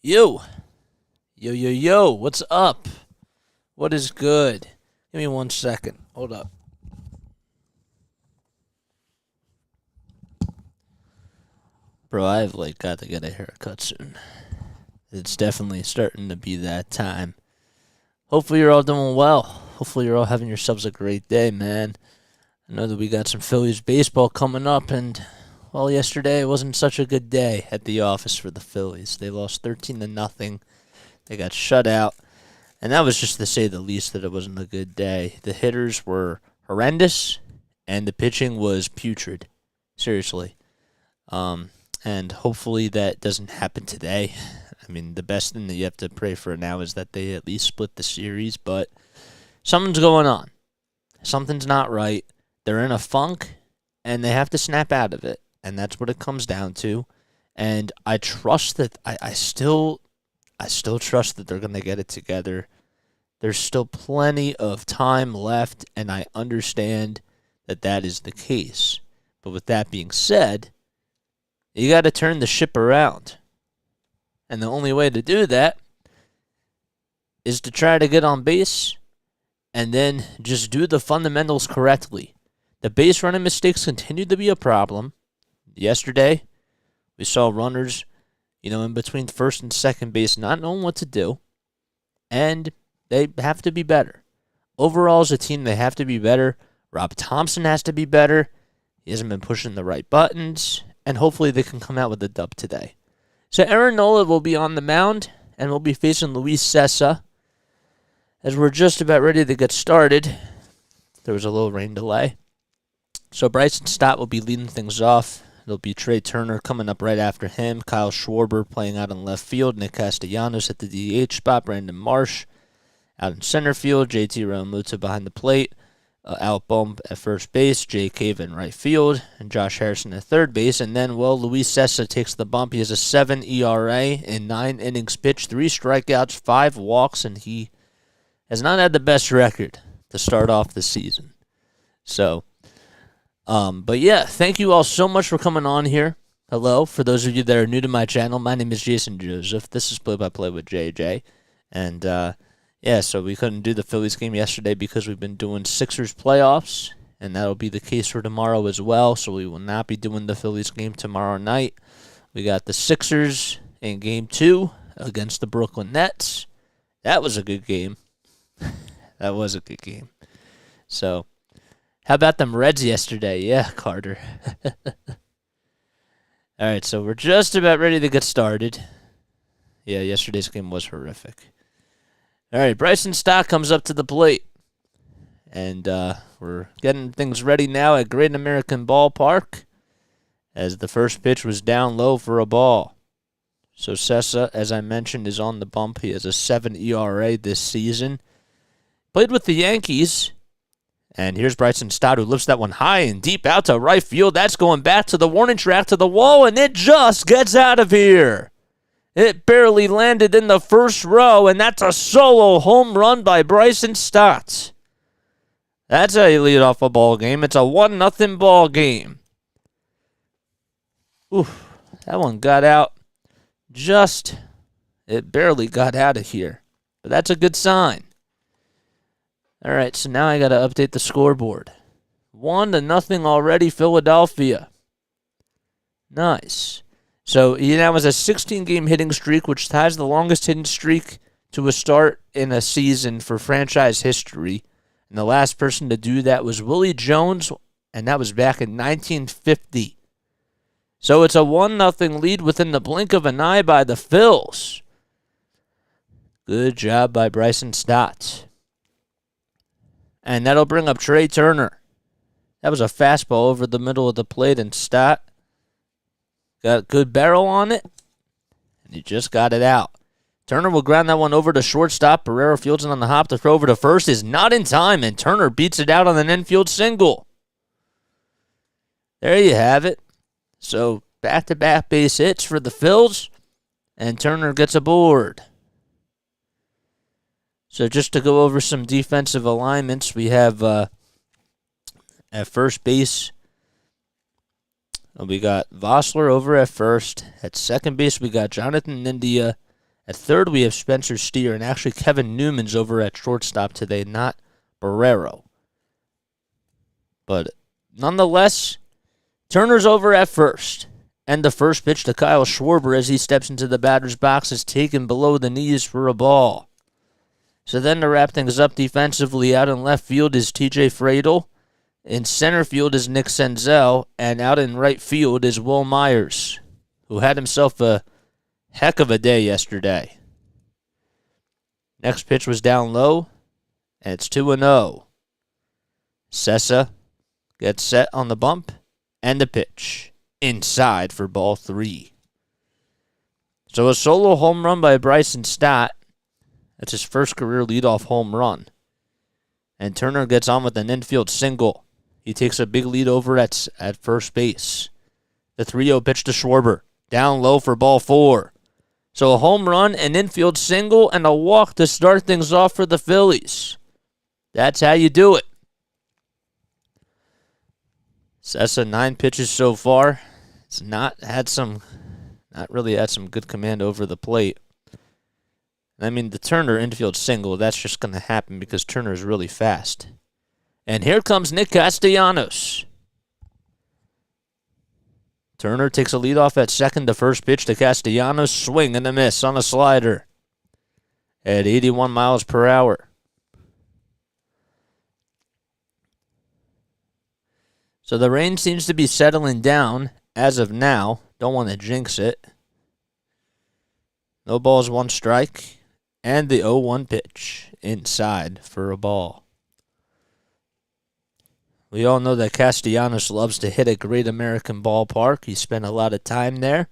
Yo, yo, what's up? What is good? Give me 1 second. Hold up. Bro, I've got to get a haircut soon. It's definitely starting to be that time. Hopefully you're all doing well. Hopefully you're all having yourselves a great day, man. I know that we got some Phillies baseball coming up, and well, yesterday it wasn't such a good day at the office for the Phillies. They lost 13-0. They got shut out. And that was just to say the least that it wasn't a good day. The hitters were horrendous, and the pitching was putrid. Seriously. And hopefully that doesn't happen today. I mean, the best thing that you have to pray for now is that they at least split the series, but something's going on. Something's not right. They're in a funk, and they have to snap out of it, and that's what it comes down to. And I trust that I still trust that they're going to get it together. There's still plenty of time left, and I understand that that is the case. But with that being said, you got to turn the ship around. And the only way to do that is to try to get on base and then just do the fundamentals correctly. The base running mistakes continue to be a problem. Yesterday, we saw runners in between first and second base, not knowing what to do. And they have to be better. Overall, as a team, they have to be better. Rob Thompson has to be better. He hasn't been pushing the right buttons. And hopefully they can come out with a dub today. So Aaron Nola will be on the mound, and we'll be facing Luis Cessa. As we're just about ready to get started, there was a little rain delay. So Bryson Stott will be leading things off. It'll be Trey Turner coming up right after him. Kyle Schwarber playing out in left field. Nick Castellanos at the DH spot. Brandon Marsh out in center field. JT Realmuto behind the plate. Al Bohm at first base. Jay Cave in right field. And Josh Harrison at third base. And then, Luis Cessa takes the bump. He has a 7 ERA in 9 innings pitched. 3 strikeouts, 5 walks. And he has not had the best record to start off the season. So, but yeah, thank you all so much for coming on here. Hello, for those of you that are new to my channel, my name is Jason Joseph. This is Play by Play with JJ, and yeah, so we couldn't do the Phillies game yesterday because we've been doing Sixers playoffs, and that'll be the case for tomorrow as well. So we will not be doing the Phillies game tomorrow night. We got the Sixers in Game 2 against the Brooklyn Nets. That was a good game. That was a good game. So, how about them Reds yesterday? Yeah, Carter. All right, so we're just about ready to get started. Yeah, yesterday's game was horrific. All right, Bryson Stott comes up to the plate. And we're getting things ready now at Great American Ballpark as the first pitch was down low for a ball. So Cessa, as I mentioned, is on the bump. He has a 7 ERA this season. Played with the Yankees. And here's Bryson Stott, who lifts that one high and deep out to right field. That's going back to the warning track, to the wall, and it just gets out of here. It barely landed in the first row, and that's a solo home run by Bryson Stott. That's how you lead off a ball game. It's a 1-0 ball game. Oof, that one got out it barely got out of here. But that's a good sign. All right, so now I got to update the scoreboard. 1-0 already, Philadelphia. Nice. So he now has a 16-game hitting streak, which ties the longest hitting streak to a start in a season for franchise history. And the last person to do that was Willie Jones, and that was back in 1950. So it's a 1-0 lead within the blink of an eye by the Phils. Good job by Bryson Stott. And that'll bring up Trey Turner. That was a fastball over the middle of the plate, and Stott got a good barrel on it, and he just got it out. Turner will ground that one over to shortstop. Barrero fields it on the hop. The throw over to first is not in time, and Turner beats it out on an infield single. There you have it. So back-to-back base hits for the Phils, and Turner gets aboard. So just to go over some defensive alignments, we have at first base, we got Vossler over at first. At second base, we got Jonathan India. At third, we have Spencer Steer, and actually Kevin Newman's over at shortstop today, not Barrero. But nonetheless, Turner's over at first. And the first pitch to Kyle Schwarber as he steps into the batter's box is taken below the knees for a ball. So then to wrap things up defensively, out in left field is TJ Friedel. In center field is Nick Senzel. And out in right field is Will Myers, who had himself a heck of a day yesterday. Next pitch was down low, and it's 2-0. Sessa gets set on the bump, and the pitch inside for ball 3. So a solo home run by Bryson Stott. That's his first career leadoff home run. And Turner gets on with an infield single. He takes a big lead over at first base. The 3-0 pitch to Schwarber. Down low for ball 4. So a home run, an infield single, and a walk to start things off for the Phillies. That's how you do it. Sessa, 9 pitches so far. It's not really had some good command over the plate. I mean, the Turner infield single, that's just going to happen because Turner is really fast. And here comes Nick Castellanos. Turner takes a lead off at second. The first pitch to Castellanos, swing and a miss on a slider at 81 miles per hour. So the rain seems to be settling down as of now. Don't want to jinx it. No balls, 1 strike. And the 0-1 pitch inside for a ball. We all know that Castellanos loves to hit a Great American Ballpark. He spent a lot of time there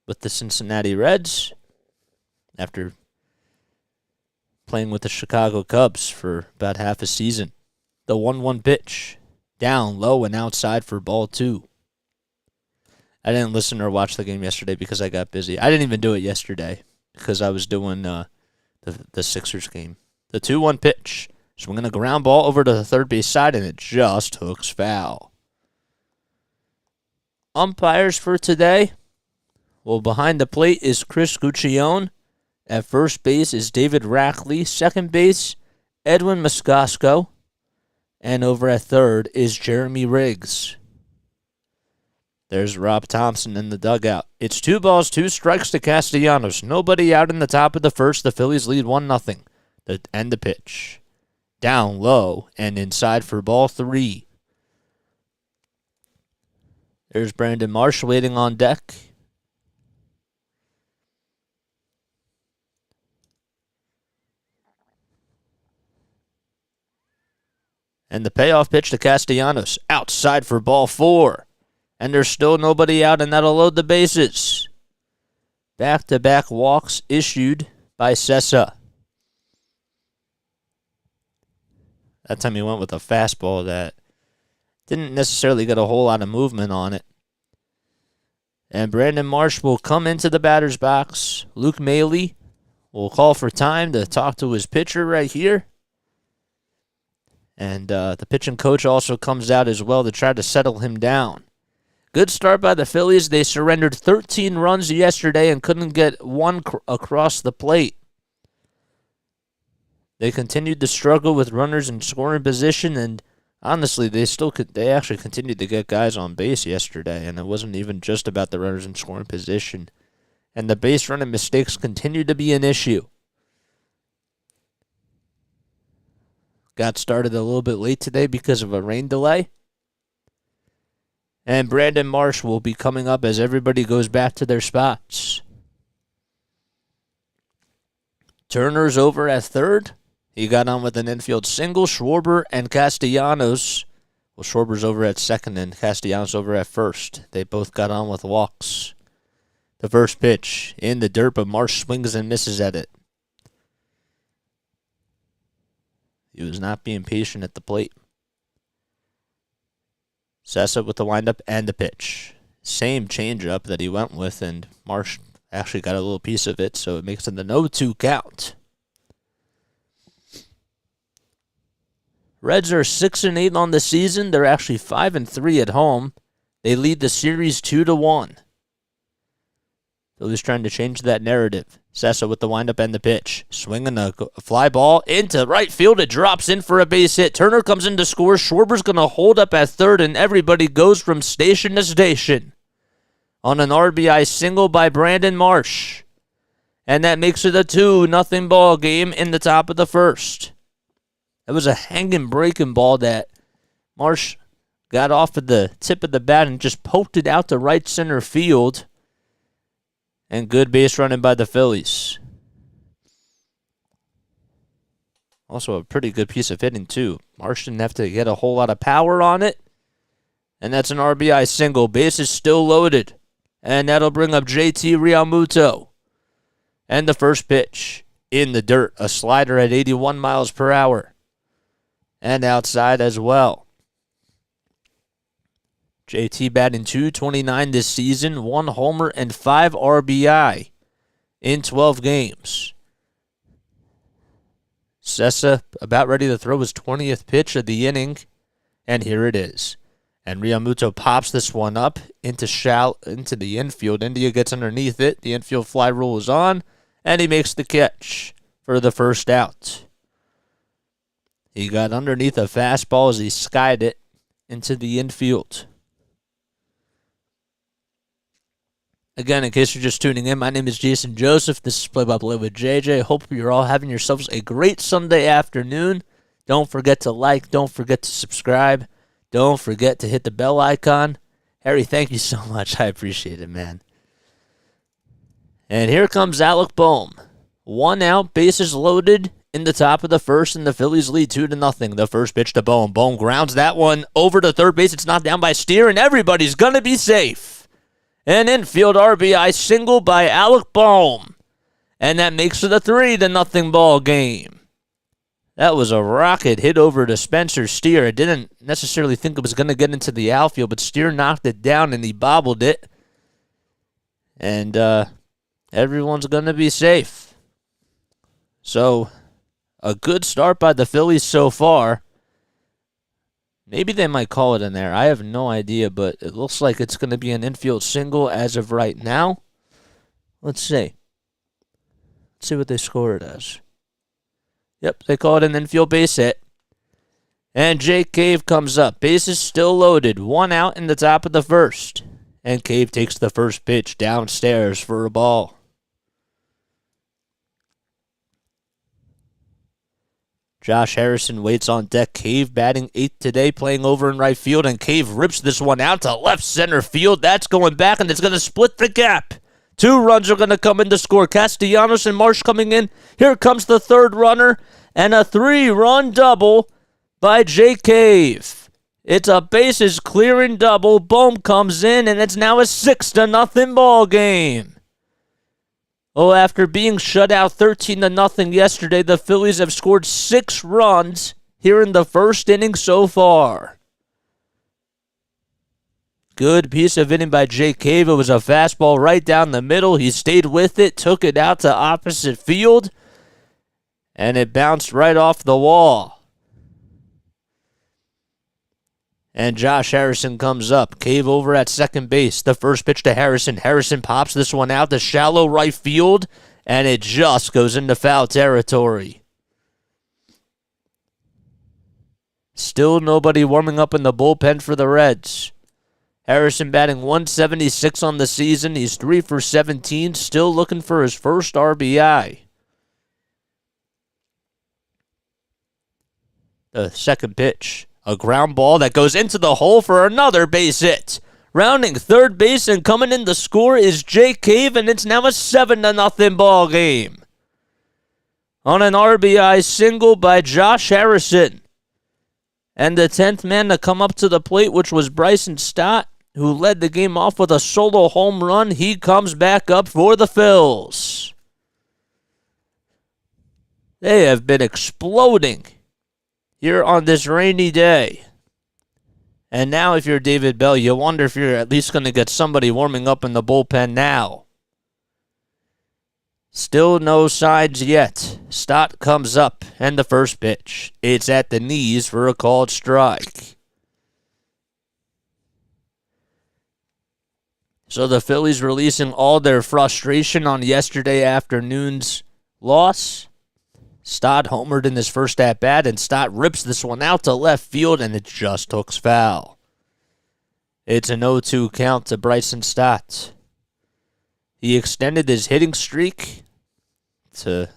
with the Cincinnati Reds after playing with the Chicago Cubs for about half a season. The 1-1 pitch. Down, low, and outside for ball 2. I didn't listen or watch the game yesterday because I got busy. I didn't even do it yesterday because I was doing the Sixers game. The 2-1 pitch. Swinging a ground ball over to the third base side, and it just hooks foul. Umpires for today. Well, behind the plate is Chris Guccione. At first base is David Rackley. Second base, Edwin Moscasco. And over at third is Jeremy Riggs. There's Rob Thompson in the dugout. It's 2 balls, 2 strikes to Castellanos. Nobody out in the top of the first. The Phillies lead 1-0. And the pitch. Down low and inside for ball 3. There's Brandon Marsh waiting on deck. And the payoff pitch to Castellanos. Outside for ball 4. And there's still nobody out, and that'll load the bases. Back-to-back walks issued by Sessa. That time he went with a fastball that didn't necessarily get a whole lot of movement on it. And Brandon Marsh will come into the batter's box. Luke Maley will call for time to talk to his pitcher right here. And the pitching coach also comes out as well to try to settle him down. Good start by the Phillies. They surrendered 13 runs yesterday and couldn't get one across the plate. They continued to struggle with runners in scoring position, and honestly, they actually continued to get guys on base yesterday, and it wasn't even just about the runners in scoring position. And the base running mistakes continued to be an issue. Got started a little bit late today because of a rain delay. And Brandon Marsh will be coming up as everybody goes back to their spots. Turner's over at third. He got on with an infield single. Schwarber and Castellanos. Well, Schwarber's over at second and Castellanos over at first. They both got on with walks. The first pitch in the dirt, but Marsh swings and misses at it. He was not being patient at the plate. Sessa with the windup and the pitch. Same changeup that he went with, and Marsh actually got a little piece of it, so it makes it the 0-2 count. Reds are 6-8 on the season. They're actually 5-3 at home. They lead the series 2-1. Phillies trying to change that narrative. Sessa with the windup and the pitch. Swinging a fly ball into right field. It drops in for a base hit. Turner comes in to score. Schwarber's going to hold up at third, and everybody goes from station to station on an RBI single by Brandon Marsh. And that makes it a 2-0 ball game in the top of the first. It was a hanging breaking ball that Marsh got off of the tip of the bat and just poked it out to right center field. And good base running by the Phillies. Also a pretty good piece of hitting, too. Marsh didn't have to get a whole lot of power on it. And that's an RBI single. Base is still loaded. And that'll bring up JT Realmuto. And the first pitch in the dirt. A slider at 81 miles per hour. And outside as well. JT batting .229 this season, 1 homer and 5 RBI in 12 games. Sessa about ready to throw his 20th pitch of the inning, and here it is. And Realmuto pops this one up into the infield. India gets underneath it. The infield fly rule is on, and he makes the catch for the first out. He got underneath a fastball as he skied it into the infield. Again, in case you're just tuning in, my name is Jason Joseph. This is Play-by-Play with JJ. Hope you're all having yourselves a great Sunday afternoon. Don't forget to like. Don't forget to subscribe. Don't forget to hit the bell icon. Harry, thank you so much. I appreciate it, man. And here comes Alec Bohm. 1 out, bases loaded in the top of the first, and the Phillies lead 2-0. The first pitch to Bohm. Bohm grounds that one over to third base. It's knocked down by Steer, and everybody's going to be safe. An infield RBI single by Alec Bohm. And that makes it a 3-0 ball game. That was a rocket hit over to Spencer Steer. I didn't necessarily think it was going to get into the outfield, but Steer knocked it down and he bobbled it. And everyone's going to be safe. So, a good start by the Phillies so far. Maybe they might call it in there. I have no idea, but it looks like it's going to be an infield single as of right now. Let's see. Let's see what they score it as. Yep, they call it an infield base hit. And Jake Cave comes up. Bases still loaded. 1 out in the top of the first. And Cave takes the first pitch downstairs for a ball. Josh Harrison waits on deck. Cave batting 8th today, playing over in right field, and Cave rips this one out to left center field. That's going back, and it's going to split the gap. 2 runs are going to come in to score. Castellanos and Marsh coming in. Here comes the third runner, and a 3-run double by Jake Cave. It's a bases clearing double. Bohm comes in, and it's now a 6-0 ball game. Oh, after being shut out 13-0 yesterday, the Phillies have scored 6 runs here in the first inning so far. Good piece of hitting by Jake Cave. It was a fastball right down the middle. He stayed with it, took it out to opposite field, and it bounced right off the wall. And Josh Harrison comes up. Cave over at second base. The first pitch to Harrison. Harrison pops this one out to shallow right field, and it just goes into foul territory. Still nobody warming up in the bullpen for the Reds. Harrison batting .176 on the season. He's 3 for 17, still looking for his first RBI. The second pitch. A ground ball that goes into the hole for another base hit. Rounding third base and coming in to score is Jake Cave, and it's now a 7-0 ball game. On an RBI single by Josh Harrison. And the 10th man to come up to the plate, which was Bryson Stott, who led the game off with a solo home run. He comes back up for the Phils. They have been exploding here on this rainy day. And now if you're David Bell, you wonder if you're at least going to get somebody warming up in the bullpen now. Still no signs yet. Stott comes up, and the first pitch. It's at the knees for a called strike. So the Phillies releasing all their frustration on yesterday afternoon's loss. Stott homered in his first at-bat, and Stott rips this one out to left field, and it just hooks foul. It's an 0-2 count to Bryson Stott. He extended his hitting streak to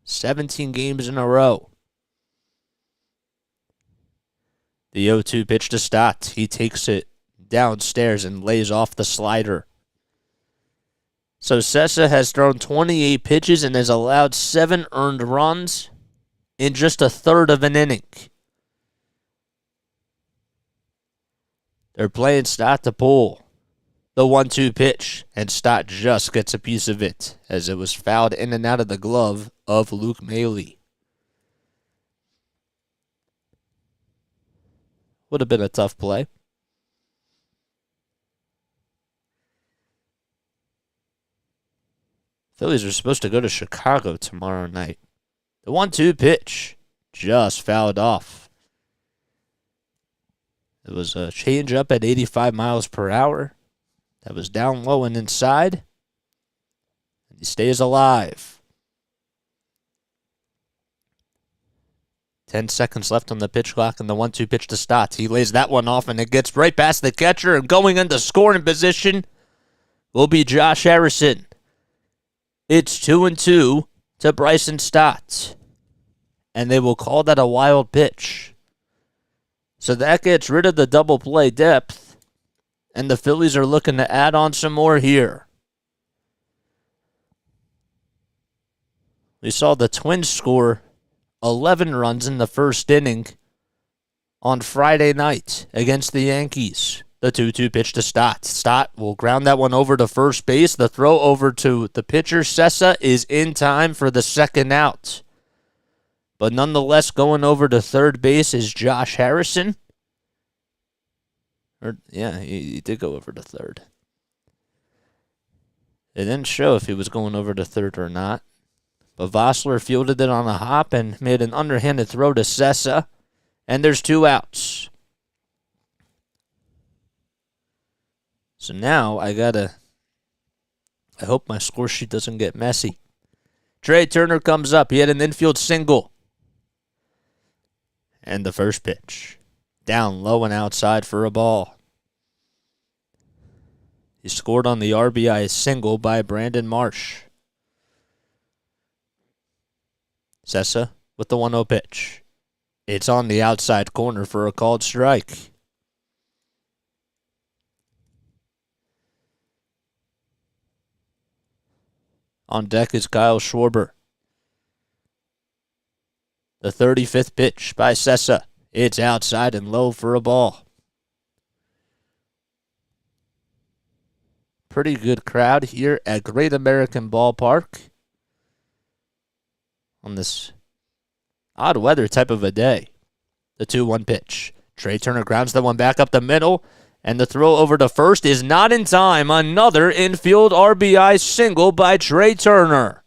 17 games in a row. The 0-2 pitch to Stott. He takes it downstairs and lays off the slider. So Sessa has thrown 28 pitches and has allowed 7 earned runs in just a third of an inning. They're playing Stott to pull the 1-2 pitch, and Stott just gets a piece of it as it was fouled in and out of the glove of Luke Maley. Would have been a tough play. Phillies are supposed to go to Chicago tomorrow night. The 1-2 pitch just fouled off. It was a change-up at 85 miles per hour. That was down low and inside. And he stays alive. 10 seconds left on the pitch clock, and the 1-2 pitch to Stott. He lays that one off, and it gets right past the catcher, and going into scoring position will be Josh Harrison. It's 2-2 to Bryson Stott, and they will call that a wild pitch. So that gets rid of the double play depth, and the Phillies are looking to add on some more here. We saw the Twins score 11 runs in the first inning on Friday night against the Yankees. The 2-2 pitch to Stott. Stott will ground that one over to first base. The throw over to the pitcher, Sessa, is in time for the second out. But nonetheless, going over to third base is Josh Harrison. He did go over to third. It didn't show if he was going over to third or not. But Vossler fielded it on a hop and made an underhanded throw to Sessa. And there's 2 outs. So now I hope my score sheet doesn't get messy. Trey Turner comes up. He had an infield single. And the first pitch. Down low and outside for a ball. He scored on the RBI single by Brandon Marsh. Sessa with the 1-0 pitch. It's on the outside corner for a called strike. On deck is Kyle Schwarber. The 35th pitch by Sessa. It's outside and low for a ball. Pretty good crowd here at Great American Ballpark on this odd weather type of a day. The 2-1 pitch. Trey Turner grounds that one back up the middle, and the throw over to first is not in time. Another infield RBI single by Trey Turner.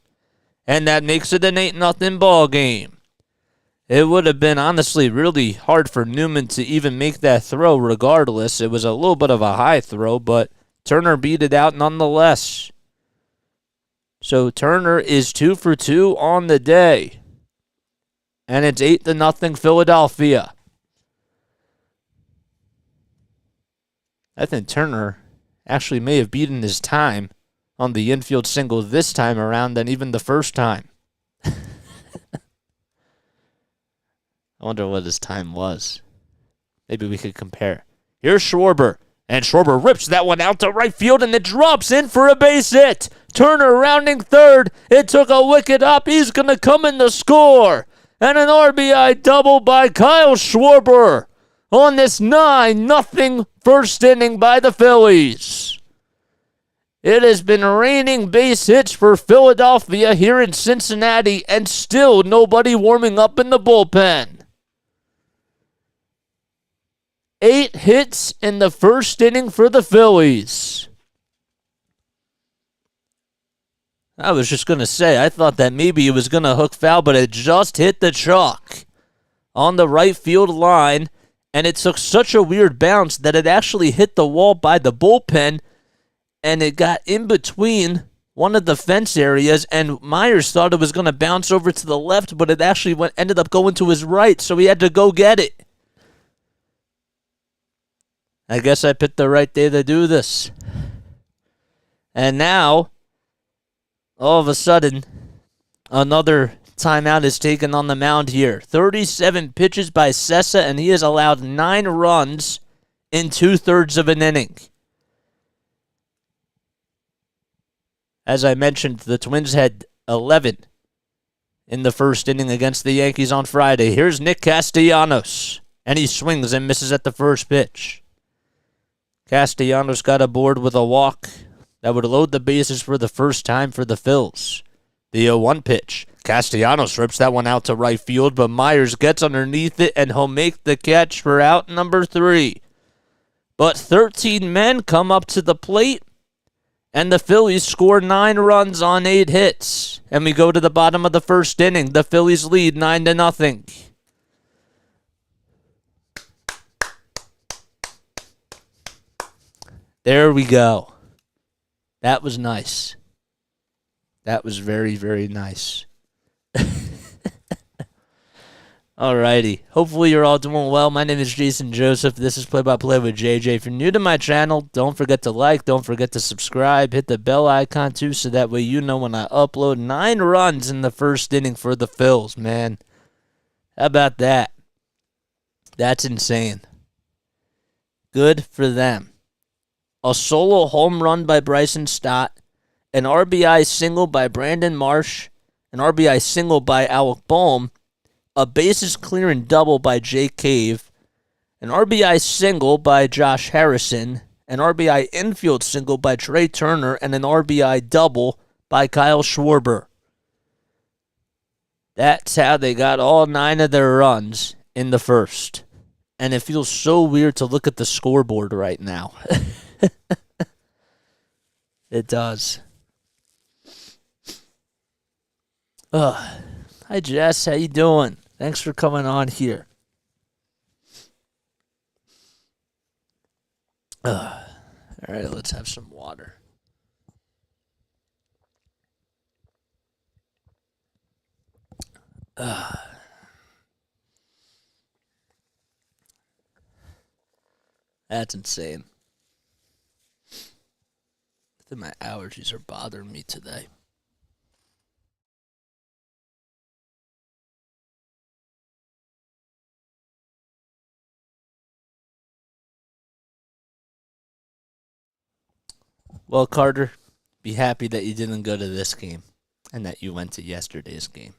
And that makes it an 8-0 ball game. It would have been honestly really hard for Newman to even make that throw regardless. It was a little bit of a high throw, but Turner beat it out nonetheless. So Turner is 2 for 2 on the day. And it's 8-0 Philadelphia. I think Turner actually may have beaten his time on the infield single this time around than even the first time. I wonder what his time was. Maybe we could compare. Here's Schwarber. And Schwarber rips that one out to right field, and it drops in for a base hit. Turner rounding third. It took a wicket up. He's going to come in to score. And an RBI double by Kyle Schwarber on this 9-0 first inning by the Phillies. It has been raining base hits for Philadelphia here in Cincinnati, and still nobody warming up in the bullpen. 8 hits in the first inning for the Phillies. I was just going to say, I thought that maybe it was going to hook foul, but it just hit the chalk on the right field line, and it took such a weird bounce that it actually hit the wall by the bullpen, and it got in between one of the fence areas, and Myers thought it was going to bounce over to the left, but it actually ended up going to his right, so he had to go get it. I guess I picked the right day to do this. And now, all of a sudden, another timeout is taken on the mound here. 37 pitches by Sessa, and he has allowed 9 runs in 2/3 of an inning. As I mentioned, the Twins had 11 in the first inning against the Yankees on Friday. Here's Nick Castellanos, and he swings and misses at the first pitch. Castellanos got aboard with a walk that would load the bases for the first time for the Phils. The 0-1 pitch. Castellanos rips that one out to right field, but Myers gets underneath it, and he'll make the catch for out number 3. But 13 men come up to the plate, and the Phillies score 9 runs on 8 hits. And we go to the bottom of the first inning. The Phillies lead 9-0. There we go. That was nice. That was very, very nice. Alrighty. Hopefully you're all doing well. My name is Jason Joseph. This is Play by Play with JJ. If you're new to my channel, don't forget to like, don't forget to subscribe, hit the bell icon too, so that way you know when I upload. 9 runs in the first inning for the Phils, man. How about that? That's insane. Good for them. A solo home run by Bryson Stott, an RBI single by Brandon Marsh, an RBI single by Alec Boehm, a bases clearing double by Jake Cave, an RBI single by Josh Harrison, an RBI infield single by Trey Turner, and an RBI double by Kyle Schwarber. That's how they got all 9 of their runs in the first. And it feels so weird to look at the scoreboard right now. It does. Hi, Jess. How you doing? Thanks for coming on here. All right, let's have some water. That's insane. I think my allergies are bothering me today. Well, Carter, be happy that you didn't go to this game and that you went to yesterday's game.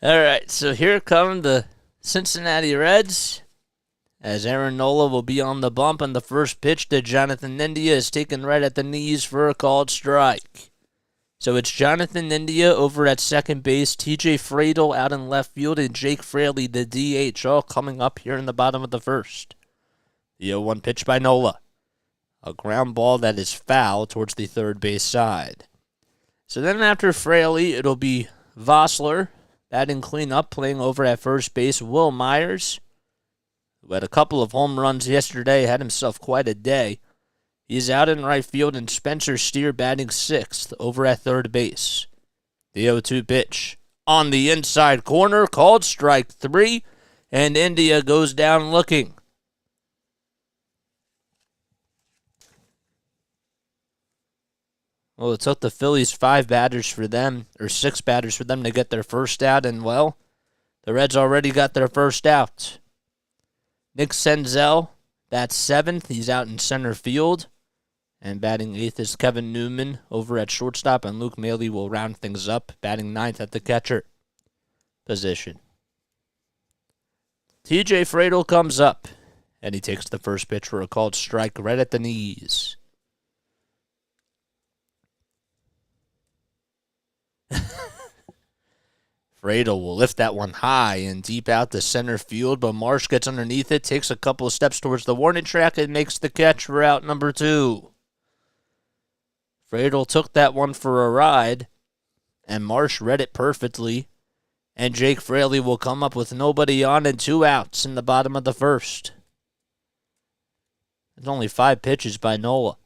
All right, so here come the Cincinnati Reds, as Aaron Nola will be on the bump, and the first pitch to Jonathan India is taken right at the knees for a called strike. So it's Jonathan India over at second base, TJ Friedl out in left field, and Jake Fraley, the DH, all coming up here in the bottom of the first. The 0-1 pitch by Nola. A ground ball that is foul towards the third base side. So then after Fraley, it'll be Vossler batting cleanup, playing over at first base. Will Myers, who had a couple of home runs yesterday, had himself quite a day. He's out in right field, and Spencer Steer batting 6th over at third base. The 0-2 pitch on the inside corner, called strike 3, and India goes down looking. Well, it took the Phillies 5 batters for them, or 6 batters for them to get their first out, and, well, the Reds already got their first out. Nick Senzel, that's 7th. He's out in center field. And batting 8th is Kevin Newman over at shortstop, and Luke Maley will round things up, batting 9th at the catcher position. TJ Friedl comes up, and he takes the first pitch for a called strike right at the knees. Friedl will lift that one high and deep out to center field, but Marsh gets underneath it, takes a couple of steps towards the warning track, and makes the catch for out number 2. Friedl took that one for a ride, and Marsh read it perfectly, and Jake Fraley will come up with nobody on and 2 outs in the bottom of the first. It's only 5 pitches by Nola.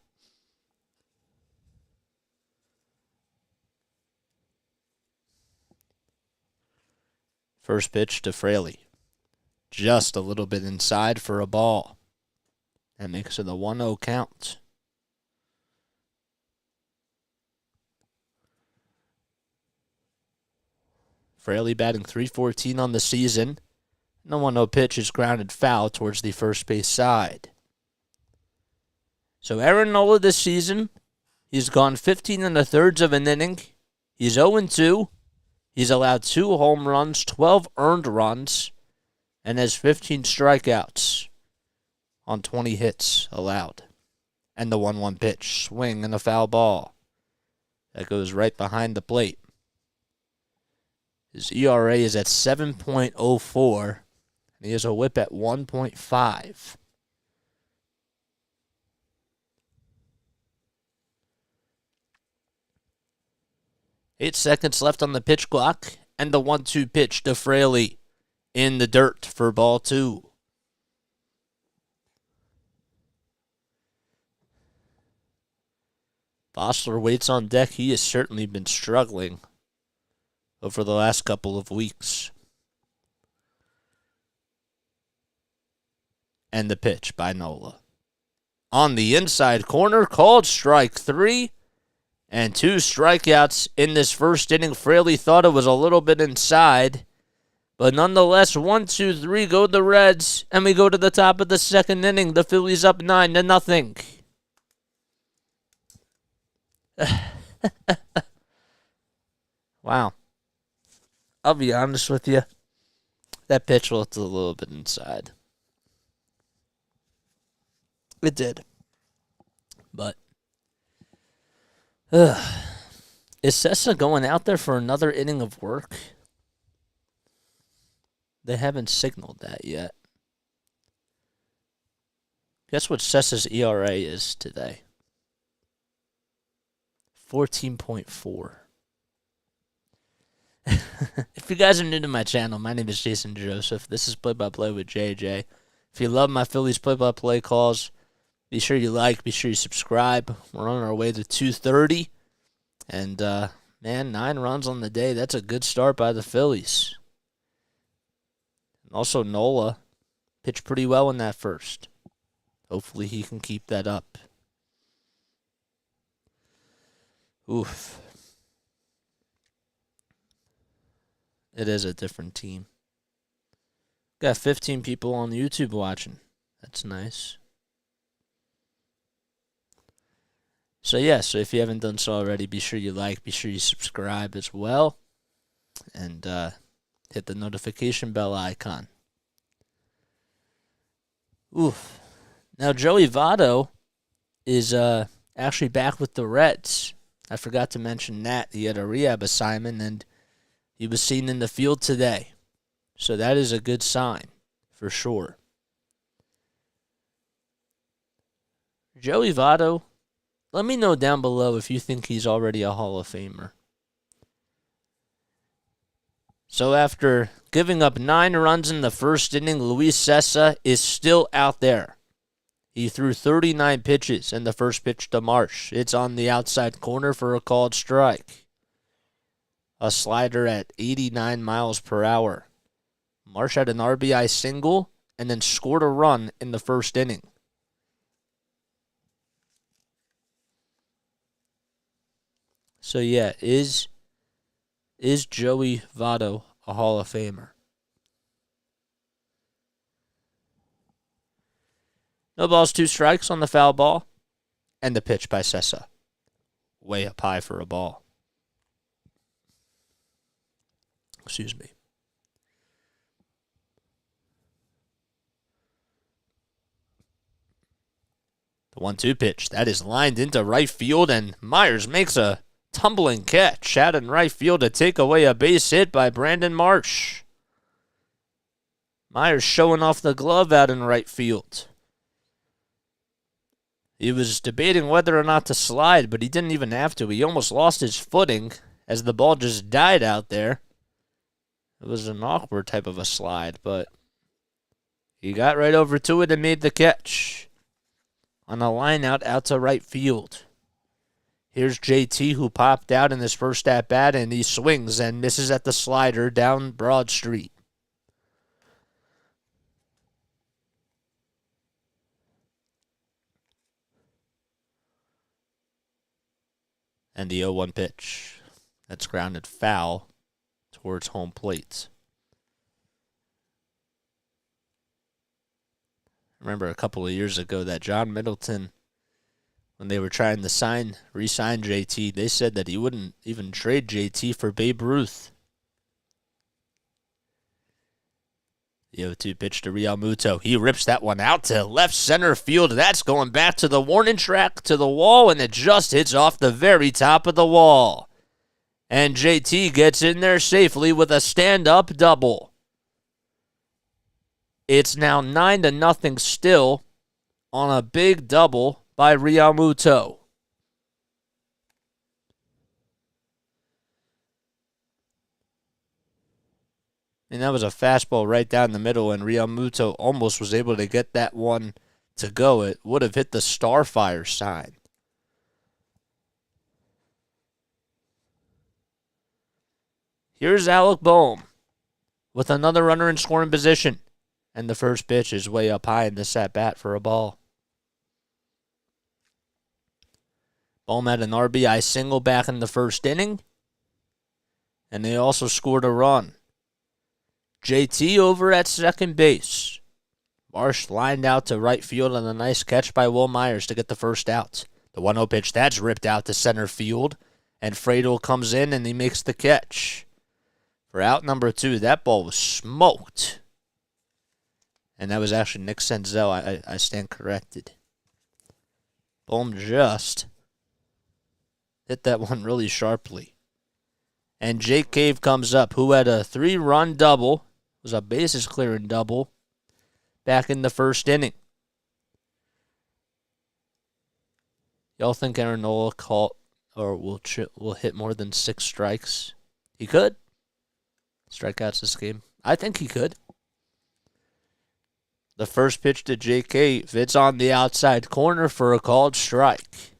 First pitch to Fraley. Just a little bit inside for a ball. That makes it a 1-0 count. Fraley batting .314 on the season. The 1-0 pitch is grounded foul towards the first base side. So Aaron Nola this season, he's gone 15 1/3 of an inning. He's 0-2. He's allowed 2 home runs, 12 earned runs, and has 15 strikeouts on 20 hits allowed. And the 1-1 pitch, swing and a foul ball. That goes right behind the plate. His ERA is at 7.04, and he has a whip at 1.5. Eight seconds left on the pitch clock, and the 1-2 pitch to Fraley in the dirt for ball 2. Bosler waits on deck. He has certainly been struggling over the last couple of weeks. And the pitch by Nola. On the inside corner, called strike 3. And 2 strikeouts in this first inning. Fraley thought it was a little bit inside. But nonetheless, 1, 2, 3 go the Reds. And we go to the top of the second inning. The Phillies up 9-0. Wow. I'll be honest with you. That pitch looked a little bit inside. It did. But is Sessa going out there for another inning of work? They haven't signaled that yet. Guess what Sessa's ERA is today? 14.4. If you guys are new to my channel, my name is Jason Joseph. This is Play-by-Play with JJ. If you love my Phillies play-by-play calls, be sure you like, be sure you subscribe. We're on our way to 230. And, man, 9 runs on the day. That's a good start by the Phillies. And also, Nola pitched pretty well in that first. Hopefully he can keep that up. Oof. It is a different team. Got 15 people on YouTube watching. That's nice. So if you haven't done so already, be sure you like, be sure you subscribe as well. And hit the notification bell icon. Oof. Now, Joey Votto is actually back with the Reds. I forgot to mention that. He had a rehab assignment, and he was seen in the field today. So that is a good sign, for sure. Joey Votto, let me know down below if you think he's already a Hall of Famer. So after giving up 9 runs in the first inning, Luis Sessa is still out there. He threw 39 pitches, and the first pitch to Marsh. It's on the outside corner for a called strike. A slider at 89 miles per hour. Marsh had an RBI single and then scored a run in the first inning. So is Joey Votto a Hall of Famer? No balls, 2 strikes on the foul ball. And the pitch by Sessa. Way up high for a ball. Excuse me. The 1-2 pitch. That is lined into right field, and Myers makes a tumbling catch out in right field to take away a base hit by Brandon Marsh. Myers showing off the glove out in right field. He was debating whether or not to slide, but he didn't even have to. He almost lost his footing as the ball just died out there. It was an awkward type of a slide, but he got right over to it and made the catch. on a line out to right field. Here's JT, who popped out in his first at-bat, and he swings and misses at the slider down Broad Street. And the 0-1 pitch. That's grounded foul towards home plate. Remember a couple of years ago that John Middleton, when they were trying to re-sign JT, they said that he wouldn't even trade JT for Babe Ruth. The 0-2 pitch to Realmuto. He rips that one out to left center field. That's going back to the warning track, to the wall, and it just hits off the very top of the wall. And JT gets in there safely with a stand-up double. It's now 9-0 still on a big double by Realmuto. And that was a fastball right down the middle, and Realmuto almost was able to get that one to go. It would have hit the Starfire sign. Here's Alec Boehm with another runner in scoring position. And the first pitch is way up high in this at-bat for a ball. Boehm had an RBI single back in the first inning. And they also scored a run. JT over at second base. Marsh lined out to right field on a nice catch by Will Myers to get the first out. The 1-0 pitch, that's ripped out to center field. And Friedel comes in and he makes the catch. For out number 2, that ball was smoked. And that was actually Nick Senzel. I stand corrected. Boehm just hit that one really sharply. And Jake Cave comes up, who had a 3-run double. It was a bases-clearing double back in the first inning. Y'all think Aaron Nola will hit more than 6 strikes? He could. Strikeouts this game. I think he could. The first pitch to Jake Cave. It's on the outside corner for a called strike.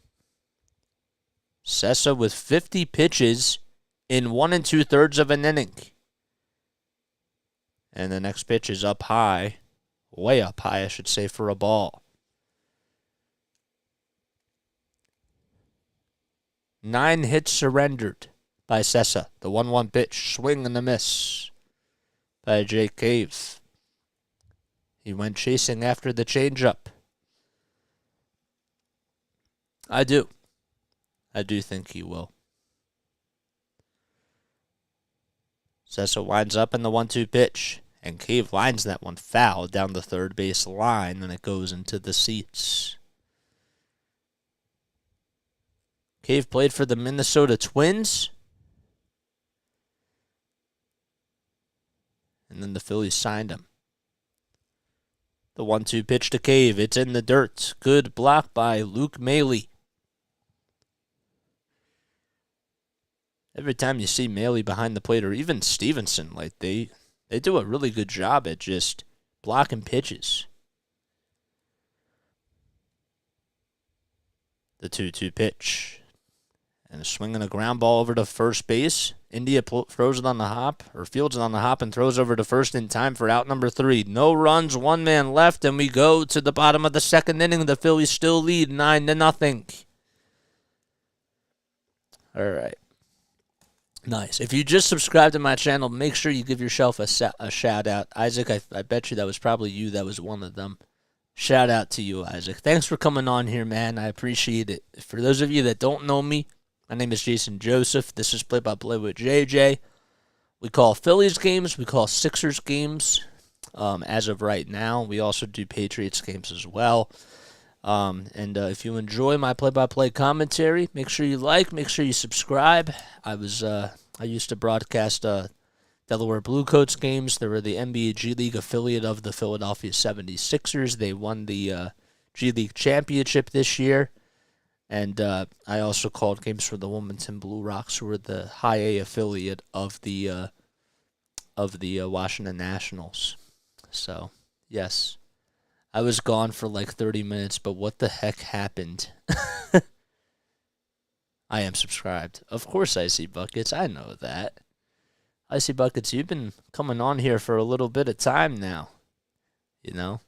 Sessa with 50 pitches in 1 2/3 of an inning. And the next pitch is up high. Way up high, I should say, for a ball. 9 hits surrendered by Sessa. The 1-1 pitch, swing and a miss by Jake Cave. He went chasing after the changeup. I do think he will. Sessa winds up in the 1-2 pitch, and Cave lines that one foul down the third base line, and it goes into the seats. Cave played for the Minnesota Twins, and then the Phillies signed him. The 1-2 pitch to Cave. It's in the dirt. Good block by Luke Maley. Every time you see Maley behind the plate, or even Stevenson, like they do a really good job at just blocking pitches. The 2-2 pitch. And a swing and a ground ball over to first base. India throws it on the hop, or fields it on the hop and throws over to first in time for out number 3. No runs, 1 man left, and we go to the bottom of the second inning. The Phillies still lead 9-0. All right. Nice. If you just subscribed to my channel, make sure you give yourself a shout out. Isaac, I bet you that was probably you that was one of them. Shout out to you, Isaac. Thanks for coming on here, man. I appreciate it. For those of you that don't know me, my name is Jason Joseph. This is Play by Play with JJ. We call Phillies games. We call Sixers games as of right now. We also do Patriots games as well. And if you enjoy my play-by-play commentary, make sure you like, make sure you subscribe. I used to broadcast Delaware Bluecoats games. They were the NBA G League affiliate of the Philadelphia 76ers. They won the G League championship this year. And I also called games for the Wilmington Blue Rocks, who were the high A affiliate of the Washington Nationals. So, yes, I was gone for like 30 minutes, but what the heck happened? I am subscribed. Of course I see Buckets. I know that. I see Buckets. You've been coming on here for a little bit of time now. You know?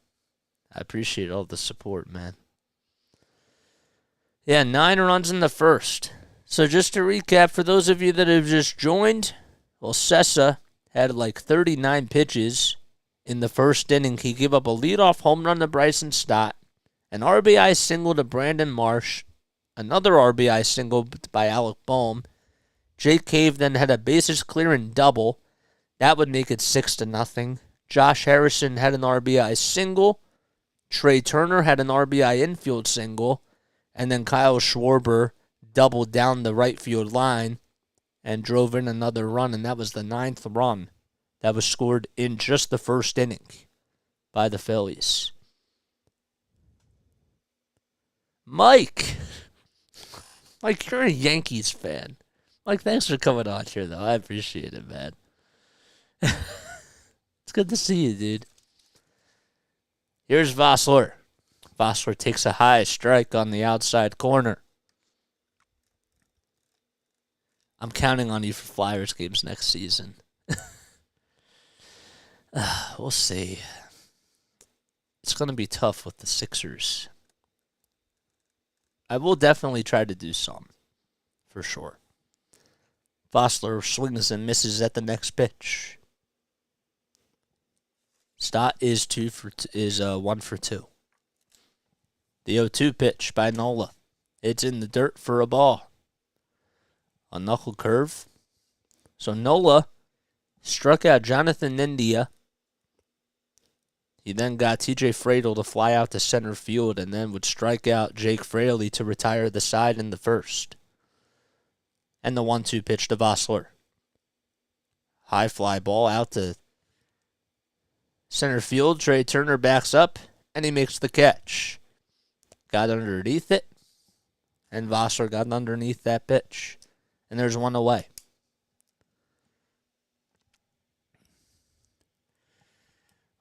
I appreciate all the support, man. Yeah, 9 runs in the first. So just to recap, for those of you that have just joined, well, Sessa had like 39 pitches in the first inning. He gave up a leadoff home run to Bryson Stott, an RBI single to Brandon Marsh, another RBI single by Alec Boehm. Jake Cave then had a bases clearing double. That would make it 6-0. Josh Harrison had an RBI single. Trey Turner had an RBI infield single. And then Kyle Schwarber doubled down the right field line and drove in another run, and that was the 9th run that was scored in just the first inning by the Phillies. Mike, you're a Yankees fan. Mike, thanks for coming on here, though. I appreciate it, man. It's good to see you, dude. Here's Vossler. Vossler takes a high strike on the outside corner. I'm counting on you for Flyers games next season. We'll see. It's going to be tough with the Sixers. I will definitely try to do some, for sure. Vossler swings and misses at the next pitch. Stott is 1 for 2. The 0-2 pitch by Nola. It's in the dirt for a ball. A knuckle curve. So Nola struck out Jonathan India. He then got TJ Fradel to fly out to center field and then would strike out Jake Fraley to retire the side in the first. And the 1-2 pitch to Vossler. High fly ball out to center field. Trey Turner backs up and he makes the catch. Got underneath it, and Vossler got underneath that pitch. And there's one away.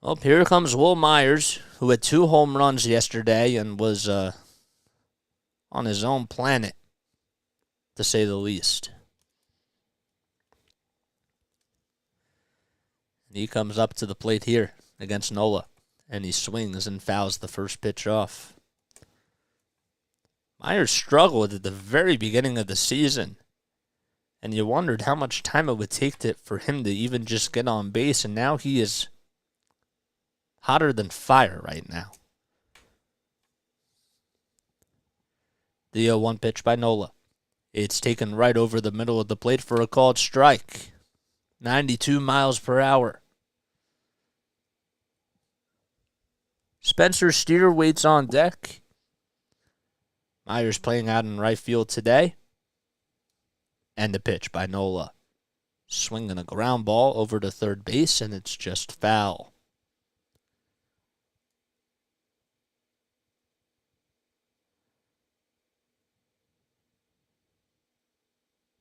Well, here comes Will Myers, who had 2 home runs yesterday and was on his own planet, to say the least. And he comes up to the plate here against Nola, and he swings and fouls the first pitch off. Myers struggled at the very beginning of the season, and you wondered how much time it would take for him to even just get on base, and now he is hotter than fire right now. The 0-1 pitch by Nola. It's taken right over the middle of the plate for a called strike. 92 miles per hour. Spencer Steer waits on deck. Myers playing out in right field today. And the pitch by Nola. Swinging a ground ball over to third base, and it's just foul.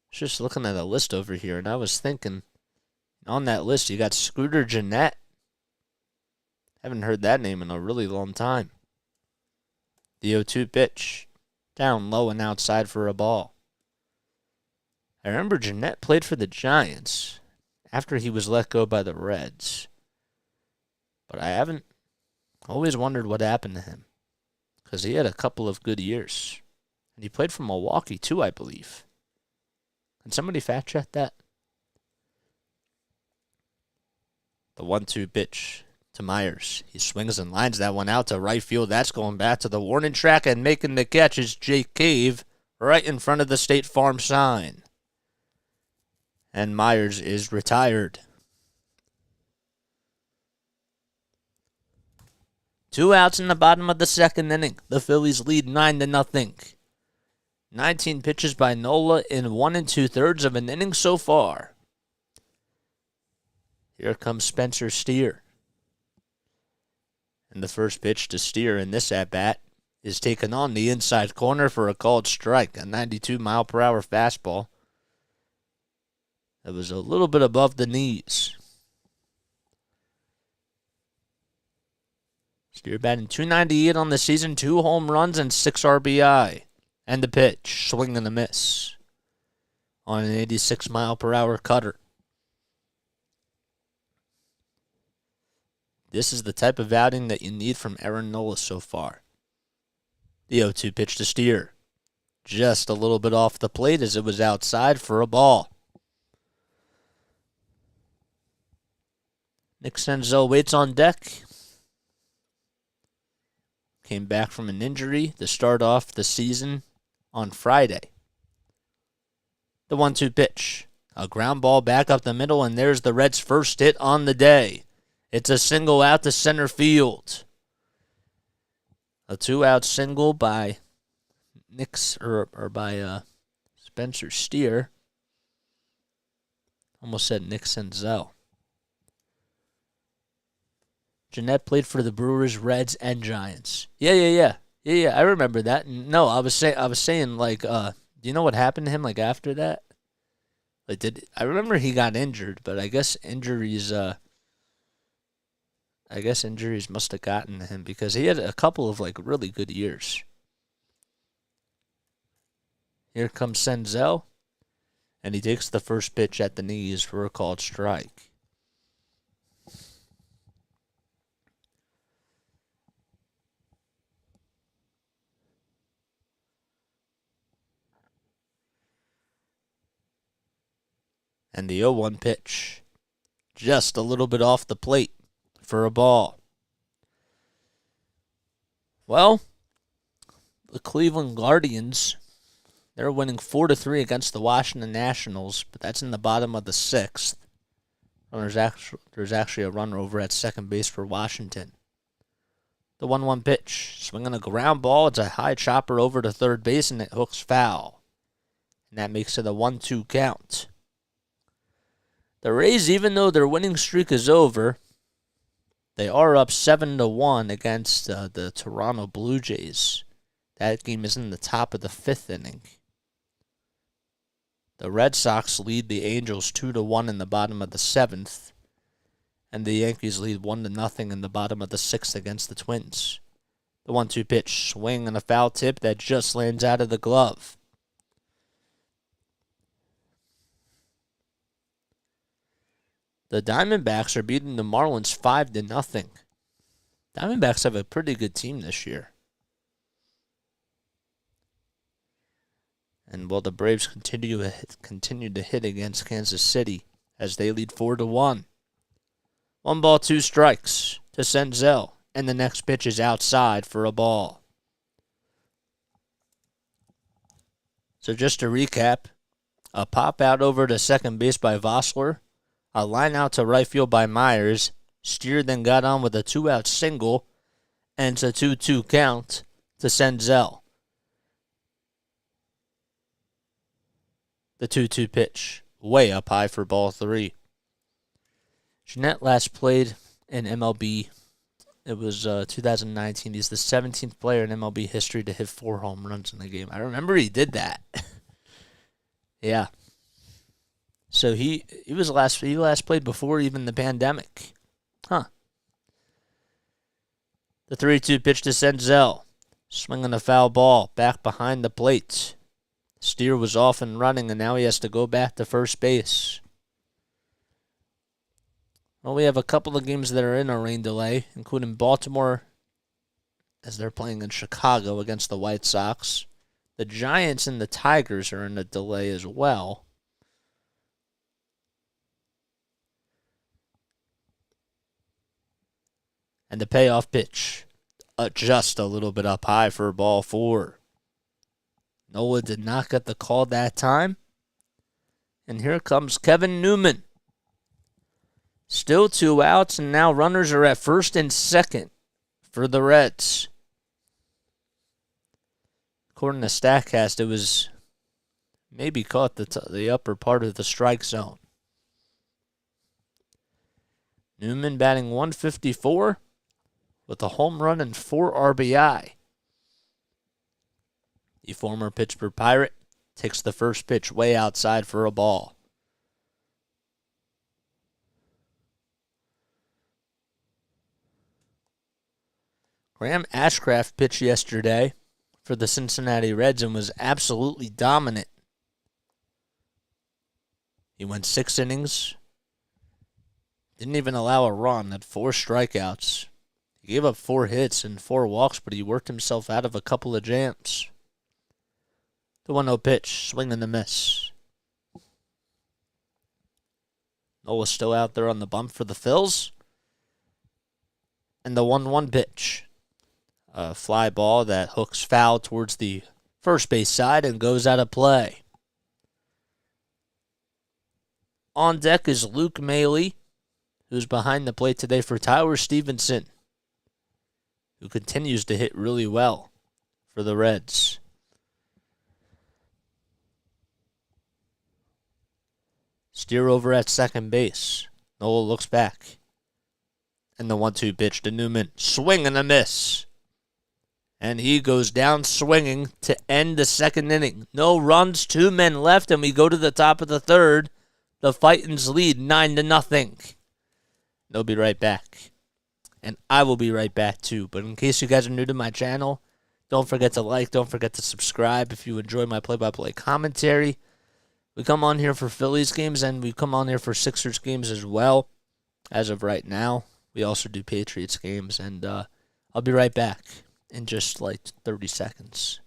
Just looking at a list over here, and I was thinking, on that list, you got Scooter Gennett. Haven't heard that name in a really long time. The 0-2 pitch. Down low and outside for a ball. I remember Gennett played for the Giants after he was let go by the Reds. But I haven't always wondered what happened to him. Because he had a couple of good years. And he played for Milwaukee too, I believe. Can somebody fact check that? The 1-2 pitch to Myers. He swings and lines that one out to right field. That's going back to the warning track, and making the catch is Jake Cave right in front of the State Farm sign. And Myers is retired. 2 outs in the bottom of the second inning. The Phillies lead 9-0. 19 pitches by Nola in 1 2/3 of an inning so far. Here comes Spencer Steer. And the first pitch to Steer in this at-bat is taken on the inside corner for a called strike, a 92-mile-per-hour fastball. That was a little bit above the knees. Steer batting .298 on the season, 2 home runs and 6 RBI. And the pitch, swing and a miss on an 86-mile-per-hour cutter. This is the type of outing that you need from Aaron Nola so far. The 0-2 pitch to Steer. Just a little bit off the plate as it was outside for a ball. Nick Senzel waits on deck. Came back from an injury to start off the season on Friday. The 1-2 pitch. A ground ball back up the middle, and there's the Reds' first hit on the day. It's a single out to center field. A 2-out single by Spencer Steer. Almost said Nick Senzel. Jeanette played for the Brewers, Reds, and Giants. Yeah. I remember that. No, I was saying like, do you know what happened to him like after that? Like, I remember he got injured, but I guess injuries must have gotten to him because he had a couple of like really good years. Here comes Senzel, and he takes the first pitch at the knees for a called strike. And the 0-1 pitch, just a little bit off the plate for a ball. Well, the Cleveland Guardians, they're winning 4-3 against the Washington Nationals, but that's in the bottom of the 6th. There's actually a runner over at second base for Washington. The 1-1 pitch, swinging a ground ball. It's a high chopper over to third base, and it hooks foul. And that makes it a 1-2 count. The Rays, even though their winning streak is over, they are up 7-1 against the Toronto Blue Jays. That game is in the top of the 5th inning. The Red Sox lead the Angels 2-1 in the bottom of the 7th, and the Yankees lead 1-0 in the bottom of the 6th against the Twins. The 1-2 pitch, swing and a foul tip that just lands out of the glove. The Diamondbacks are beating the Marlins 5-0. Diamondbacks have a pretty good team this year. And the Braves continue to hit against Kansas City as they lead 4-1. 1 ball, 2 strikes to Senzel, and the next pitch is outside for a ball. So just to recap, a pop out over to second base by Vossler, a line out to right field by Myers. Steer then got on with a 2-out single, and it's a 2-2 count to Senzel. The 2-2 pitch, way up high for ball 3. Jeanette last played in MLB. It was 2019. He's the 17th player in MLB history to hit 4 home runs in the game. I remember he did that. Yeah. So he last played before even the pandemic. Huh. The 3-2 pitch to Senzel. Swinging a foul ball back behind the plate. Steer was off and running, and now he has to go back to first base. Well, we have a couple of games that are in a rain delay, including Baltimore as they're playing in Chicago against the White Sox. The Giants and the Tigers are in a delay as well. And the payoff pitch, just a little bit up high for ball 4. Nola did not get the call that time. And here comes Kevin Newman. Still 2 outs, and now runners are at first and second for the Reds. According to StatCast, it was maybe caught the upper part of the strike zone. Newman batting .154 with a home run and 4 RBI. The former Pittsburgh Pirate takes the first pitch way outside for a ball. Graham Ashcraft pitched yesterday for the Cincinnati Reds and was absolutely dominant. He went 6 innings, didn't even allow a run, had 4 strikeouts. He gave up 4 hits and 4 walks, but he worked himself out of a couple of jams. The 1-0 pitch, swing and a miss. Nola still out there on the bump for the Phils. And the 1-1 pitch. A fly ball that hooks foul towards the first base side and goes out of play. On deck is Luke Maley, who's behind the plate today for Tyler Stevenson, who continues to hit really well for the Reds. Steer over at second base. Nola looks back. And the 1-2 pitch to Newman. Swing and a miss. And he goes down swinging to end the second inning. No runs, 2 men left, and we go to the top of the third. The Fightins lead 9-0. They'll be right back. And I will be right back too. But in case you guys are new to my channel, don't forget to like, don't forget to subscribe if you enjoy my play-by-play commentary. We come on here for Phillies games, and we come on here for Sixers games as well, as of right now. We also do Patriots games, and I'll be right back in just like 30 seconds.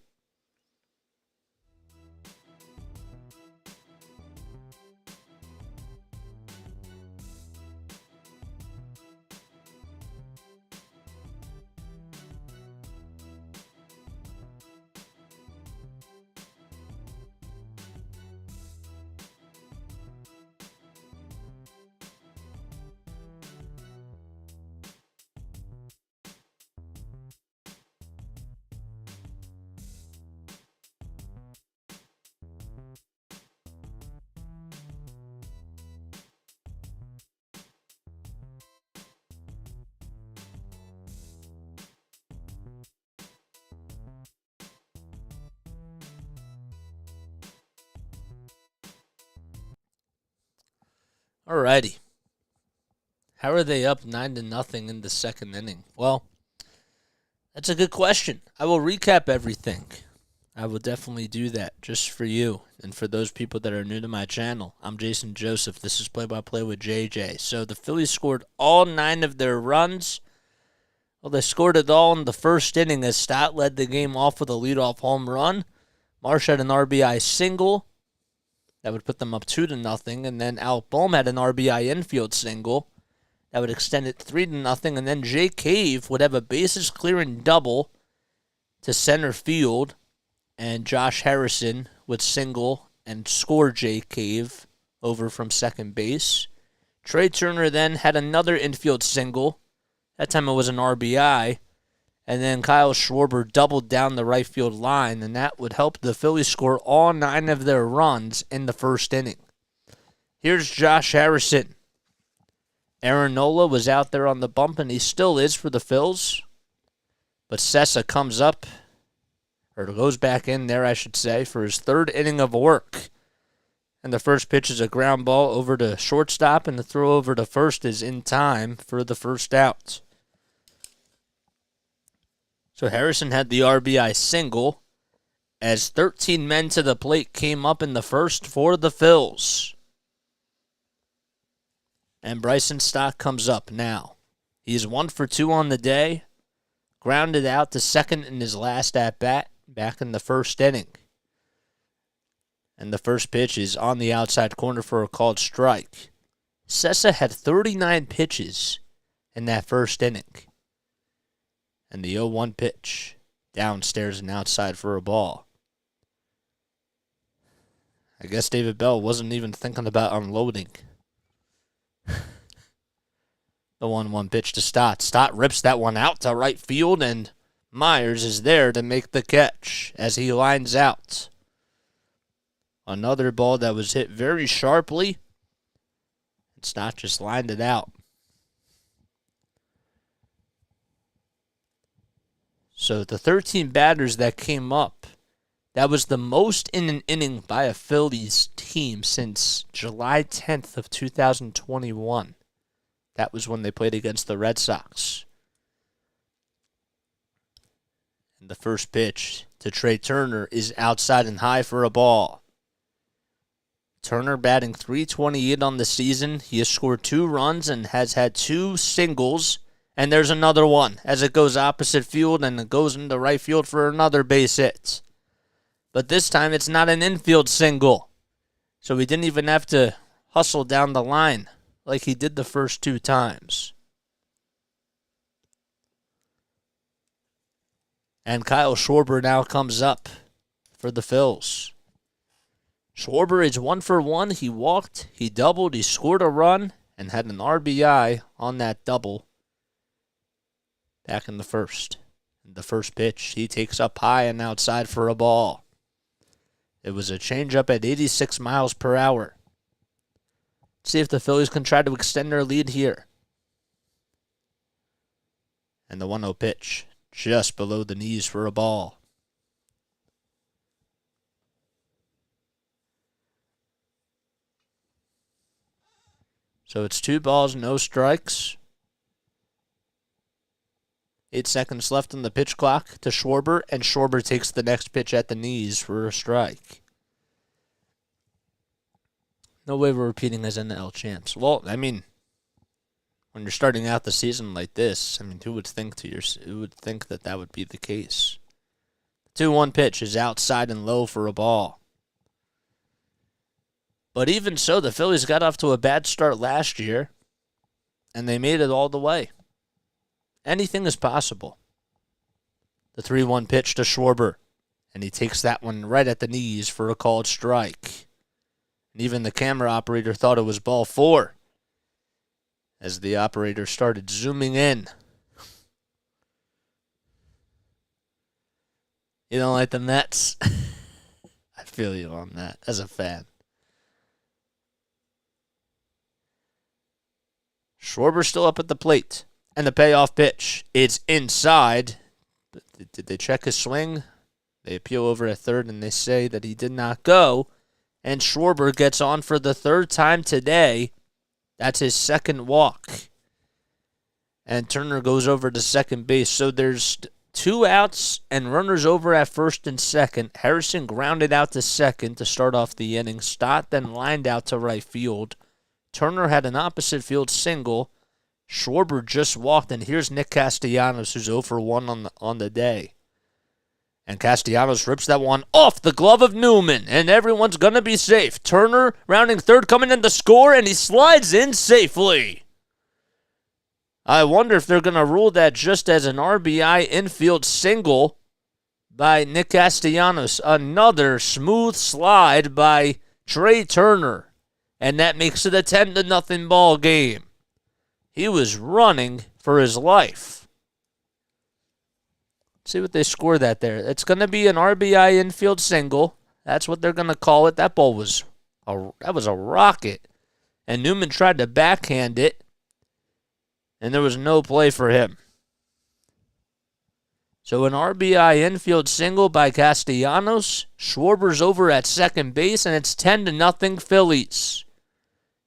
Alrighty. How are they up 9-0 in the second inning? Well, that's a good question. I will recap everything. I will definitely do that just for you and for those people that are new to my channel. I'm Jason Joseph. This is Play-by-Play with JJ. So the Phillies scored all 9 of their runs. Well, they scored it all in the first inning as Stott led the game off with a leadoff home run. Marsh had an RBI single. That would put them up 2-0, and then Alec Bohm had an RBI infield single. That would extend it 3-0, and then Jay Cave would have a bases-clearing double to center field, and Josh Harrison would single and score Jay Cave over from second base. Trey Turner then had another infield single. That time it was an RBI. And then Kyle Schwarber doubled down the right field line, and that would help the Phillies score all 9 of their runs in the first inning. Here's Josh Harrison. Aaron Nola was out there on the bump, and he still is for the Phils. But Sessa comes up, or goes back in there, I should say, for his 3rd inning of work. And the first pitch is a ground ball over to shortstop, and the throw over to first is in time for the first out. So Harrison had the RBI single as 13 men to the plate came up in the first for the Phils. And Bryson Stott comes up now. He's 1 for 2 on the day, grounded out to second in his last at-bat back in the first inning. And the first pitch is on the outside corner for a called strike. Sessa had 39 pitches in that first inning. And the 0-1 pitch, downstairs and outside for a ball. I guess David Bell wasn't even thinking about unloading. The 1-1 pitch to Stott. Stott rips that one out to right field, and Myers is there to make the catch as he lines out. Another ball that was hit very sharply. Stott just lined it out. So the 13 batters that came up, that was the most in an inning by a Phillies team since July 10th of 2021. That was when they played against the Red Sox. And the first pitch to Trey Turner is outside and high for a ball. Turner batting .328 on the season. He has scored 2 runs and has had 2 singles. And there's another one as it goes opposite field and it goes into right field for another base hit. But this time it's not an infield single. So he didn't even have to hustle down the line like he did the first 2 times. And Kyle Schwarber now comes up for the Phils. Schwarber is 1 for 1. He walked, he doubled, he scored a run, and had an RBI on that double back in the first. The first pitch, he takes up high and outside for a ball. It was a changeup at 86 miles per hour. See if the Phillies can try to extend their lead here. And the 1-0 pitch, just below the knees for a ball. So it's 2 balls, no strikes. 8 seconds left on the pitch clock to Schwarber, and Schwarber takes the next pitch at the knees for a strike. No way we're repeating as NL champs. Well, I mean, when you're starting out the season like this, I mean, who would think that would be the case? 2-1 pitch is outside and low for a ball. But even so, the Phillies got off to a bad start last year, and they made it all the way. Anything is possible. The 3-1 pitch to Schwarber, and he takes that one right at the knees for a called strike. And even the camera operator thought it was ball 4 as the operator started zooming in. You don't like the Mets? I feel you on that as a fan. Schwarber still up at the plate. And the payoff pitch, it's inside. Did they check his swing? They appeal over at third, and they say that he did not go. And Schwarber gets on for the 3rd time today. That's his 2nd walk. And Turner goes over to second base. So there's 2 outs and runners over at first and second. Harrison grounded out to second to start off the inning. Stott then lined out to right field. Turner had an opposite field single. Schwarber just walked, and here's Nick Castellanos, who's 0 for 1 on the day. And Castellanos rips that one off the glove of Newman, and everyone's going to be safe. Turner rounding third, coming in to score, and he slides in safely. I wonder if they're going to rule that just as an RBI infield single by Nick Castellanos. Another smooth slide by Trey Turner, and that makes it a 10-0 ball game. He was running for his life. See what they score that there. It's going to be an RBI infield single. That's what they're going to call it. That ball was a rocket. And Newman tried to backhand it, and there was no play for him. So an RBI infield single by Castellanos. Schwarber's over at second base, and it's 10-0 Phillies.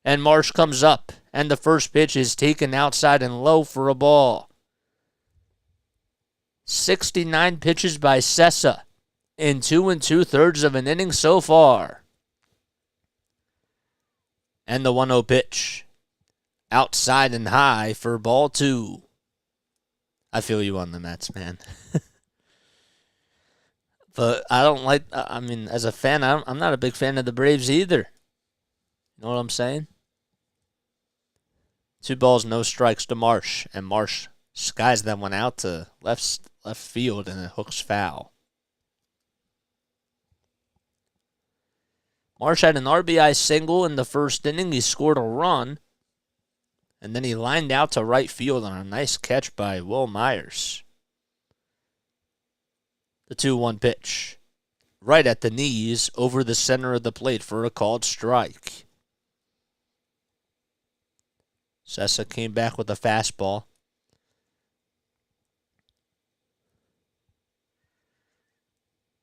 And Marsh comes up, and the first pitch is taken outside and low for a ball. 69 pitches by Sessa in 2 2/3 of an inning so far. And the 1-0 pitch. Outside and high for ball 2. I feel you on the Mets, man. But I don't like, as a fan, I'm not a big fan of the Braves either. You know what I'm saying? 2 balls, no strikes to Marsh. And Marsh skies that one out to left field, and it hooks foul. Marsh had an RBI single in the first inning. He scored a run. And then he lined out to right field on a nice catch by Will Myers. The 2-1 pitch. Right at the knees, over the center of the plate for a called strike. Sessa came back with a fastball.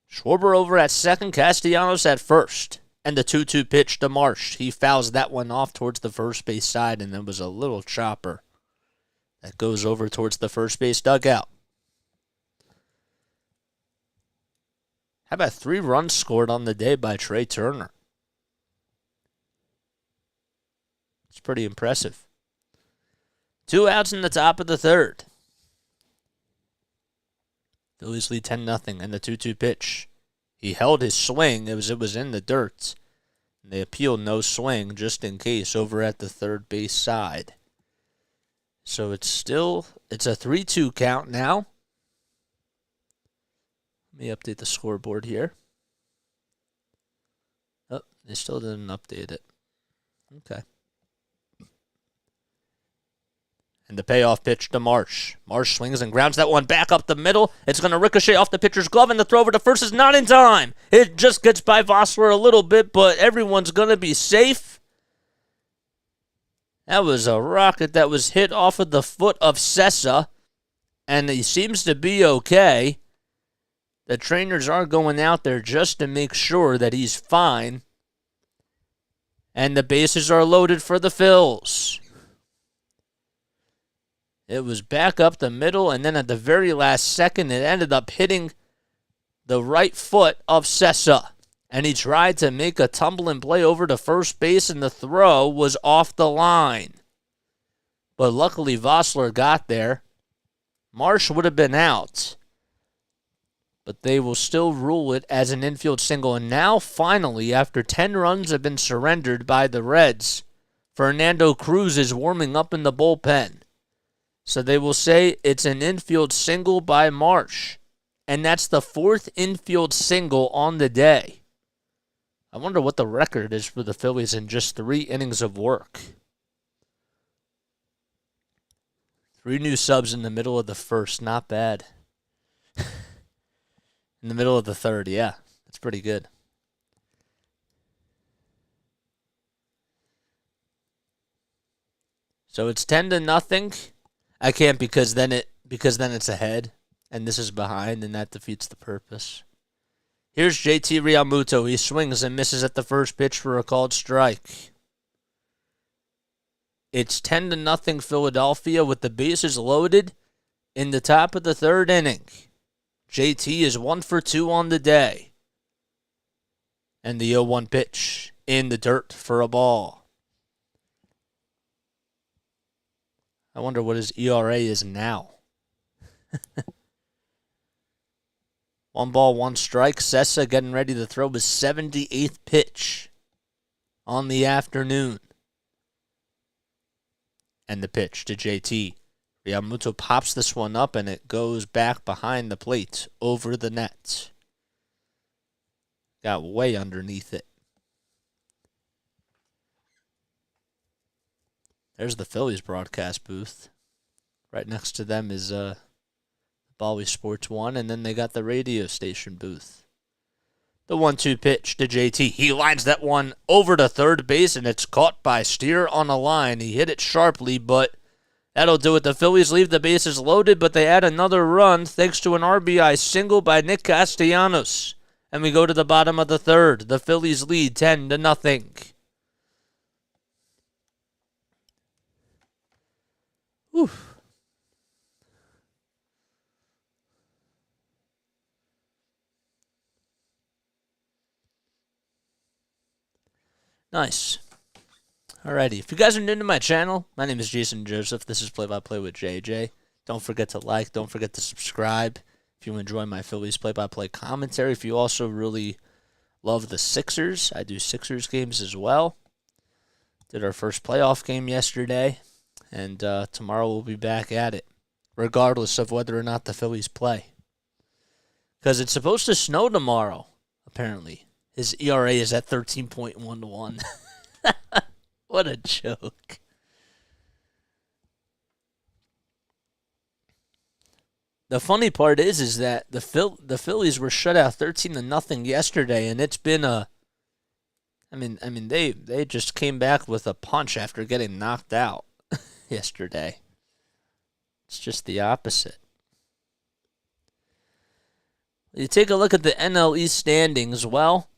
Schwarber over at second, Castellanos at first. And the 2-2 pitch to Marsh. He fouls that one off towards the first base side, and there was a little chopper that goes over towards the first base dugout. How about 3 runs scored on the day by Trey Turner? It's pretty impressive. 2 outs in the top of the third. Phillies lead 10-0, and the 2-2 pitch. He held his swing. It was in the dirt. They appealed no swing just in case over at the third base side. So it's a 3-2 count now. Let me update the scoreboard here. Oh, they still didn't update it. Okay. And the payoff pitch to Marsh. Marsh swings and grounds that one back up the middle. It's going to ricochet off the pitcher's glove, and the throw over to first is not in time. It just gets by Vossler a little bit, but everyone's going to be safe. That was a rocket that was hit off of the foot of Sessa, and he seems to be okay. The trainers are going out there just to make sure that he's fine. And the bases are loaded for the Phils. It was back up the middle, and then at the very last second, it ended up hitting the right foot of Sessa. And he tried to make a tumbling play over to first base, and the throw was off the line. But luckily, Vossler got there. Marsh would have been out. But they will still rule it as an infield single. And now, finally, after 10 runs have been surrendered by the Reds, Fernando Cruz is warming up in the bullpen. So they will say it's an infield single by Marsh. And that's the 4th infield single on the day. I wonder what the record is for the Phillies in just 3 innings of work. 3 new subs in the middle of the first. Not bad. In the middle of the third, yeah. That's pretty good. So it's 10-0. I can't because then it's ahead, and this is behind, and that defeats the purpose. Here's JT Realmuto. He swings and misses at the first pitch for a called strike. It's 10-0 Philadelphia with the bases loaded in the top of the third inning. JT is 1 for 2 on the day. And the 0-1 pitch in the dirt for a ball. I wonder what his ERA is now. 1 ball, 1 strike. Sessa getting ready to throw his 78th pitch on the afternoon. And the pitch to JT. Realmuto pops this one up, and it goes back behind the plate over the net. Got way underneath it. There's the Phillies broadcast booth. Right next to them is Bally Sports 1, and then they got the radio station booth. The 1-2 pitch to JT. He lines that one over to third base, and it's caught by Steer on a line. He hit it sharply, but that'll do it. The Phillies leave the bases loaded, but they add another run thanks to an RBI single by Nick Castellanos. And we go to the bottom of the third. The Phillies lead 10-0. Whew. Nice. Alrighty. If you guys are new to my channel, my name is Jason Joseph. This is Play by Play with JJ. Don't forget to like. Don't forget to subscribe. If you enjoy my Phillies play-by-play commentary. If you also really love the Sixers, I do Sixers games as well. Did our first playoff game yesterday. And tomorrow we'll be back at it, regardless of whether or not the Phillies play. Because it's supposed to snow tomorrow, apparently. His ERA is at 13.1 to 1. What a joke. The funny part is that the Phillies were shut out 13-0 yesterday, and it's been a. I mean, they just came back with a punch after getting knocked out yesterday. It's just the opposite. You take a look at the NL East standings. Well,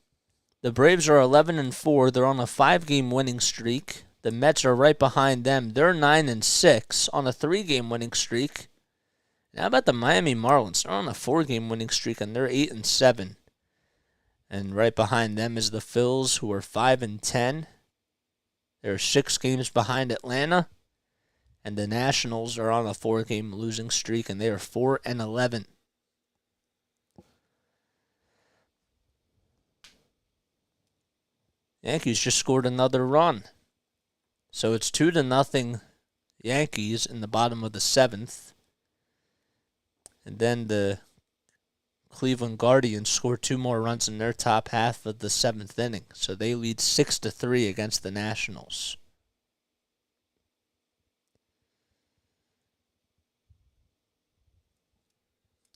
the Braves are 11-4. They're on a 5-game winning streak. The Mets are right behind them. They're 9-6 on a 3-game winning streak. How about the Miami Marlins? They're on a 4-game winning streak, and they're 8-7. And right behind them is the Phils, who are 5-10. They're 6 games behind Atlanta. And the Nationals are on a 4-game losing streak, and they are 4-11. Yankees just scored another run. So it's 2-0 Yankees in the bottom of the 7th. And then the Cleveland Guardians scored 2 more runs in their top half of the 7th inning. So they lead 6-3 against the Nationals.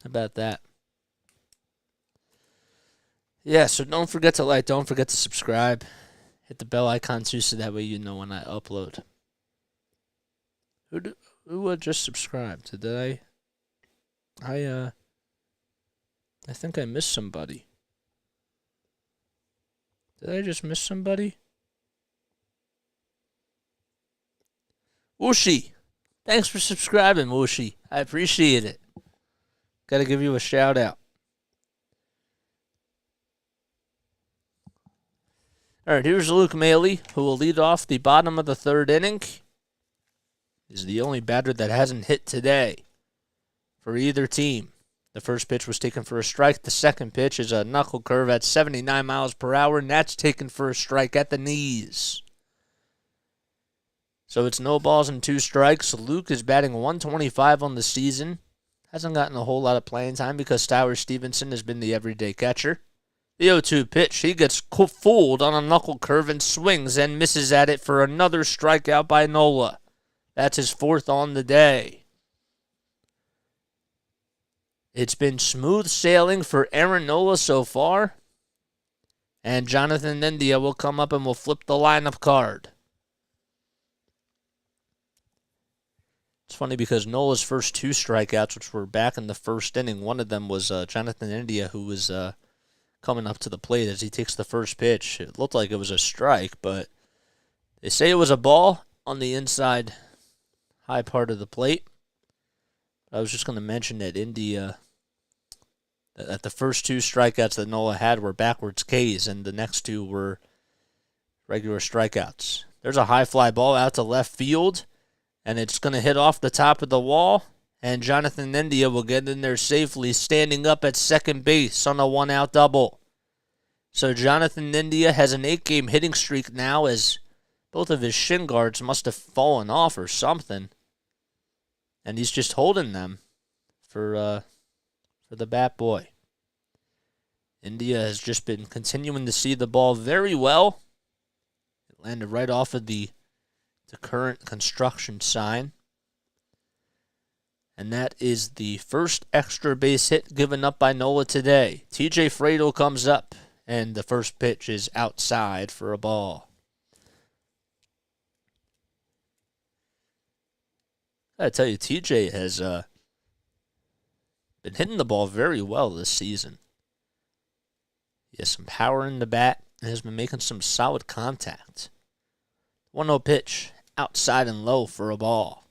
How about that? Yeah, so don't forget to like, don't forget to subscribe. Hit the bell icon too, so that way you know when I upload. Who just subscribed? Did I think I missed somebody. Did I just miss somebody? Whooshy. Thanks for subscribing, Whooshy. I appreciate it. Gotta give you a shout out. All right, here's Luke Maley, who will lead off the bottom of the 3rd inning. He's the only batter that hasn't hit today for either team. The first pitch was taken for a strike. The second pitch is a knuckle curve at 79 miles per hour, and that's taken for a strike at the knees. So it's no balls and 2 strikes. Luke is batting 125 on the season. Hasn't gotten a whole lot of playing time because Tyler Stevenson has been the everyday catcher. The 0-2 pitch, he gets fooled on a knuckle curve and swings and misses at it for another strikeout by Nola. That's his 4th on the day. It's been smooth sailing for Aaron Nola so far. And Jonathan India will come up and will flip the lineup card. It's funny because Nola's first 2 strikeouts, which were back in the 1st inning, one of them was Jonathan India, who was coming up to the plate as he takes the first pitch. It looked like it was a strike, but they say it was a ball on the inside high part of the plate. I was just going to mention that India, that the first 2 strikeouts that Nola had were backwards Ks, and the next 2 were regular strikeouts. There's a high fly ball out to left field, and it's going to hit off the top of the wall, and Jonathan India will get in there safely, standing up at second base on a 1-out double. So Jonathan India has an 8-game hitting streak now, as both of his shin guards must have fallen off or something, and he's just holding them for the bat boy. India has just been continuing to see the ball very well. It landed right off of the current construction sign. And that is the first extra base hit given up by Nola today. TJ Fradel comes up, and the first pitch is outside for a ball. I tell you, TJ has been hitting the ball very well this season. He has some power in the bat and has been making some solid contact. 1-0 pitch, outside and low for a ball.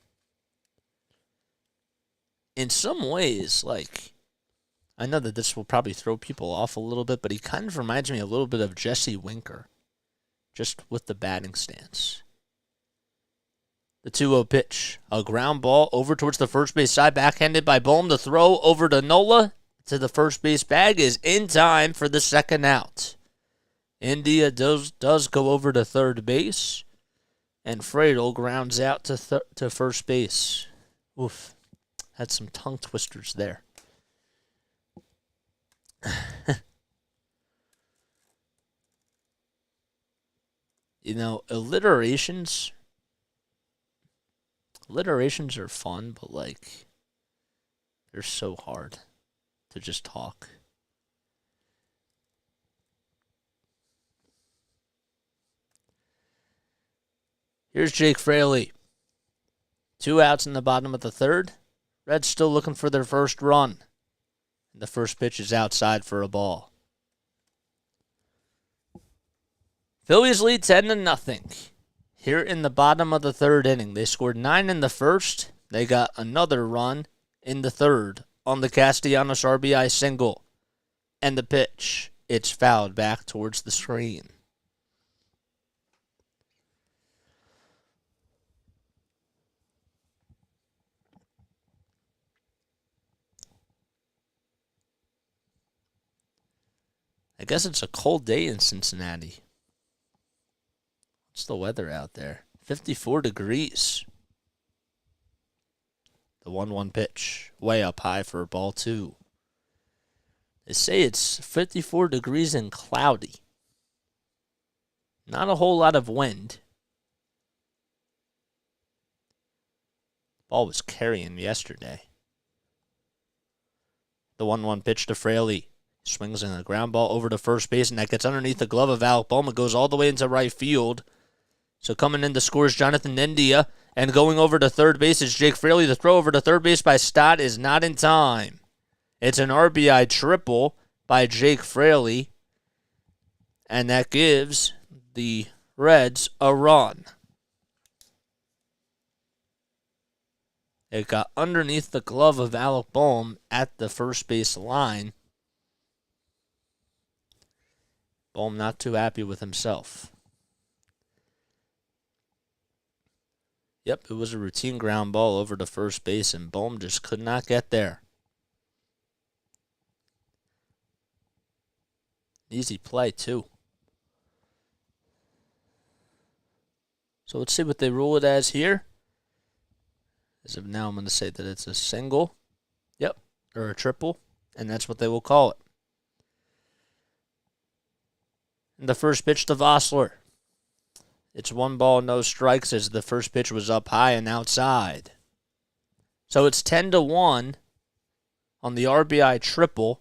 In some ways, I know that this will probably throw people off a little bit, but he kind of reminds me a little bit of Jesse Winker, just with the batting stance. The 2-0 pitch, a ground ball over towards the first base side, backhanded by Bohm. The throw over to Nola to the first base bag is in time for the 2nd out. India does go over to third base, and Fradel grounds out to first base. Oof, had some tongue twisters there. You know, alliterations are fun, but they're so hard to just talk. Here's Jake Fraley. 2 outs in the bottom of the 3rd. Reds still looking for their first run. The first pitch is outside for a ball. Phillies lead 10-0. Here in the bottom of the 3rd inning. They scored 9 in the 1st. They got another run in the 3rd on the Castellanos RBI single. And the pitch It's fouled back towards the screen. I guess it's a cold day in Cincinnati. What's the weather out there? 54 degrees. The 1-1 pitch, way up high for ball 2. They say it's 54 degrees and cloudy. Not a whole lot of wind. Ball was carrying yesterday. The 1-1 pitch to Fraley. Swings in a ground ball over to first base, and that gets underneath the glove of Alec Bohm. It goes all the way into right field. So coming in to score is Jonathan India, and going over to third base is Jake Fraley. The throw over to third base by Stott is not in time. It's an RBI triple by Jake Fraley, and that gives the Reds a run. It got underneath the glove of Alec Bohm at the first base line. Bohm not too happy with himself. Yep, it was a routine ground ball over to first base, and Bohm just could not get there. Easy play, too. So let's see what they rule it as here. As of now, I'm going to say that it's a single. Yep, or a triple, and that's what they will call it. And the first pitch to Vossler. It's 1 ball, no strikes, as the first pitch was up high and outside. So it's 10-1 on the RBI triple.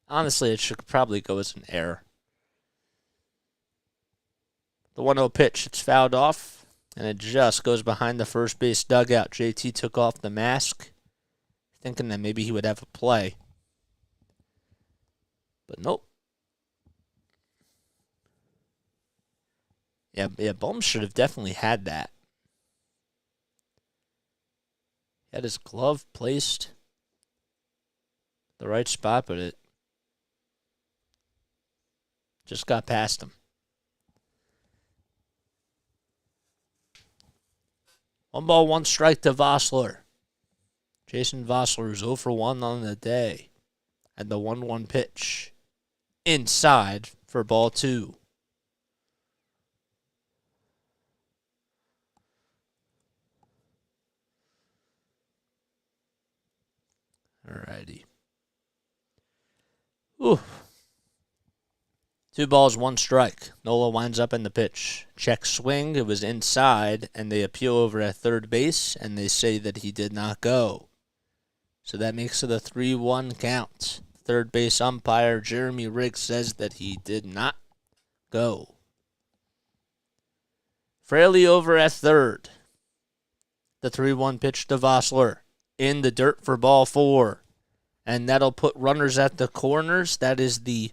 Honestly, it should probably go as an error. The 1-0 pitch, it's fouled off, and it just goes behind the first base dugout. JT took off the mask, thinking that maybe he would have a play. But nope. Yeah, Bohm should have definitely had that. He had his glove placed the right spot, but it just got past him. 1 ball, 1 strike to Vossler. Jason Vossler is 0 for 1 on the day. And the 1-1 pitch inside for ball 2. Alrighty. Ooh. 2 balls, 1 strike. Nola winds up in the pitch. Check swing. It was inside, and they appeal over at third base, and they say that he did not go. So that makes it a 3-1 count. Third base umpire Jeremy Riggs says that he did not go. Fraley over at third. The 3-1 pitch to Vossler. In the dirt for ball 4. And that'll put runners at the corners. That is the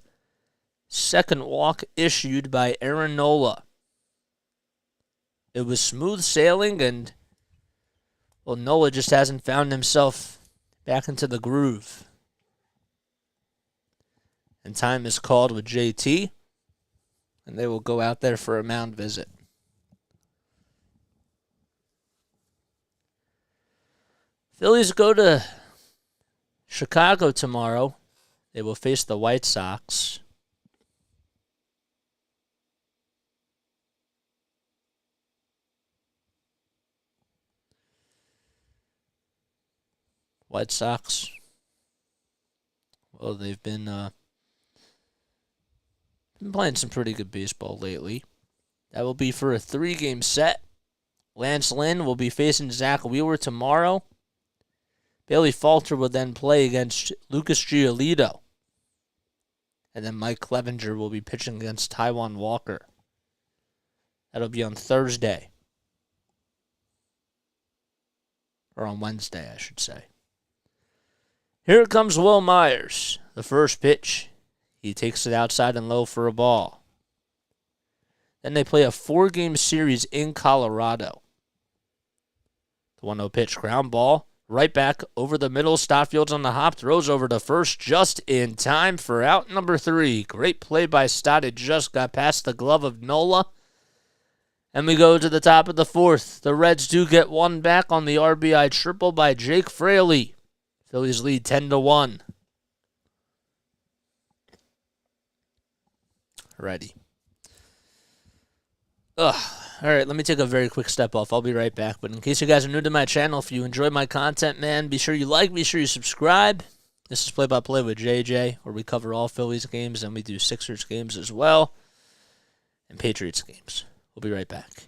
second walk issued by Aaron Nola. It was smooth sailing, and well, Nola just hasn't found himself back into the groove. And time is called with JT, and they will go out there for a mound visit. Phillies go to Chicago tomorrow. They will face the White Sox. White Sox, well, they've been playing some pretty good baseball lately. That will be for a 3-game set. Lance Lynn will be facing Zach Wheeler tomorrow. Bailey Falter will then play against Lucas Giolito. And then Mike Clevenger will be pitching against Taijuan Walker. That'll be on Thursday. Or on Wednesday, I should say. Here comes Will Myers. The first pitch. He takes it outside and low for a ball. Then they play a 4-game series in Colorado. The 1-0 pitch, ground ball. right back over the middle. Stottfield's on the hop, throws over to first just in time for out number 3. Great play by Stott. It just got past the glove of Nola. And we go to the top of the 4th. The Reds do get one back on the RBI triple by Jake Fraley. Phillies lead 10-1. Ready. All right, let me take a very quick step off. I'll be right back. But in case you guys are new to my channel, if you enjoy my content, man, be sure you like, be sure you subscribe. This is Play-by-Play with JJ, where we cover all Phillies games, and we do Sixers games as well, and Patriots games. We'll be right back.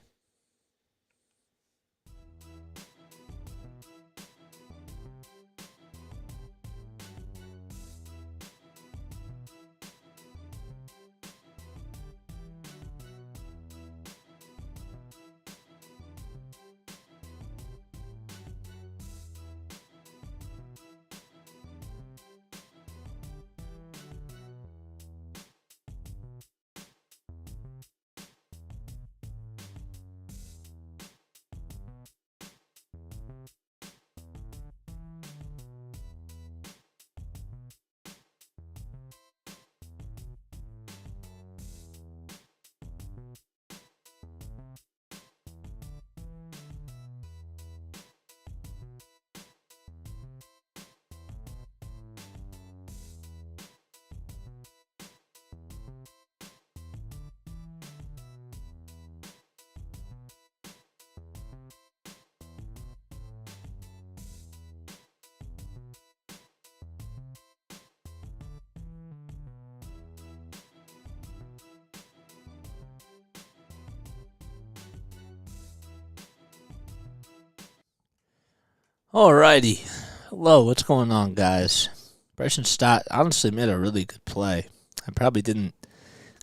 Alrighty. Hello, what's going on, guys? Bryson Stott honestly made a really good play. I probably didn't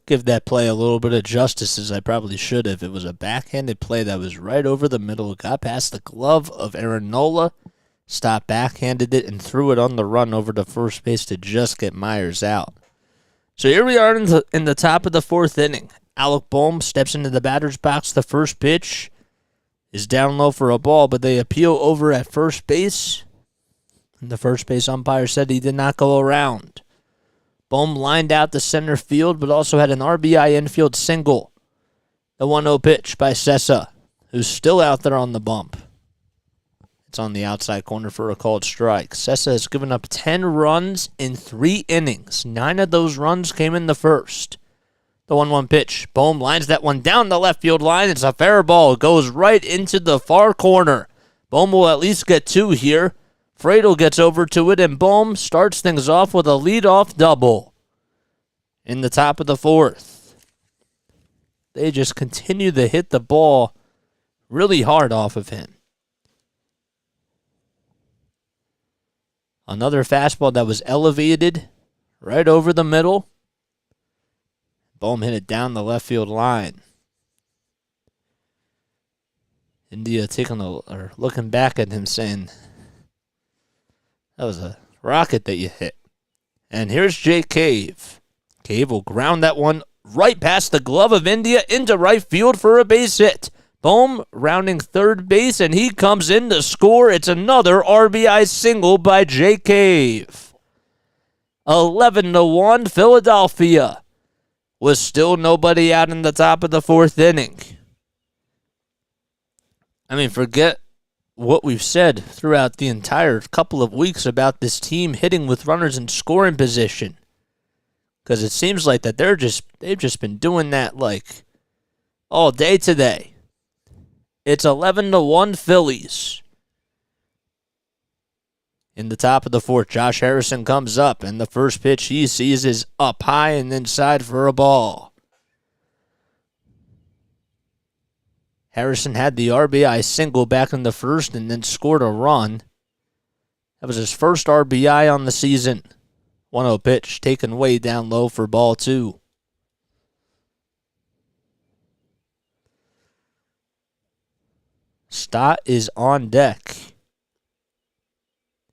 give that play a little bit of justice as I probably should have. It was a backhanded play that was right over the middle. It got past the glove of Aaron Nola. Stott backhanded it and threw it on the run over to first base to just get Myers out. So here we are in the top of the 4th inning. Alec Bohm steps into the batter's box. The first pitch is down low for a ball, but they appeal over at first base. And the first base umpire said he did not go around. Bohm lined out to center field, but also had an RBI infield single. The 1-0 pitch by Sessa, who's still out there on the bump. It's on the outside corner for a called strike. Sessa has given up 10 runs in 3 innings. 9 of those runs came in the first. The 1-1 pitch. Bohm lines that one down the left field line. It's a fair ball. It goes right into the far corner. Bohm will at least get 2 here. Friedel gets over to it, and Bohm starts things off with a leadoff double in the top of the 4th. They just continue to hit the ball really hard off of him. Another fastball that was elevated right over the middle. Bohm hit it down the left field line. India looking back at him saying, that was a rocket that you hit. And here's Jake Cave. Cave will ground that one right past the glove of India into right field for a base hit. Bohm rounding third base, and he comes in to score. It's another RBI single by Jake Cave. 11-1 Philadelphia. Was still nobody out in the top of the 4th inning. I mean, forget what we've said throughout the entire couple of weeks about this team hitting with runners in scoring position. Because it seems like that they've just been doing that like all day today. It's 11-1 Phillies. In the top of the 4th, Josh Harrison comes up, and the first pitch he sees is up high and inside for a ball. Harrison had the RBI single back in the 1st and then scored a run. That was his first RBI on the season. 1-0 pitch taken way down low for ball 2. Stott is on deck.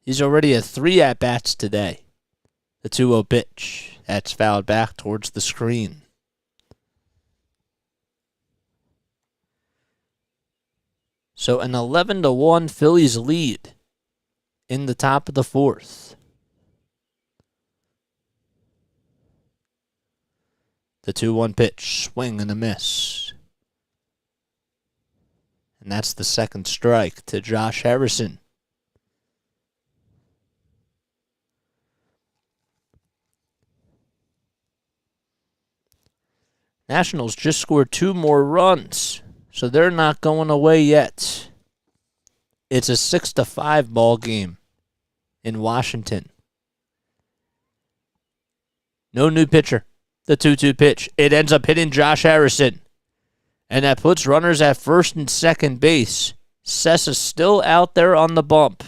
He's already at 3 at-bats today. The 2-0 pitch. That's fouled back towards the screen. So an 11-1 Phillies lead. in the top of the fourth. The 2-1 pitch, swing and a miss. And that's the second strike to Josh Harrison. Nationals just scored 2 more runs, so they're not going away yet. It's a 6-5 ball game in Washington. No new pitcher. The 2-2 pitch. It ends up hitting Josh Harrison. And that puts runners at first and second base. Sessa's still out there on the bump.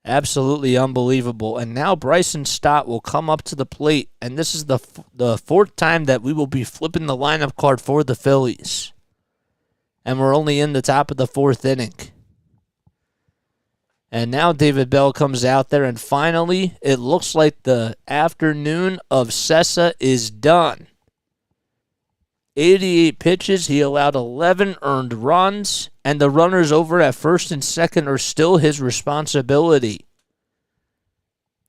Absolutely unbelievable. And now Bryson Stott will come up to the plate. And this is the fourth time that we will be flipping the lineup card for the Phillies. And we're only in the top of the fourth inning. And now David Bell comes out there, and finally, it looks like the afternoon of Sessa is done. 88 pitches, he allowed 11 earned runs, and the runners over at first and second are still his responsibility.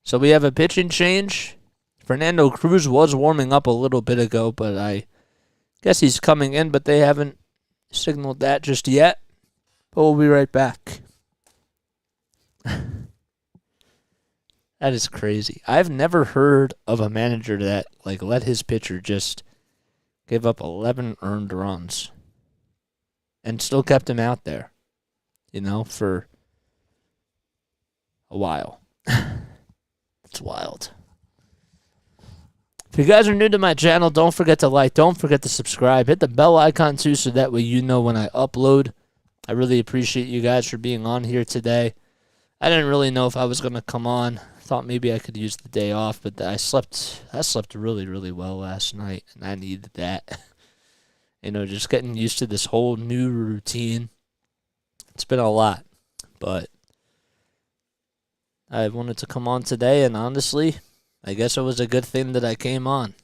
So we have a pitching change. Fernando Cruz was warming up a little bit ago, but I guess he's coming in, but they haven't signaled that just yet. But we'll be right back. That is crazy. I've never heard of a manager that let his pitcher just give up 11 earned runs and still kept him out there, for a while. It's wild. If you guys are new to my channel, don't forget to like, don't forget to subscribe. Hit the bell icon too so that way you know when I upload. I really appreciate you guys for being on here today. I didn't really know if I was going to come on. Thought maybe I could use the day off, but I slept really, really well last night, and I needed that. Just getting used to this whole new routine. It's been a lot, but I wanted to come on today, and honestly, I guess it was a good thing that I came on.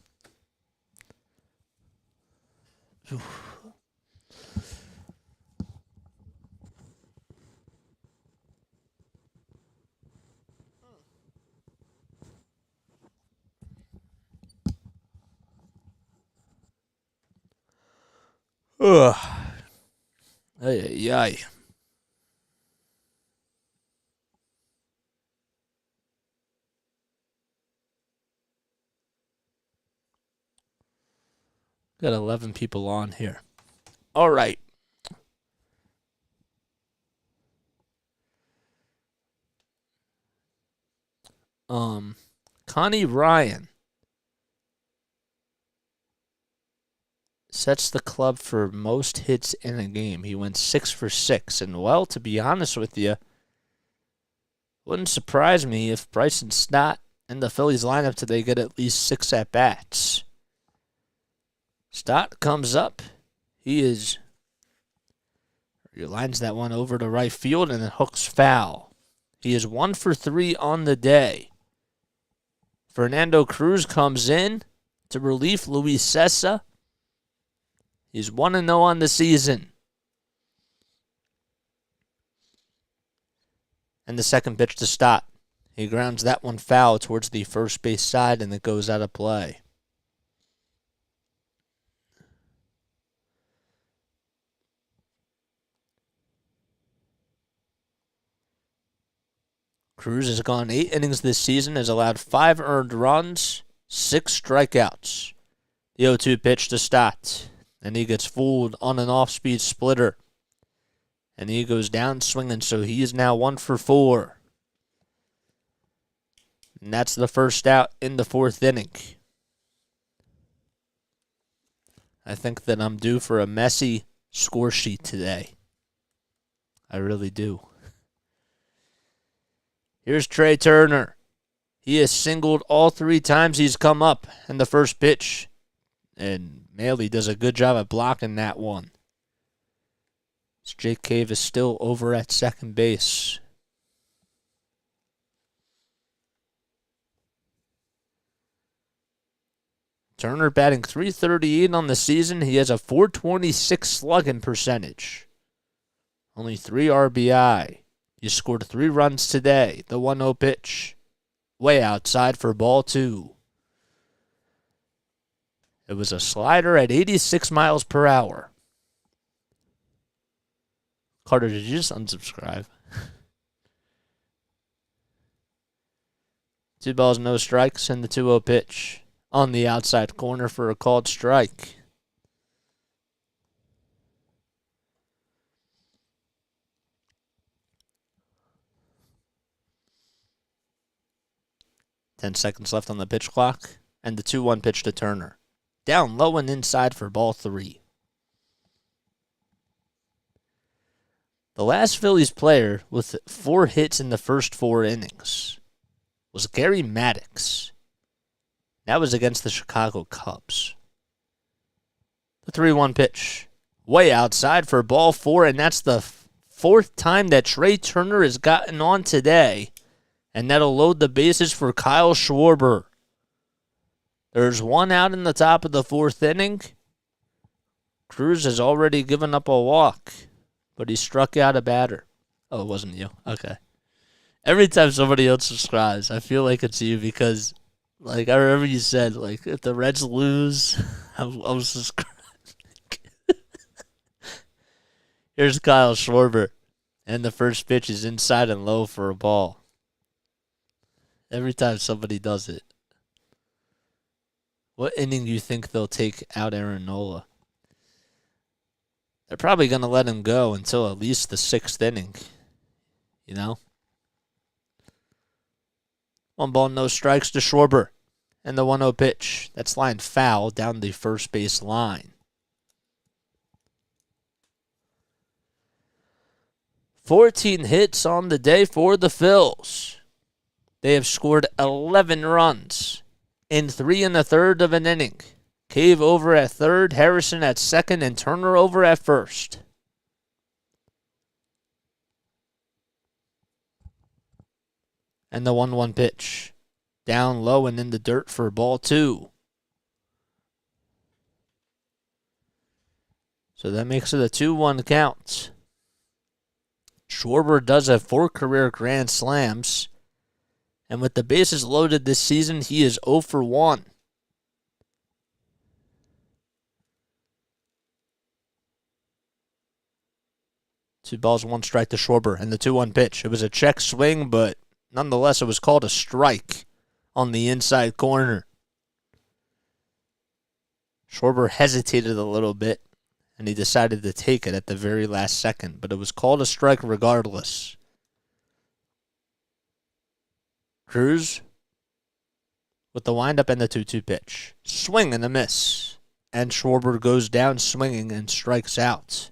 Ugh. Ay, ay, ay. Got 11 people on here. All right. Connie Ryan sets the club for most hits in a game. He went 6 for 6. And, well, to be honest with you, wouldn't surprise me if Bryson Stott and the Phillies lineup today get at least 6 at-bats. Stott comes up. He lines that one over to right field and it hooks foul. He is 1 for 3 on the day. Fernando Cruz comes in to relief Luis Sessa. He's 1-0 on the season. And the second pitch to Stott. He grounds that one foul towards the first base side, and it goes out of play. Cruz has gone 8 innings this season, has allowed 5 earned runs, 6 strikeouts. The 0-2 pitch to Stott. And he gets fooled on an off-speed splitter. And he goes down swinging, so he is now 1 for 4. And that's the first out in the 4th inning. I think that I'm due for a messy score sheet today. I really do. Here's Trey Turner. He has singled all 3 times he's come up in the first pitch. And Maley does a good job at blocking that one. Jake Cave is still over at second base. Turner batting .338 on the season. He has a .426 slugging percentage. Only 3 RBI. You scored 3 runs today. The 1-0 pitch. Way outside for ball 2. It was a slider at 86 miles per hour. Carter, did you just unsubscribe? 2 balls, no strikes, and the 2-0 pitch. On the outside corner for a called strike. Seconds left on the pitch clock, and the 2-1 pitch to Turner. Down low and inside for ball 3. The last Phillies player with 4 hits in the first 4 innings was Gary Maddox. That was against the Chicago Cubs. The 3-1 pitch. Way outside for ball 4, and that's the 4th time that Trey Turner has gotten on today. And that'll load the bases for Kyle Schwarber. There's 1 out in the top of the 4th inning. Cruz has already given up a walk, but he struck out a batter. Oh, it wasn't you. Okay. Every time somebody else subscribes, I feel like it's you because, like, I remember you said, like, if the Reds lose, I'm subscribing. Here's Kyle Schwarber, and the first pitch is inside and low for a ball. Every time somebody does it. What inning do you think they'll take out Aaron Nola? They're probably going to let him go until at least the 6th inning. You know? 1 ball, no strikes to Schwarber. And the 1-0 pitch. That's lined foul down the first base line. 14 hits on the day for the Phils. They have scored 11 runs in 3 1/3 of an inning. Cave over at third, Harrison at second, and Turner over at first. And the 1-1 pitch. Down low and in the dirt for ball 2. So that makes it a 2-1 count. Schwarber does have 4 career grand slams. And with the bases loaded this season, he is 0 for 1. Two balls, 1 strike to Schwarber, and the 2-1 pitch. It was a check swing, but nonetheless, it was called a strike on the inside corner. Schwarber hesitated a little bit, and he decided to take it at the very last second, but it was called a strike regardless. Cruz with the windup and the 2-2 pitch. Swing and a miss. And Schwarber goes down swinging and strikes out.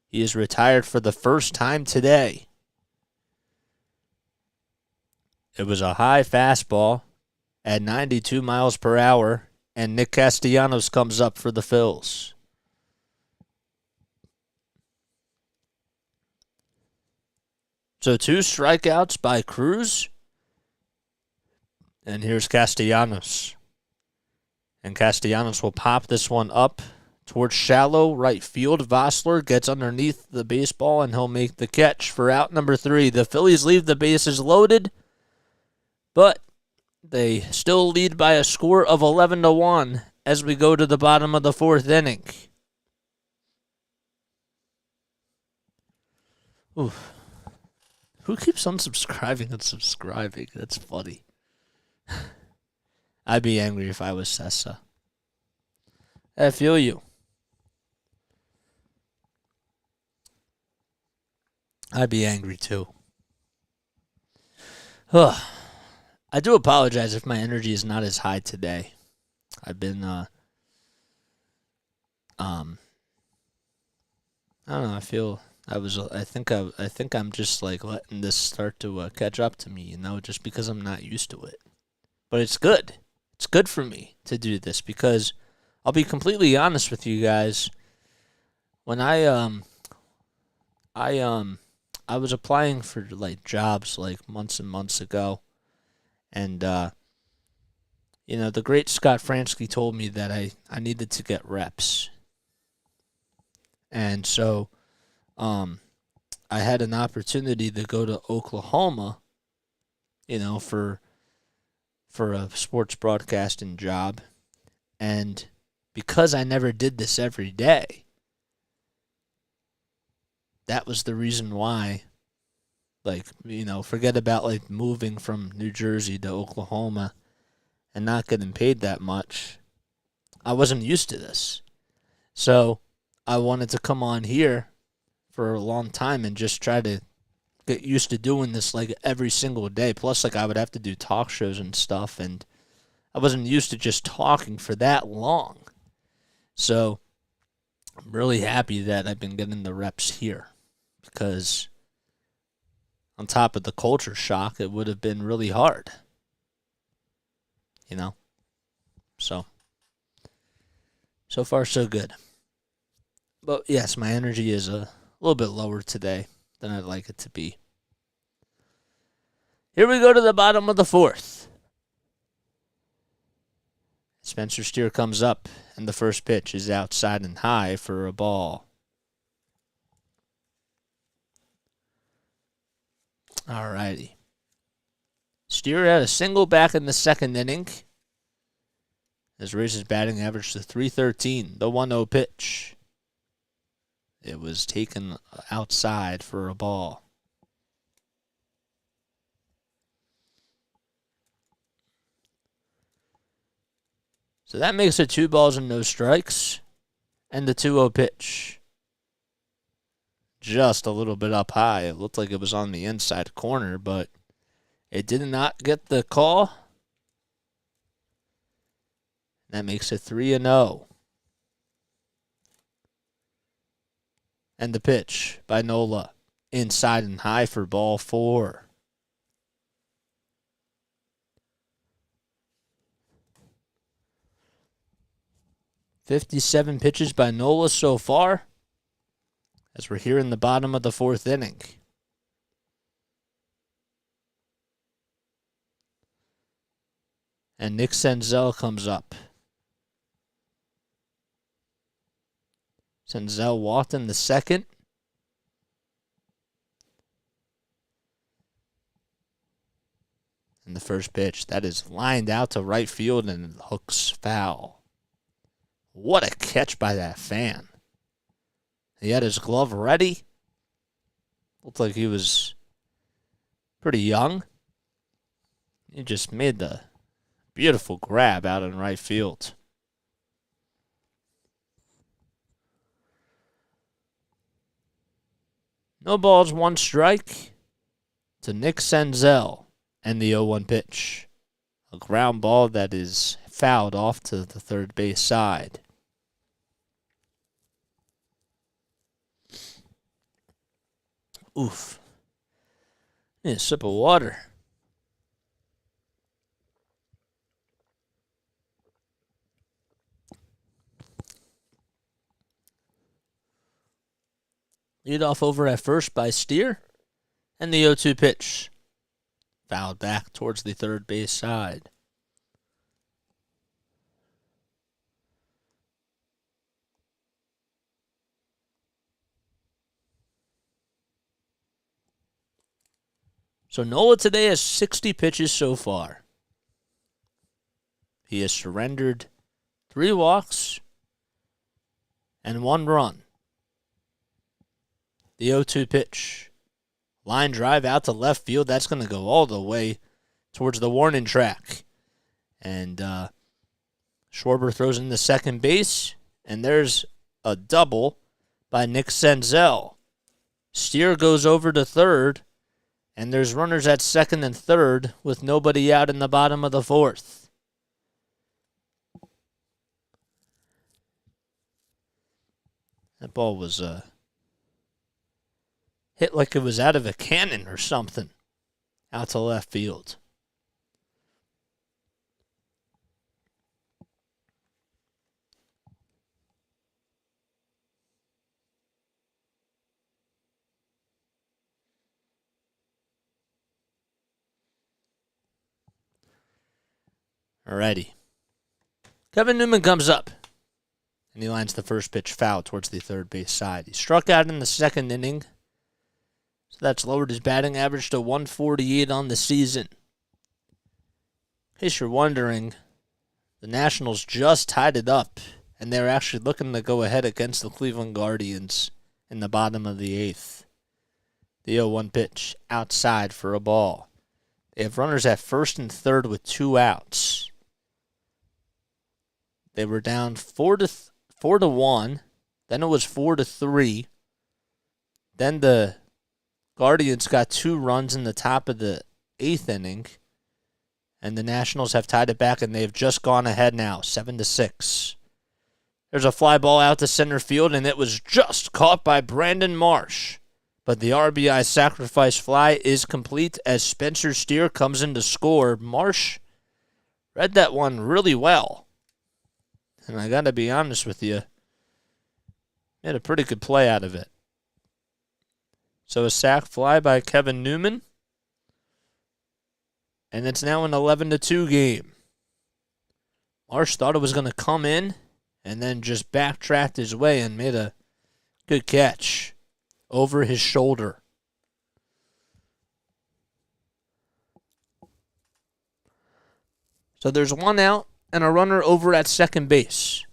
He is retired for the first time today. It was a high fastball at 92 miles per hour, and Nick Castellanos comes up for the Phils. So 2 strikeouts by Cruz. And here's Castellanos. And Castellanos will pop this one up towards shallow right field. Vossler gets underneath the baseball, and he'll make the catch for out number 3. The Phillies leave the bases loaded, but they still lead by a score of 11-1 as we go to the bottom of the 4th inning. Oof. Who keeps unsubscribing and subscribing? That's funny. I'd be angry if I was Sessa. I feel you. I'd be angry too. I do apologize if my energy is not as high today. I've been I don't know, I think I'm just like letting this start to catch up to me, you know, just because I'm not used to it. But it's good. It's good for me to do this because I'll be completely honest with you guys. When I was applying for like jobs like months and months ago, and you know, the great Scott Fransky told me that I needed to get reps. And so I had an opportunity to go to Oklahoma, for a sports broadcasting job. And because I never did this every day, that was the reason why, forget about moving from New Jersey to Oklahoma and not getting paid that much. I wasn't used to this. So I wanted to come on here for a long time and just try to get used to doing this every single day. Plus, I would have to do talk shows and stuff, and I wasn't used to just talking for that long. So I'm really happy that I've been getting the reps here, because on top of the culture shock, it would have been really hard. So far so good. But yes, my energy is a little bit lower today than I'd like it to be. Here we go to the bottom of the fourth. Spencer Steer comes up, and the first pitch is outside and high for a ball. Alrighty. Steer had a single back in the second inning, as raises batting average to .313. The 1-0 pitch. It was taken outside for a ball. So that makes it 2 balls and no strikes. And the 2-0 pitch. Just a little bit up high. It looked like it was on the inside corner, but it did not get the call. That makes it 3-0. And the pitch by Nola. Inside and high for ball 4. .57 pitches by Nola so far, as we're here in the bottom of the fourth inning. And Nick Senzel comes up. Senzel walked in the second. And the first pitch, that is lined out to right field and hooks foul. What a catch by that fan. He had his glove ready. Looked like he was pretty young. He just made the beautiful grab out in right field. No balls, 1 strike to Nick Senzel and the 0-1 pitch. A ground ball that is fouled off to the third base side. Oof. Need a sip of water. Lead off over at first by Steer. And the 0-2 pitch. Fouled back towards the third base side. So Nola today has 60 pitches so far. He has surrendered 3 walks and 1 run. The 0-2 pitch. Line drive out to left field. That's going to go all the way towards the warning track. And Schwarber throws in the second base. And there's a double by Nick Senzel. Steer goes over to third. And there's runners at second and third with nobody out in the bottom of the fourth. That ball was hit like it was out of a cannon or something out to left field. Alrighty. Kevin Newman comes up, and he lines the first pitch foul towards the third base side. He struck out in the second inning, So that's lowered his batting average to 148 on the season. In case you're wondering, the Nationals just tied it up, and they're actually looking to go ahead against the Cleveland Guardians in the bottom of the 8th. The 0-1 pitch outside for a ball. They have runners at first and third with 2 outs. They were down 4-1. Then it was 4-3. Then the Guardians got 2 runs in the top of the 8th inning. And the Nationals have tied it back, and they've just gone ahead now, 7-6. There's a fly ball out to center field, and it was just caught by Brandon Marsh. But the RBI sacrifice fly is complete as Spencer Steer comes in to score. Marsh read that one really well. And I got to be honest with you, made a pretty good play out of it. So a sac fly by Kevin Newman. And it's now an 11-2 game. Marsh thought it was going to come in and then just backtracked his way and made a good catch over his shoulder. So there's 1 out and a runner over at second base.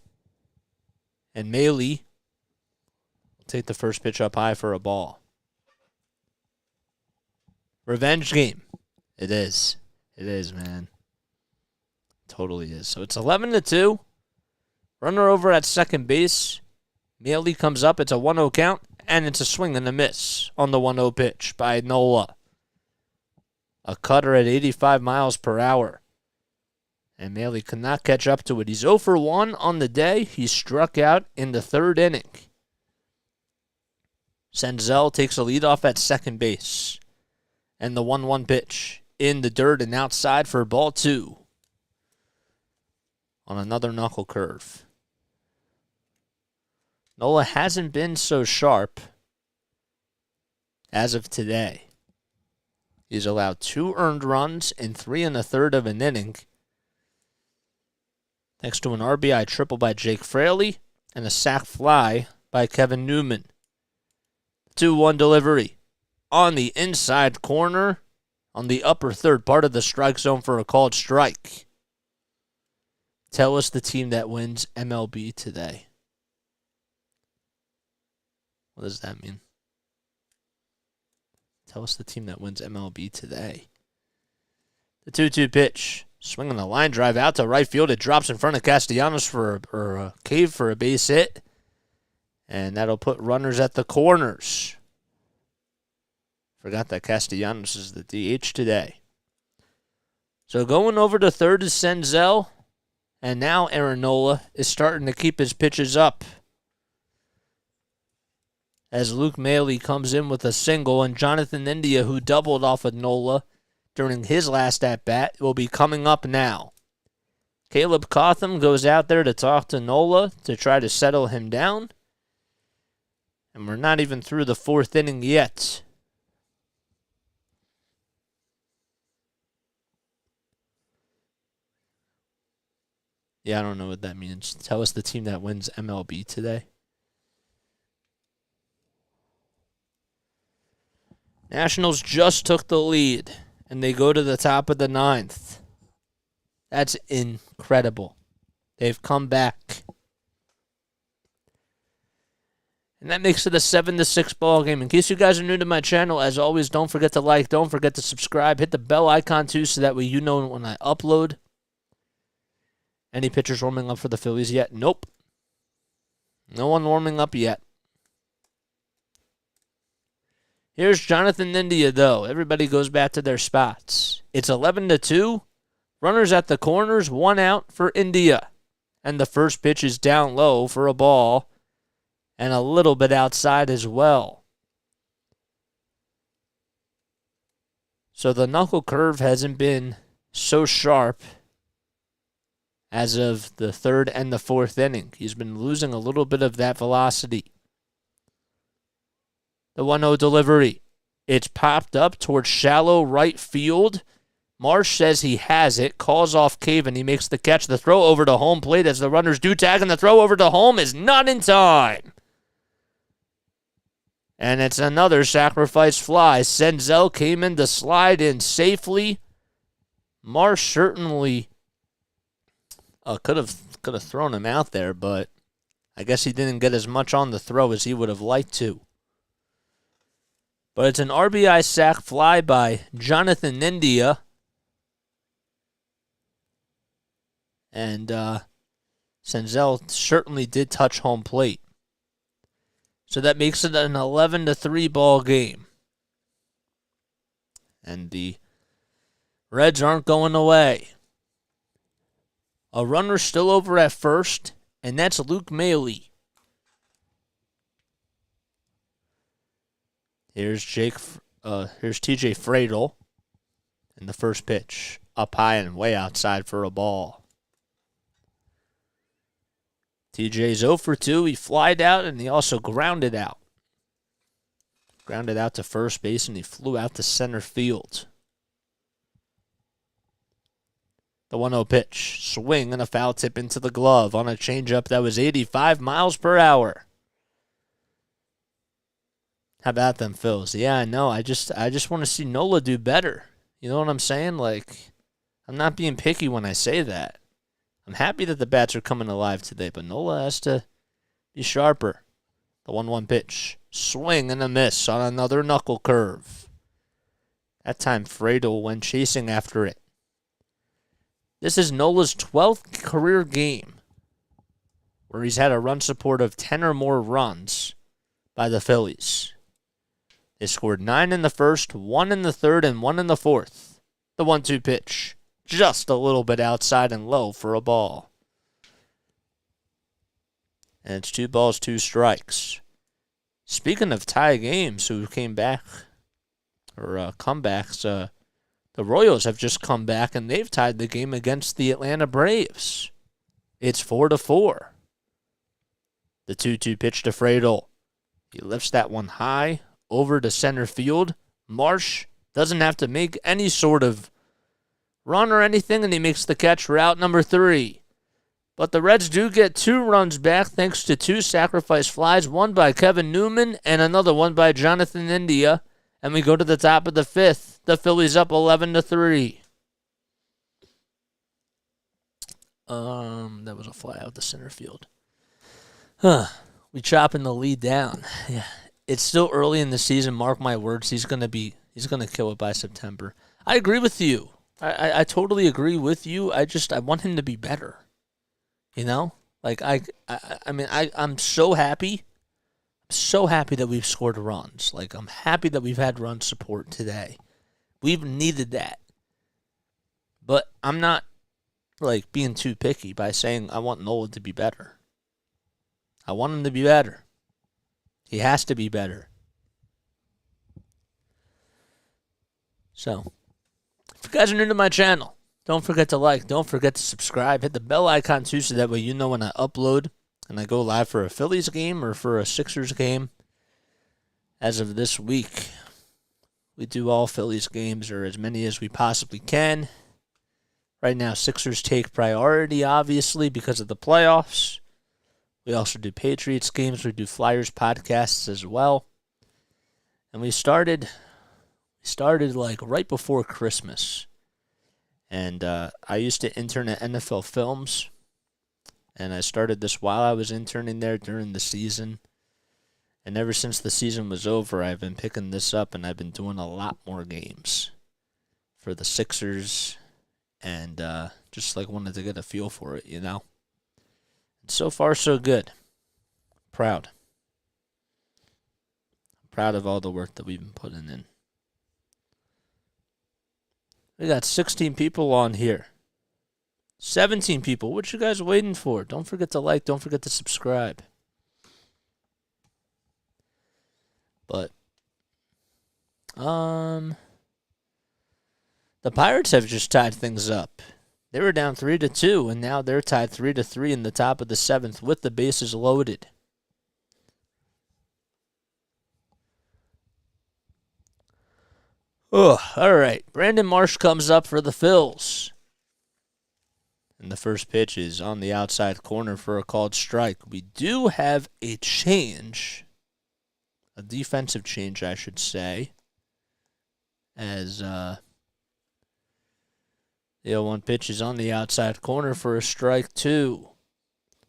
And Maley will take the first pitch up high for a ball. Revenge game. It is. It is, man. Totally is. So it's 11-2. Runner over at second base. Maley comes up. It's a 1-0 count. And it's a swing and a miss on the 1-0 pitch by Nola. A cutter at 85 miles per hour. And Maley could not catch up to it. He's 0 for 1 on the day. He struck out in the 3rd inning. Senzel takes a lead off at second base. And the 1-1 pitch in the dirt and outside for ball 2. On another knuckle curve. Nola hasn't been so sharp as of today. He's allowed 2 earned runs in 3 1/3 of an inning. Thanks to an RBI triple by Jake Fraley and a sac fly by Kevin Newman. 2-1 delivery on the inside corner on the upper third part of the strike zone for a called strike. Tell us the team that wins MLB today. What does that mean? Tell us the team that wins MLB today. The 2-2 pitch. Swinging the line drive out to right field. It drops in front of Castellanos for a cave for a base hit. And that'll put runners at the corners. Forgot that Castellanos is the DH today. So going over to third is Senzel. And now Aaron Nola is starting to keep his pitches up. As Luke Maley comes in with a single, and Jonathan India, who doubled off of Nola during his last at-bat, will be coming up now. Caleb Cotham goes out there to talk to Nola to try to settle him down. And we're not even through the 4th inning yet. Yeah, I don't know what that means. Tell us the team that wins MLB today. Nationals just took the lead, and they go to the top of the 9th. That's incredible. They've come back. And that makes it a 7-6 ball game. In case you guys are new to my channel, as always, don't forget to like, don't forget to subscribe. Hit the bell icon, too, so that way you know when I upload. Any pitchers warming up for the Phillies yet? Nope. No one warming up yet. Here's Jonathan India, though. Everybody goes back to their spots. It's 11-2. Runners at the corners, 1 out for India. And the first pitch is down low for a ball. And a little bit outside as well. So the knuckle curve hasn't been so sharp as of the 3rd and the 4th inning. He's been losing a little bit of that velocity. The 1-0 delivery. It's popped up towards shallow right field. Marsh says he has it, calls off Cave, and he makes the catch. The throw over to home plate as the runners do tag, and the throw over to home is not in time. And it's another sacrifice fly. Senzel came in to slide in safely. Marsh certainly could have thrown him out there, but I guess he didn't get as much on the throw as he would have liked to. But it's an RBI sac fly by Jonathan India. And Senzel certainly did touch home plate. So that makes it an 11-3 ball game. And the Reds aren't going away. A runner still over at first, and that's Luke Mailey. Here's TJ Fradel in the first pitch. Up high and way outside for a ball. TJ's 0 for 2. He flied out and he also grounded out. Grounded out to first base and he flew out to center field. The 1-0 pitch. Swing and a foul tip into the glove on a changeup that was 85 miles per hour. How about them Phils? Yeah, I know. I just want to see Nola do better. You know what I'm saying? Like, I'm not being picky when I say that. I'm happy that the bats are coming alive today, but Nola has to be sharper. The 1-1 pitch. Swing and a miss on another knuckle curve. That time Fradel went chasing after it. This is Nola's 12th career game where he's had a run support of 10 or more runs by the Phillies. They scored 9 in the first, 1 in the third, and 1 in the fourth. The 1-2 pitch. Just a little bit outside and low for a ball. And it's 2 balls, 2 strikes. Speaking of tie games who came back, or comebacks, the Royals have just come back and they've tied the game against the Atlanta Braves. It's 4-4. The 2-2 pitch to Fradel. He lifts that one high over to center field. Marsh doesn't have to make any sort of run or anything, and he makes the catch for out number 3. But the Reds do get 2 runs back thanks to 2 sacrifice flies, one by Kevin Newman and another one by Jonathan India. And we go to the top of the 5th. The Phillies up 11-3. That was a fly out the center field. We chopping the lead down. Yeah. It's still early in the season. Mark my words. He's gonna kill it by September. I agree with you. I totally agree with you. I want him to be better. You know? Like I'm so happy. So happy that we've scored runs. Like, I'm happy that we've had run support today. We've needed that. But I'm not, like, being too picky by saying I want Nola to be better. I want him to be better. He has to be better. So, if you guys are new to my channel, don't forget to like, don't forget to subscribe. Hit the bell icon too so that way you know when I upload. And I go live for a Phillies game or for a Sixers game. As of this week, we do all Phillies games or as many as we possibly can. Right now, Sixers take priority, obviously, because of the playoffs. We also do Patriots games. We do Flyers podcasts as well. And we started like right before Christmas. And I used to intern at NFL Films. And I started this while I was interning there during the season. And ever since the season was over, I've been picking this up, and I've been doing a lot more games for the Sixers. And just like wanted to get a feel for it, you know. And so far, so good. Proud. Proud of all the work that we've been putting in. We got 16 people on here. 17 people. What you guys waiting for? Don't forget to like. Don't forget to subscribe. But, the Pirates have just tied things up. They were down 3-2, and now they're tied 3-3 in the top of the 7th with the bases loaded. Oh, all right. Brandon Marsh comes up for the Phils. And the first pitch is on the outside corner for a called strike. We do have a change a defensive change, I should say, as the 0-1 pitch is on the outside corner for a strike 2.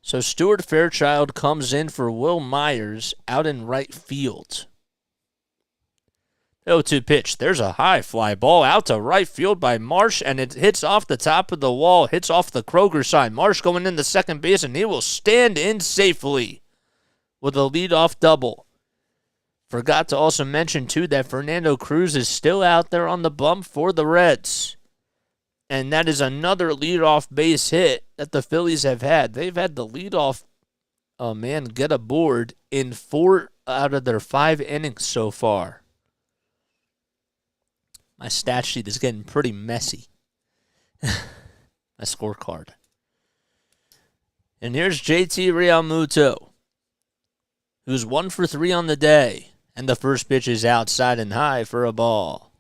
So Stuart Fairchild comes in for Will Myers out in right field. 0-2 pitch. There's a high fly ball out to right field by Marsh, and it hits off the top of the wall, hits off the Kroger side. Marsh going into second base, and he will stand in safely with a leadoff double. Forgot to also mention, too, that Fernando Cruz is still out there on the bump for the Reds. And that is another leadoff base hit that the Phillies have had. They've had the leadoff man get aboard in 4 out of their 5 innings so far. My stat sheet is getting pretty messy. My scorecard. And here's JT Realmuto, who's 1 for 3 on the day. And the first pitch is outside and high for a ball.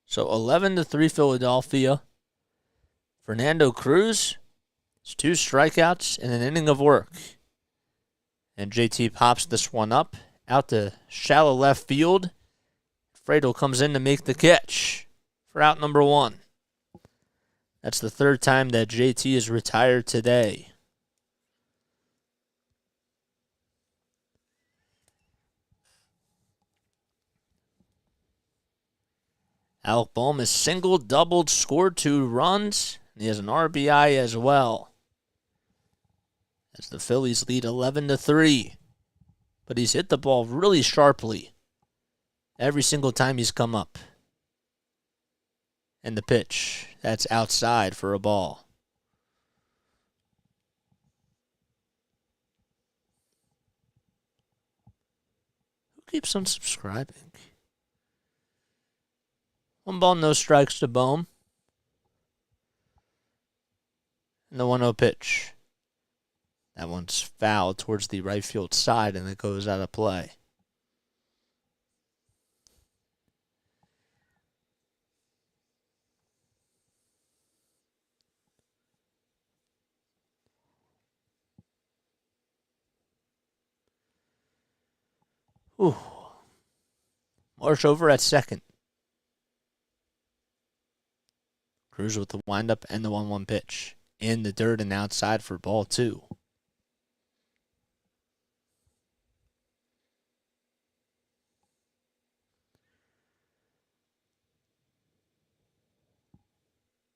So 11-3 Philadelphia. Fernando Cruz has 2 strikeouts in an inning of work. And JT pops this one up out to shallow left field. Fredo comes in to make the catch for out number 1. That's the 3rd time that JT is retired today. Alec Bohm has singled, doubled, scored 2 runs, and he has an RBI as well. As the Phillies lead 11-3. But he's hit the ball really sharply every single time he's come up. And the pitch, that's outside for a ball. Who keeps on subscribing? 1 ball, no strikes to Bohm. And the 1-0 pitch. That one's foul towards the right field side, and it goes out of play. Ooh. Marsh over at second. Cruz with the windup and the 1-1 pitch. In the dirt and outside for ball 2.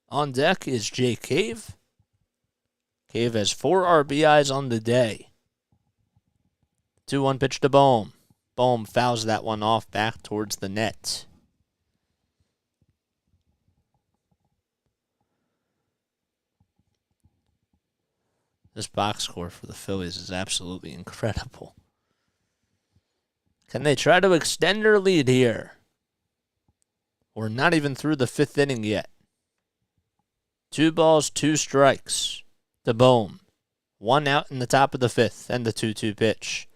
On deck is Jay Cave. Cave has 4 RBIs on the day. 2-1 pitch to Bohm. Bohm fouls that one off back towards the net. This box score for the Phillies is absolutely incredible. Can they try to extend their lead here? We're not even through the 5th inning yet. 2 balls, 2 strikes to Bohm. 1 out in the top of the 5th and the 2-2 pitch.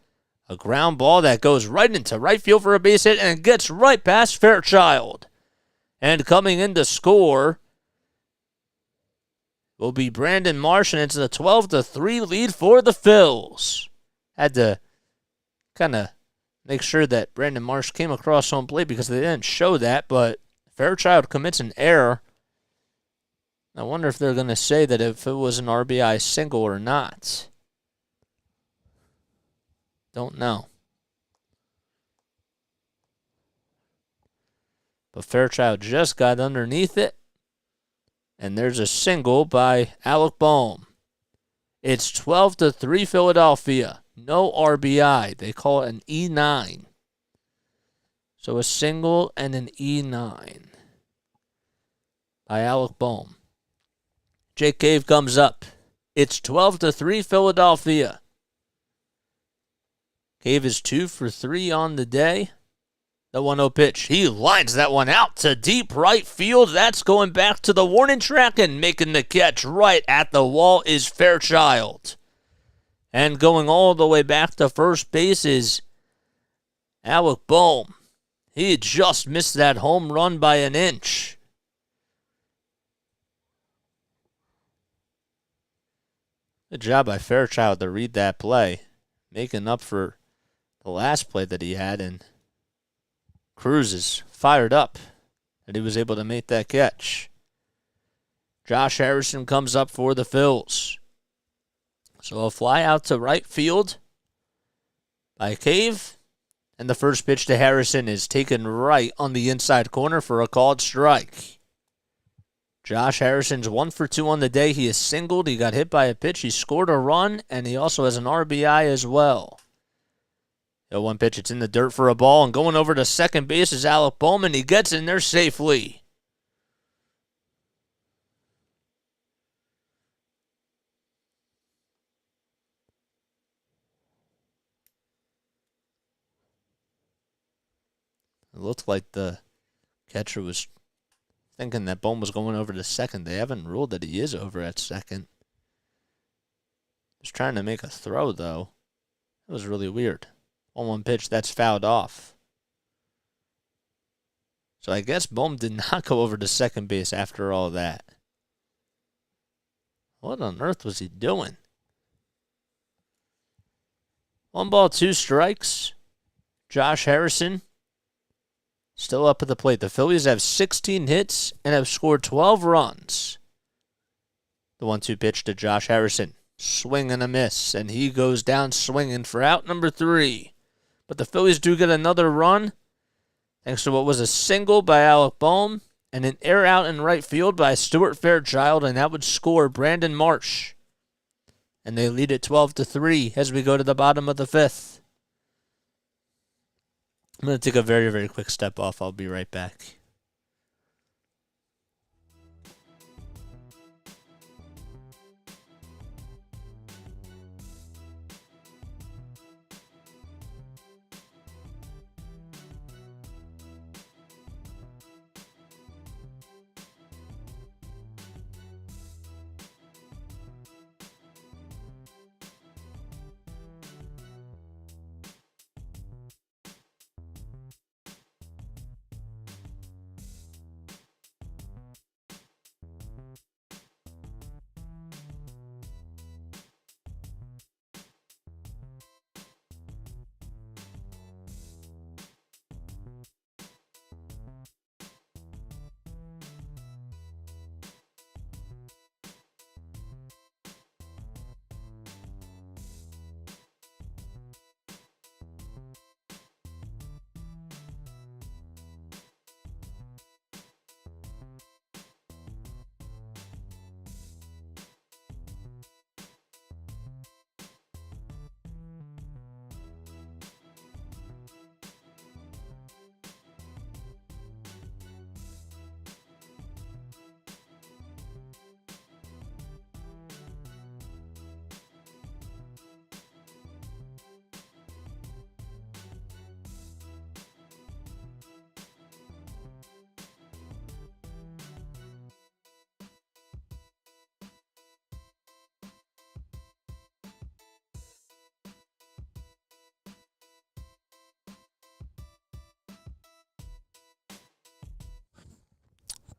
A ground ball that goes right into right field for a base hit and gets right past Fairchild. And coming in to score will be Brandon Marsh, and it's a 12-3 lead for the Phils. Had to kind of make sure that Brandon Marsh came across home plate because they didn't show that, but Fairchild commits an error. I wonder if they're going to say that if it was an RBI single or not. Don't know. But Fairchild just got underneath it. And there's a single by Alec Bohm. It's 12-3 Philadelphia. No RBI. They call it an E9. So a single and an E9 by Alec Bohm. Jake Cave comes up. It's 12-3 Philadelphia. Cave is 2 for 3 on the day. The 1-0 pitch. He lines that one out to deep right field. That's going back to the warning track, and making the catch right at the wall is Fairchild. And going all the way back to first base is Alec Bohm. He just missed that home run by an inch. Good job by Fairchild to read that play, making up for the last play that he had, and Cruz is fired up that he was able to make that catch. Josh Harrison comes up for the Phils. So a fly out to right field by Cave, and the first pitch to Harrison is taken right on the inside corner for a called strike. Josh Harrison's 1 for 2 on the day. He is singled. He got hit by a pitch. He scored a run, and he also has an RBI as well. The 1 pitch, it's in the dirt for a ball, and going over to second base is Alec Bowman. He gets in there safely. It looked like the catcher was thinking that Bowman was going over to second. They haven't ruled that he is over at second. He's trying to make a throw, though. It was really weird. 1-1 pitch, that's fouled off. So I guess Bohm did not go over to second base after all that. What on earth was he doing? 1 ball, 2 strikes. Josh Harrison still up at the plate. The Phillies have 16 hits and have scored 12 runs. The 1-2 pitch to Josh Harrison. Swing and a miss, and he goes down swinging for out number 3. But the Phillies do get another run, thanks to what was a single by Alec Bohm and an air out in right field by Stuart Fairchild, and that would score Brandon Marsh. And they lead it 12-3 as we go to the bottom of the 5th. I'm going to take a very, very quick step off. I'll be right back.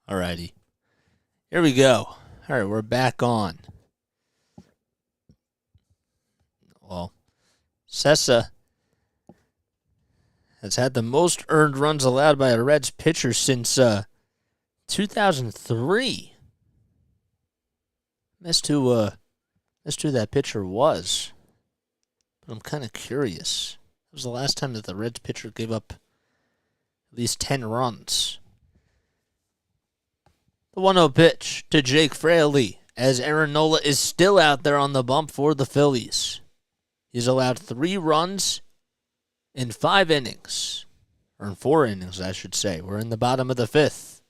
Alrighty. Here we go. Alright, we're back on. Well, Sessa has had the most earned runs allowed by a Reds pitcher since 2003. Missed who that pitcher was. But I'm kind of curious. It was the last time that the Reds pitcher gave up at least 10 runs. The 1-0 pitch to Jake Fraley, as Aaron Nola is still out there on the bump for the Phillies. He's allowed 3 runs in 5 innings. Or in 4 innings, I should say. We're in the bottom of the 5th.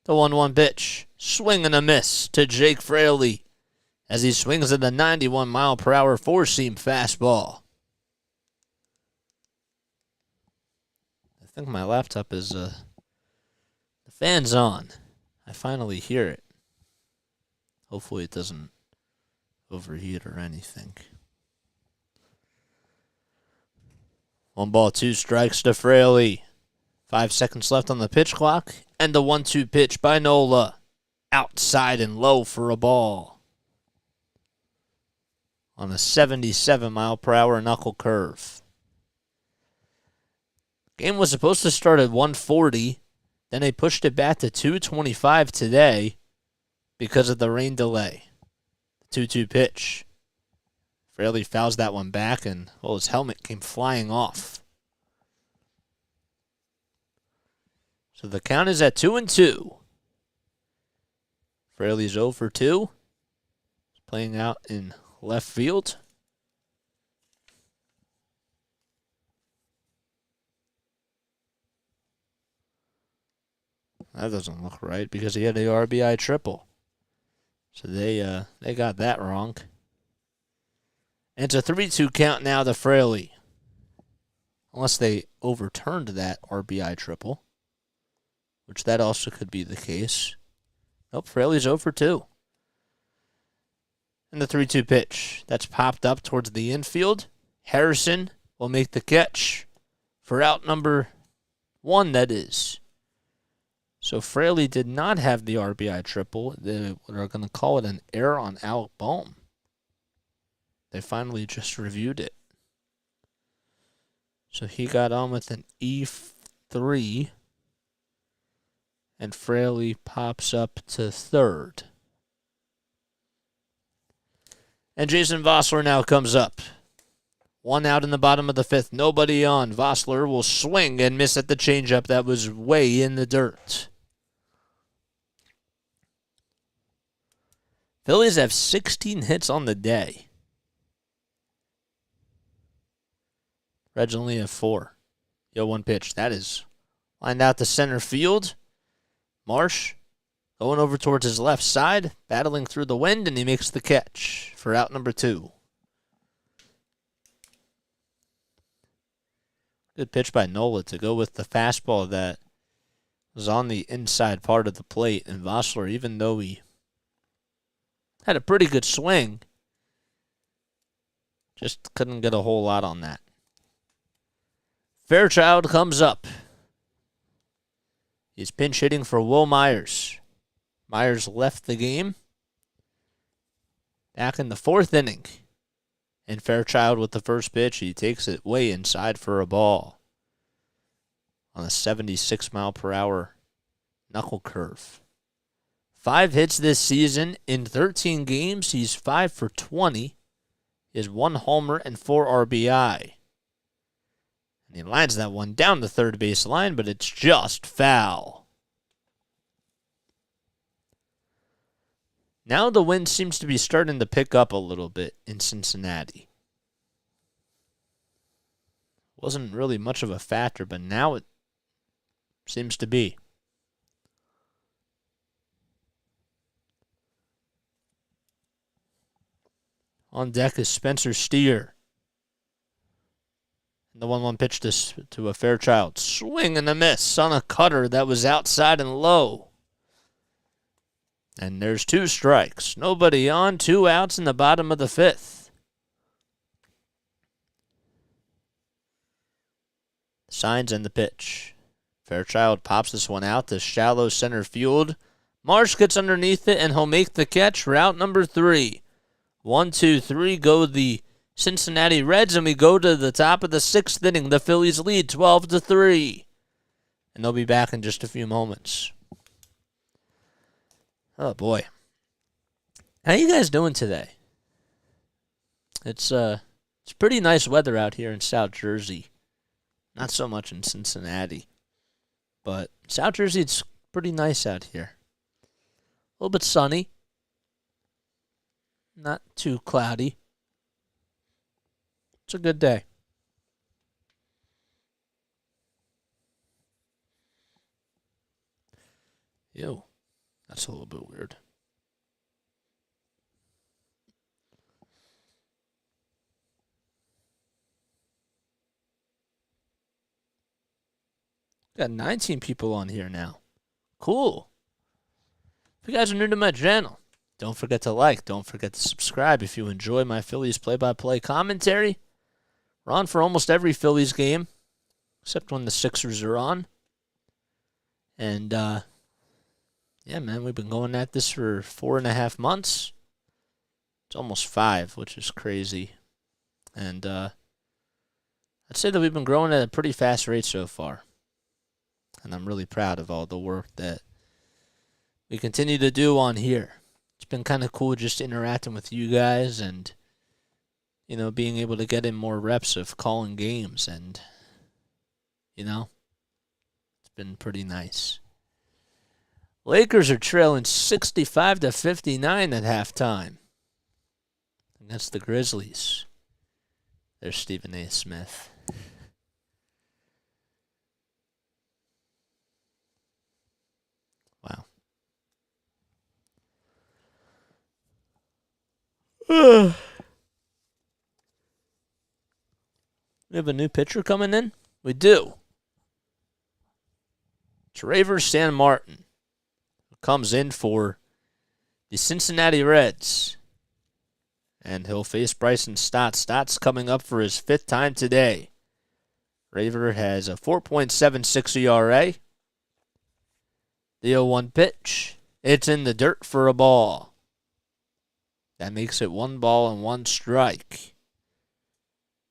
The 1-1 pitch. Swing and a miss to Jake Fraley, as he swings at a 91-mile-per-hour four-seam fastball. I think my laptop is, the fan's on. I finally hear it. Hopefully it doesn't overheat or anything. 1 ball, 2 strikes to Fraley. 5 seconds left on the pitch clock. And the 1-2 pitch by Nola. Outside and low for a ball. on a 77-mile-per-hour knuckle curve. Game was supposed to start at 140. Then they pushed it back to 2:25 today because of the rain delay. 2-2 pitch. Fraley fouls that one back, and his helmet came flying off. So the count is at 2-2. Fraley's 0 for 2. Playing out in left field. That doesn't look right because he had the RBI triple. So they got that wrong. And it's a 3-2 count now to Fraley. Unless they overturned that RBI triple, which that also could be the case. Nope, Fraley's 0 for 2. And the 3-2 pitch. That's popped up towards the infield. Harrison will make the catch for out number 1, that is. So Fraley did not have the RBI triple. They're going to call it an error on Alec Bohm. They finally just reviewed it. So he got on with an E3. And Fraley pops up to third. And Jason Vossler now comes up. 1 out in the bottom of the 5th. Nobody on. Vossler will swing and miss at the changeup that was way in the dirt. Phillies have 16 hits on the day. Reds only have 4. 1 pitch. That is lined out to center field. Marsh going over towards his left side, battling through the wind, and he makes the catch for out number 2. Good pitch by Nola to go with the fastball that was on the inside part of the plate. And Vossler, even though he had a pretty good swing, just couldn't get a whole lot on that. Fairchild comes up. He's pinch hitting for Will Myers. Myers left the game back in the 4th inning. And Fairchild with the first pitch, he takes it way inside for a ball on a 76-mile-per-hour knuckle curve. 5 hits this season. In 13 games, he's 5 for 20. He has 1 homer and 4 RBI. And he lines that one down the third base line, but it's just foul. Now the wind seems to be starting to pick up a little bit in Cincinnati. Wasn't really much of a factor, but now it seems to be. On deck is Spencer Steer. And the 1-1 pitch to a Fairchild. Swing and a miss on a cutter that was outside and low. And there's 2 strikes. Nobody on, 2 outs in the bottom of the 5th. Signs and the pitch. Fairchild pops this one out to shallow center field. Marsh gets underneath it, and he'll make the catch for out number 3. 1, 2, 3 go the Cincinnati Reds, and we go to the top of the 6th inning. The Phillies lead 12-3. And they'll be back in just a few moments. Oh, boy. How you guys doing today? It's pretty nice weather out here in South Jersey. Not so much in Cincinnati. But South Jersey, it's pretty nice out here. A little bit sunny. Not too cloudy. It's a good day. Ew. That's a little bit weird. Got 19 people on here now. Cool. If you guys are new to my channel, don't forget to like. Don't forget to subscribe if you enjoy my Phillies play-by-play commentary. We're on for almost every Phillies game, except when the Sixers are on. And, yeah, man, we've been going at this for 4.5 months. It's almost 5, which is crazy. And I'd say that we've been growing at a pretty fast rate so far. And I'm really proud of all the work that we continue to do on here. It's been kind of cool just interacting with you guys and, being able to get in more reps of calling games. And, it's been pretty nice. Lakers are trailing 65-59 at halftime against the Grizzlies. There's Stephen A. Smith. Wow. We have a new pitcher coming in? We do. Traver San Martin comes in for the Cincinnati Reds. And he'll face Bryson Stott. Stott's coming up for his 5th time today. Raver has a 4.76 ERA. The 0-1 pitch. It's in the dirt for a ball. That makes it 1 ball and 1 strike.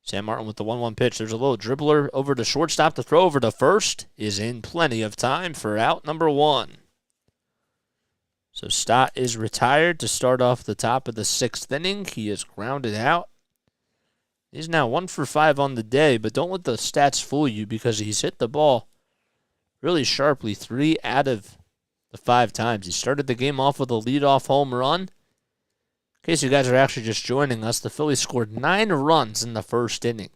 San Martin with the 1-1 pitch. There's a little dribbler over to shortstop. The throw over to first is in plenty of time for out number 1. So Stott is retired to start off the top of the 6th inning. He is grounded out. He's now 1 for 5 on the day, but don't let the stats fool you because he's hit the ball really sharply 3 out of the 5 times. He started the game off with a leadoff home run. In case you guys are actually just joining us, the Phillies scored 9 runs in the 1st inning.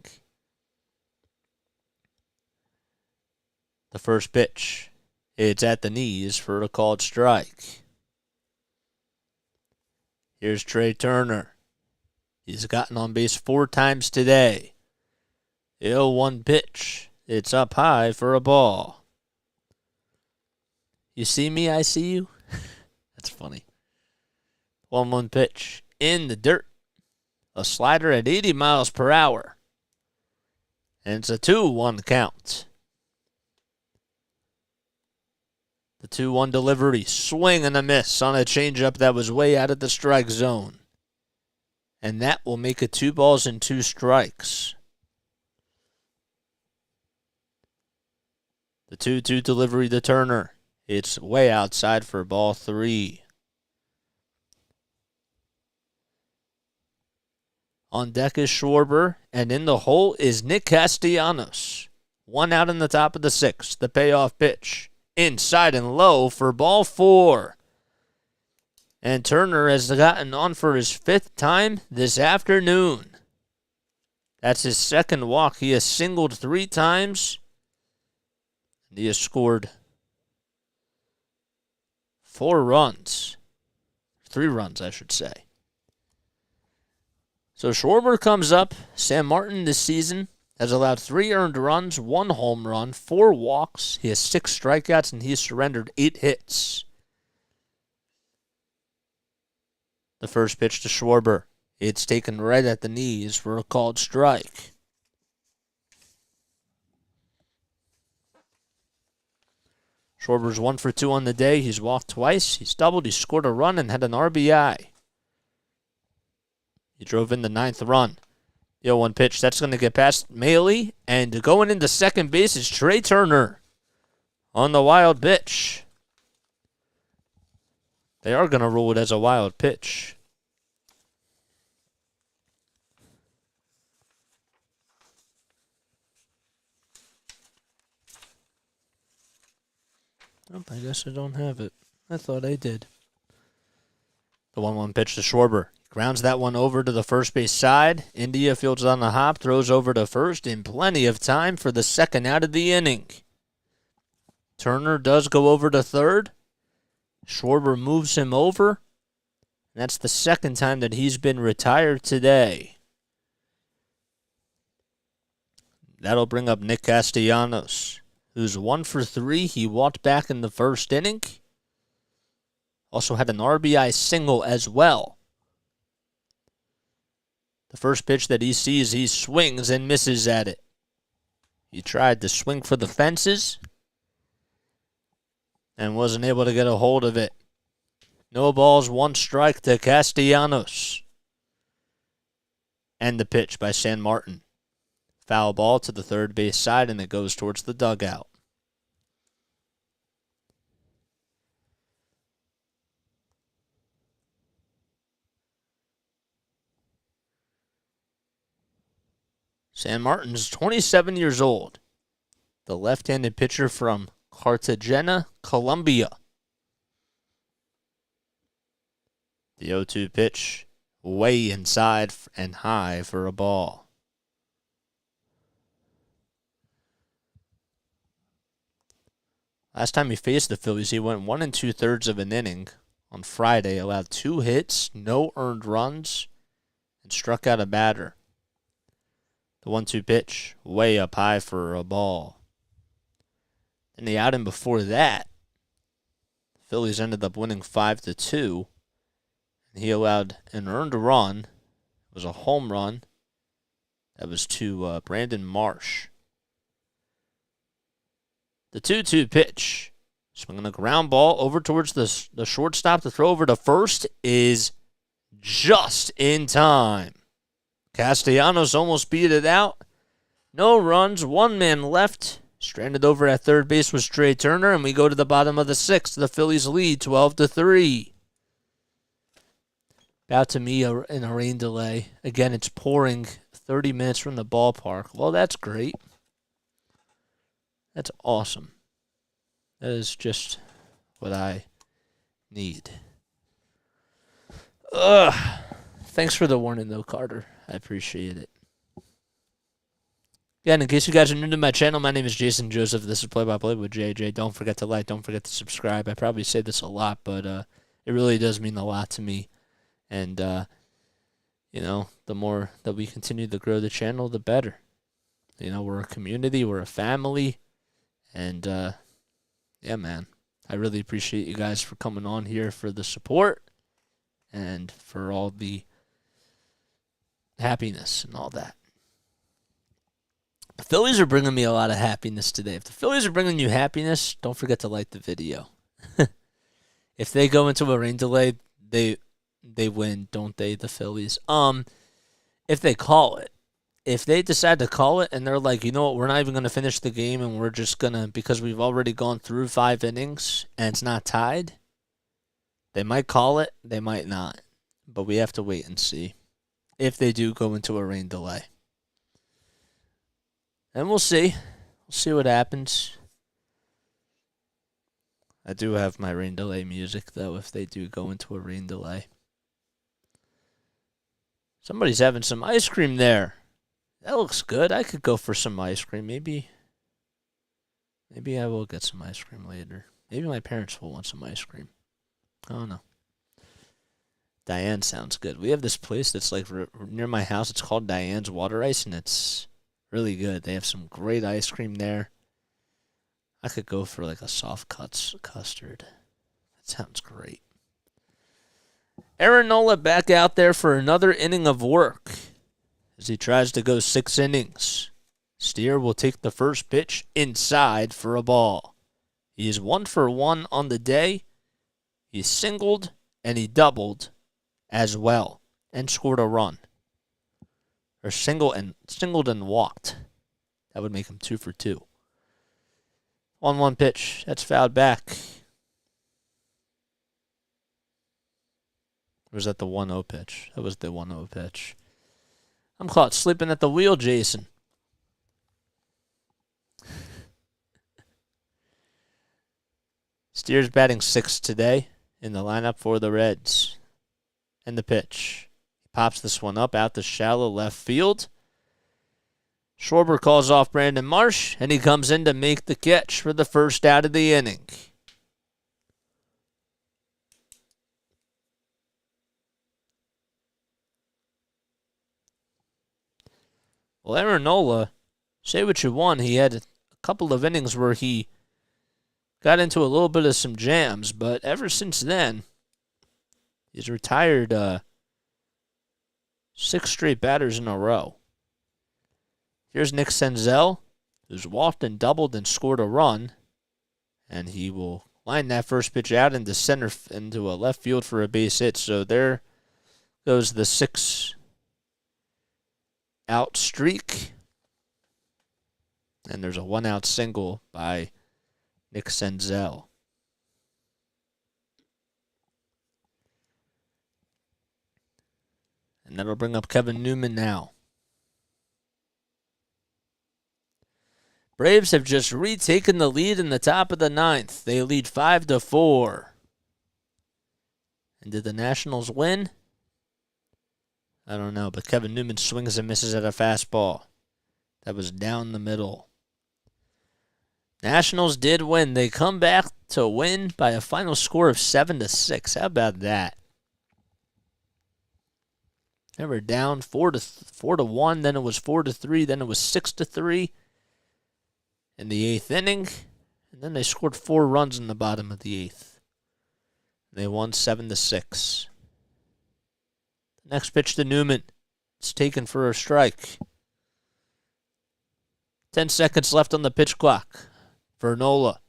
The first pitch, it's at the knees for a called strike. Here's Trey Turner. He's gotten on base 4 times today. The 0-1 pitch. It's up high for a ball. You see me, I see you? That's funny. 1-1 pitch. In the dirt. A slider at 80 miles per hour. And it's a 2-1 count. The 2-1 delivery, swing and a miss on a changeup that was way out of the strike zone. And that will make it 2 balls and 2 strikes. The 2-2 delivery to Turner. It's way outside for ball 3. On deck is Schwarber, and in the hole is Nick Castellanos. 1 out in the top of the 6th, the payoff pitch. Inside and low for ball 4. And Turner has gotten on for his 5th time this afternoon. That's his 2nd walk. He has singled 3 times. And he has scored 4 runs. 3 runs, I should say. So Schwarber comes up. San Martin this season has allowed 3 earned runs, 1 home run, 4 walks. He has 6 strikeouts, and he has surrendered 8 hits. The first pitch to Schwarber. It's taken right at the knees for a called strike. Schwarber's 1 for 2 on the day. He's walked twice. He's doubled. He scored a run and had an RBI. He drove in the 9th run. The 0-1 pitch, that's going to get past Maley. And going into second base is Trey Turner on the wild pitch. They are going to rule it as a wild pitch. Oh, I guess I don't have it. I thought I did. The 1-1 pitch to Schwarber. Grounds that one over to the first base side. India fields on the hop, throws over to first in plenty of time for the 2nd out of the inning. Turner does go over to third. Schwarber moves him over. That's the 2nd time that he's been retired today. That'll bring up Nick Castellanos, who's 1 for 3. He walked back in the 1st inning. Also had an RBI single as well. The first pitch that he sees, he swings and misses at it. He tried to swing for the fences and wasn't able to get a hold of it. No balls, 1 strike to Castellanos. And the pitch by San Martin. Foul ball to the third base side, and it goes towards the dugout. San Martin's 27 years old. The left-handed pitcher from Cartagena, Colombia. The 0-2 pitch, way inside and high for a ball. Last time he faced the Phillies, he went 1 2/3 of an inning on Friday, allowed 2 hits, no earned runs, and struck out a batter. The 1-2 pitch, way up high for a ball. And the outing before that, the Phillies ended up winning 5-2. And he allowed an earned run. It was a home run. That was to Brandon Marsh. The 2-2 pitch, swinging a ground ball over towards the shortstop. The throw over to first is just in time. Castellanos almost beat it out. No runs, 1 man left. Stranded over at third base was Trey Turner, and we go to the bottom of the 6th. The Phillies lead 12-3. About to me in a rain delay. Again, it's pouring 30 minutes from the ballpark. Well, that's great. That's awesome. That is just what I need. Thanks for the warning, though, Carter. I appreciate it. Again, in case you guys are new to my channel, my name is Jason Joseph. This is Play by Play with JJ. Don't forget to like. Don't forget to subscribe. I probably say this a lot, but it really does mean a lot to me. And, the more that we continue to grow the channel, the better. We're a community. We're a family. And, yeah, man, I really appreciate you guys for coming on here for the support and for all the happiness and all that. The Phillies are bringing me a lot of happiness today. If the Phillies are bringing you happiness, don't forget to like the video. If they go into a rain delay, they win, don't they, the Phillies? If they call it. If they decide to call it and they're like, you know what, we're not even going to finish the game and we're just going to, because we've already gone through 5 innings and it's not tied, they might call it, they might not. But we have to wait and see if they do go into a rain delay. And we'll see. We'll see what happens. I do have my rain delay music, though, if they do go into a rain delay. Somebody's having some ice cream there. That looks good. I could go for some ice cream. Maybe I will get some ice cream later. Maybe my parents will want some ice cream. I don't know. Diane sounds good. We have this place that's like near my house. It's called Diane's Water Ice, and it's really good. They have some great ice cream there. I could go for like a soft custard. That sounds great. Aaron Nola back out there for another inning of work as he tries to go 6 innings. Steer will take the first pitch inside for a ball. He is 1 for 1 on the day. He singled and he doubled as well and scored a run. Or singled and walked. That would make him 2 for 2. 1-1 pitch. That's fouled back. Or was that the 1-0 pitch? That was the 1-0 pitch. I'm caught sleeping at the wheel, Jason. Steer's batting 6th today in the lineup for the Reds. And the pitch. He pops this one up out to shallow left field. Schwarber calls off Brandon Marsh, and he comes in to make the catch for the first out of the inning. Well, Aaron Nola, say what you want, he had a couple of innings where he got into a little bit of some jams, but ever since then, he's retired 6 straight batters in a row. Here's Nick Senzel, who's walked and doubled and scored a run, and he will line that first pitch out into a left field for a base hit. So there goes the 6 out streak. And there's a 1-out single by Nick Senzel. And that'll bring up Kevin Newman now. Braves have just retaken the lead in the top of the 9th. They lead 5-4. And did the Nationals win? I don't know, but Kevin Newman swings and misses at a fastball. That was down the middle. Nationals did win. They come back to win by a final score of 7-6. How about that? They were down 4-1, then it was 4-3, then it was 6-3 in the 8th inning, and then they scored 4 runs in the bottom of the 8th. They won 7-6. The next pitch to Newman. It's taken for a strike. 10 seconds left on the pitch clock for Nola.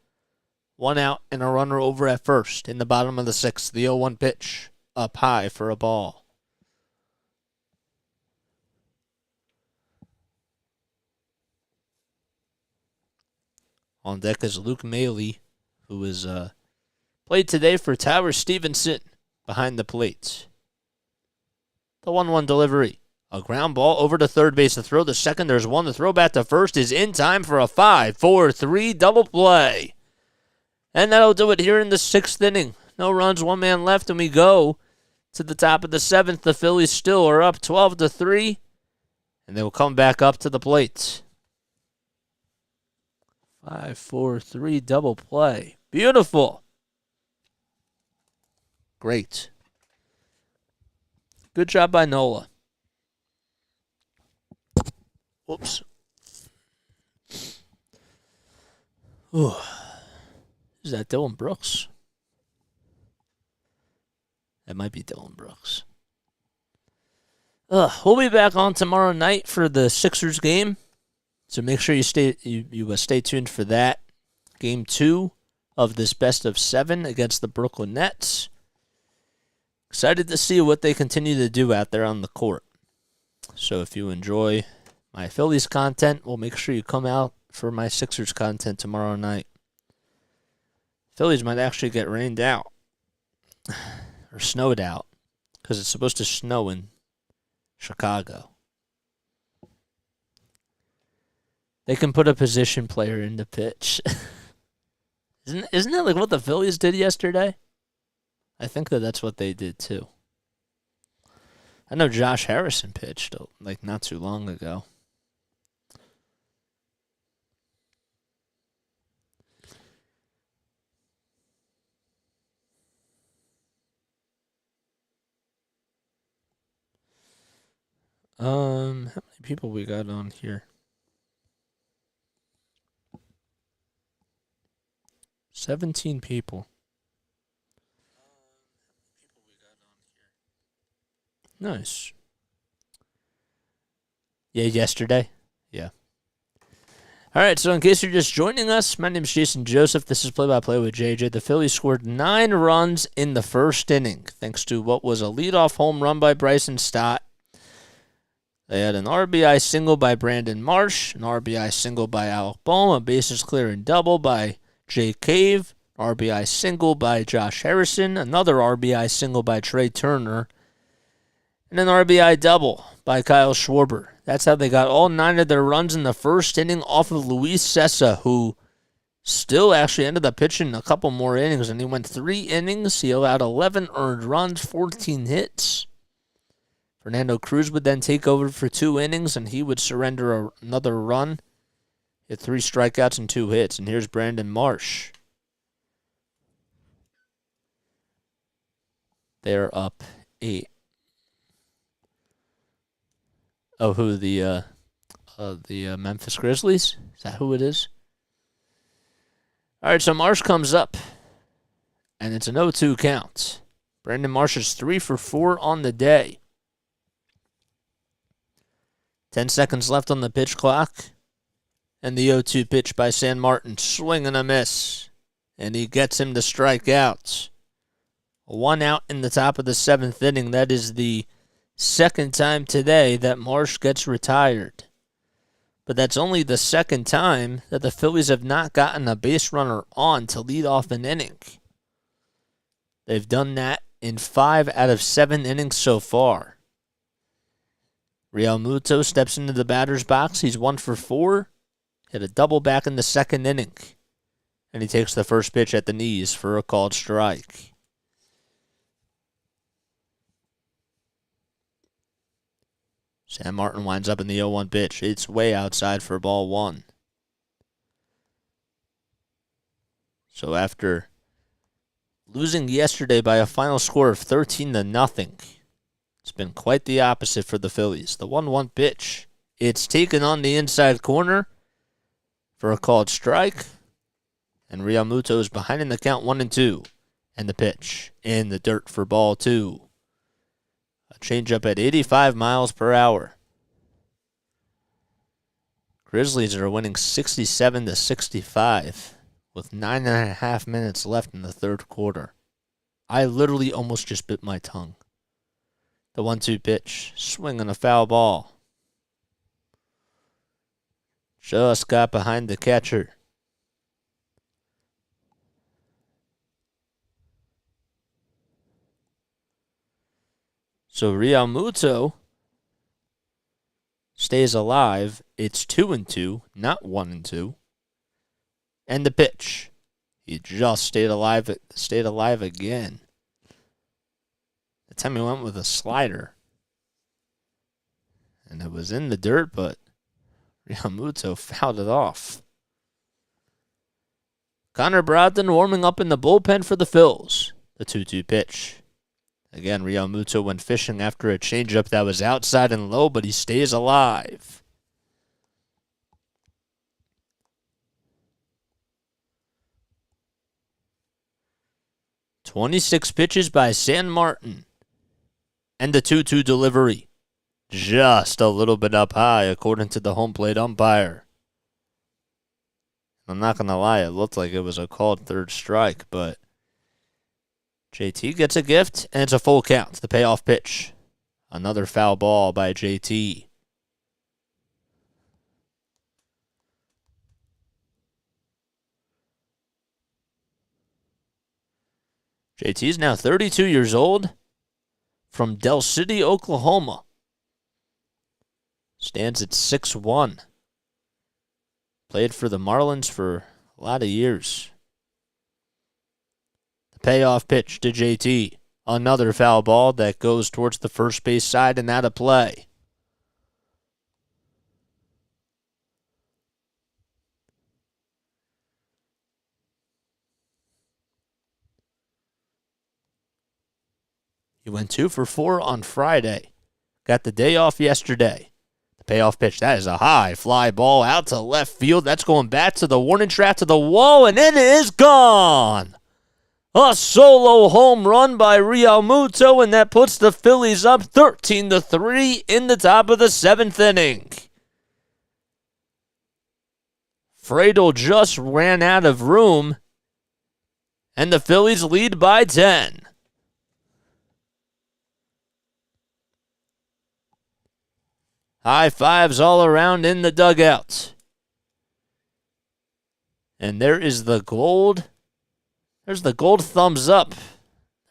1 out and a runner over at first in the bottom of the 6th. The 0-1 pitch up high for a ball. On deck is Luke Maley, who is played today for Tyler Stevenson behind the plate. The 1-1 delivery. A ground ball over to third base. The throw to second. There's one. The throw back to first is in time for a 5-4-3 double play. And that'll do it here in the 6th inning. No runs, 1 man left, and we go to the top of the 7th. The Phillies still are up 12-3, and they will come back up to the plate. 5-4-3 double play. Beautiful. Great. Good job by Nola. Whoops. Ooh. Is that Dylan Brooks? That might be Dylan Brooks. We'll be back on tomorrow night for the Sixers game. So make sure you stay tuned for that. Game 2 of this best of 7 against the Brooklyn Nets. Excited to see what they continue to do out there on the court. So if you enjoy my Phillies content, well, make sure you come out for my Sixers content tomorrow night. Phillies might actually get rained out or snowed out because it's supposed to snow in Chicago. They can put a position player in the pitch. Isn't that like what the Phillies did yesterday? I think that's what they did too. I know Josh Harrison pitched like not too long ago. How many people we got on here? 17 people. Nice. Yeah, yesterday? Yeah. All right, so in case you're just joining us, my name is Jason Joseph. This is Play-by-Play with JJ. The Phillies scored 9 runs in the first inning, thanks to what was a leadoff home run by Bryson Stott. They had an RBI single by Brandon Marsh, an RBI single by Alec Bohm, a bases clearing double by Jay Cave, RBI single by Josh Harrison, another RBI single by Trey Turner, and an RBI double by Kyle Schwarber. That's how they got all 9 of their runs in the first inning off of Luis Sessa, who still actually ended up pitching a couple more innings, and he went 3 innings. He allowed 11 earned runs, 14 hits. Fernando Cruz would then take over for 2 innings, and he would surrender another run. He had 3 strikeouts and 2 hits. And here's Brandon Marsh. They're up 8. Oh, who, the Memphis Grizzlies? Is that who it is? All right, so Marsh comes up, and it's an 0-2 count. Brandon Marsh is 3 for 4 on the day. 10 seconds left on the pitch clock. And the 0-2 pitch by San Martin. Swing and a miss. And he gets him to strike out. 1 out in the top of the 7th inning. That is the Second time today that Marsh gets retired. But that's only the second time that the Phillies have not gotten a base runner on to lead off an inning. They've done that in 5 out of 7 innings so far. Realmuto steps into the batter's box. He's 1 for 4. Hit a double back in the second inning. And he takes the first pitch at the knees for a called strike. Sam Martin winds up in the 0-1 pitch. It's way outside for ball 1. So after losing yesterday by a final score of 13-0, it's been quite the opposite for the Phillies. The 1-1 pitch. It's taken on the inside corner for a called strike. And Realmuto is behind in the count 1-2. And the pitch in the dirt for ball 2. A changeup at 85 miles per hour. Grizzlies are winning 67-65 with 9.5 minutes left in the third quarter. I literally almost just bit my tongue. The 1-2 pitch, swinging a foul ball. Just got behind the catcher. So Realmuto stays alive. It's 2-2, not 1-2. And the pitch. He just stayed alive again. The time he went with a slider. And it was in the dirt, but Realmuto fouled it off. Connor Brogdon warming up in the bullpen for the Phils. The 2-2 pitch. Again, Realmuto went fishing after a changeup that was outside and low, but he stays alive. "26 pitches by San Martin. And the 2-2 delivery. Just a little bit up high, according to the home plate umpire. I'm not going to lie, it looked like it was a called third strike, but JT gets a gift, and it's a full count. The payoff pitch. Another foul ball by JT. JT is now 32 years old, from Del City, Oklahoma. Stands at 6'1". Played for the Marlins for a lot of years. The payoff pitch to JT. Another foul ball that goes towards the first base side and out of play. He went 2 for 4 on Friday. Got the day off yesterday. The payoff pitch. That is a high fly ball out to left field. That's going back to the warning track to the wall, and it is gone. A solo home run by Realmuto, and that puts the Phillies up 13-3 in the top of the 7th inning. Friedel just ran out of room, and the Phillies lead by 10. High fives all around in the dugout. And there is the gold. There's the gold thumbs up.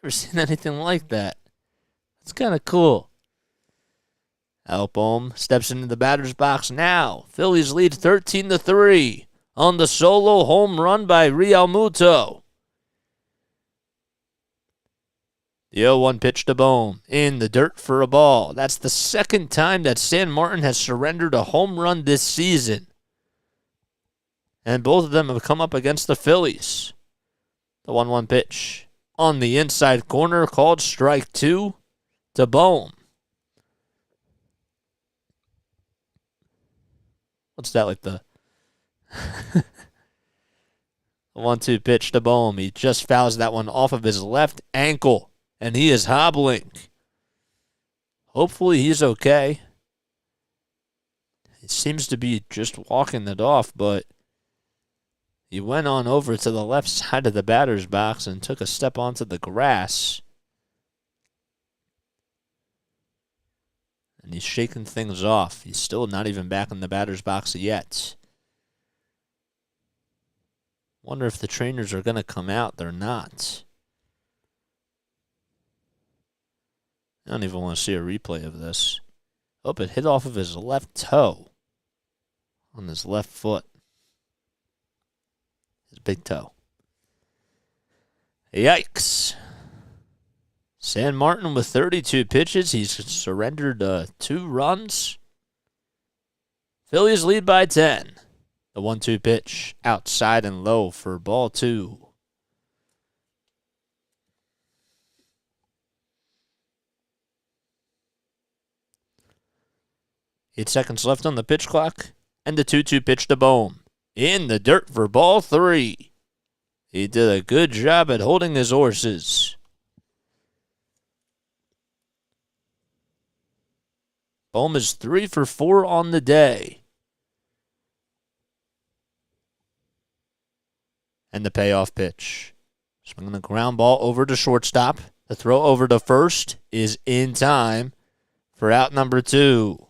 Never seen anything like that. It's kind of cool. Alpom steps into the batter's box now. Phillies lead 13-3 on the solo home run by Realmuto. The 0-1 pitch to Bohm in the dirt for a ball. That's the second time that San Martin has surrendered a home run this season. And both of them have come up against the Phillies. The 1-1 pitch on the inside corner, called strike 2 to Bohm. What's that, like the 1-2 pitch to Bohm? He just fouls that one off of his left ankle, and he is hobbling. Hopefully he's okay. He seems to be just walking it off, but he went on over to the left side of the batter's box and took a step onto the grass. and he's shaking things off. He's still not even back in the batter's box yet. Wonder if the trainers are going to come out. They're not. I don't even want to see a replay of this. Oh, it hit off of his left toe on his left foot. His big toe. Yikes. San Martin with 32 pitches. He's surrendered 2 runs. Phillies lead by 10. The 1-2 pitch outside and low for ball 2. Eight seconds left on the pitch clock. And the 2-2 pitch to Bohm. In the dirt for ball 3. He did a good job at holding his horses. Bohm is 3 for 4 on the day. And the payoff pitch. Swinging the ground ball over to shortstop. The throw over to first is in time for out number 2.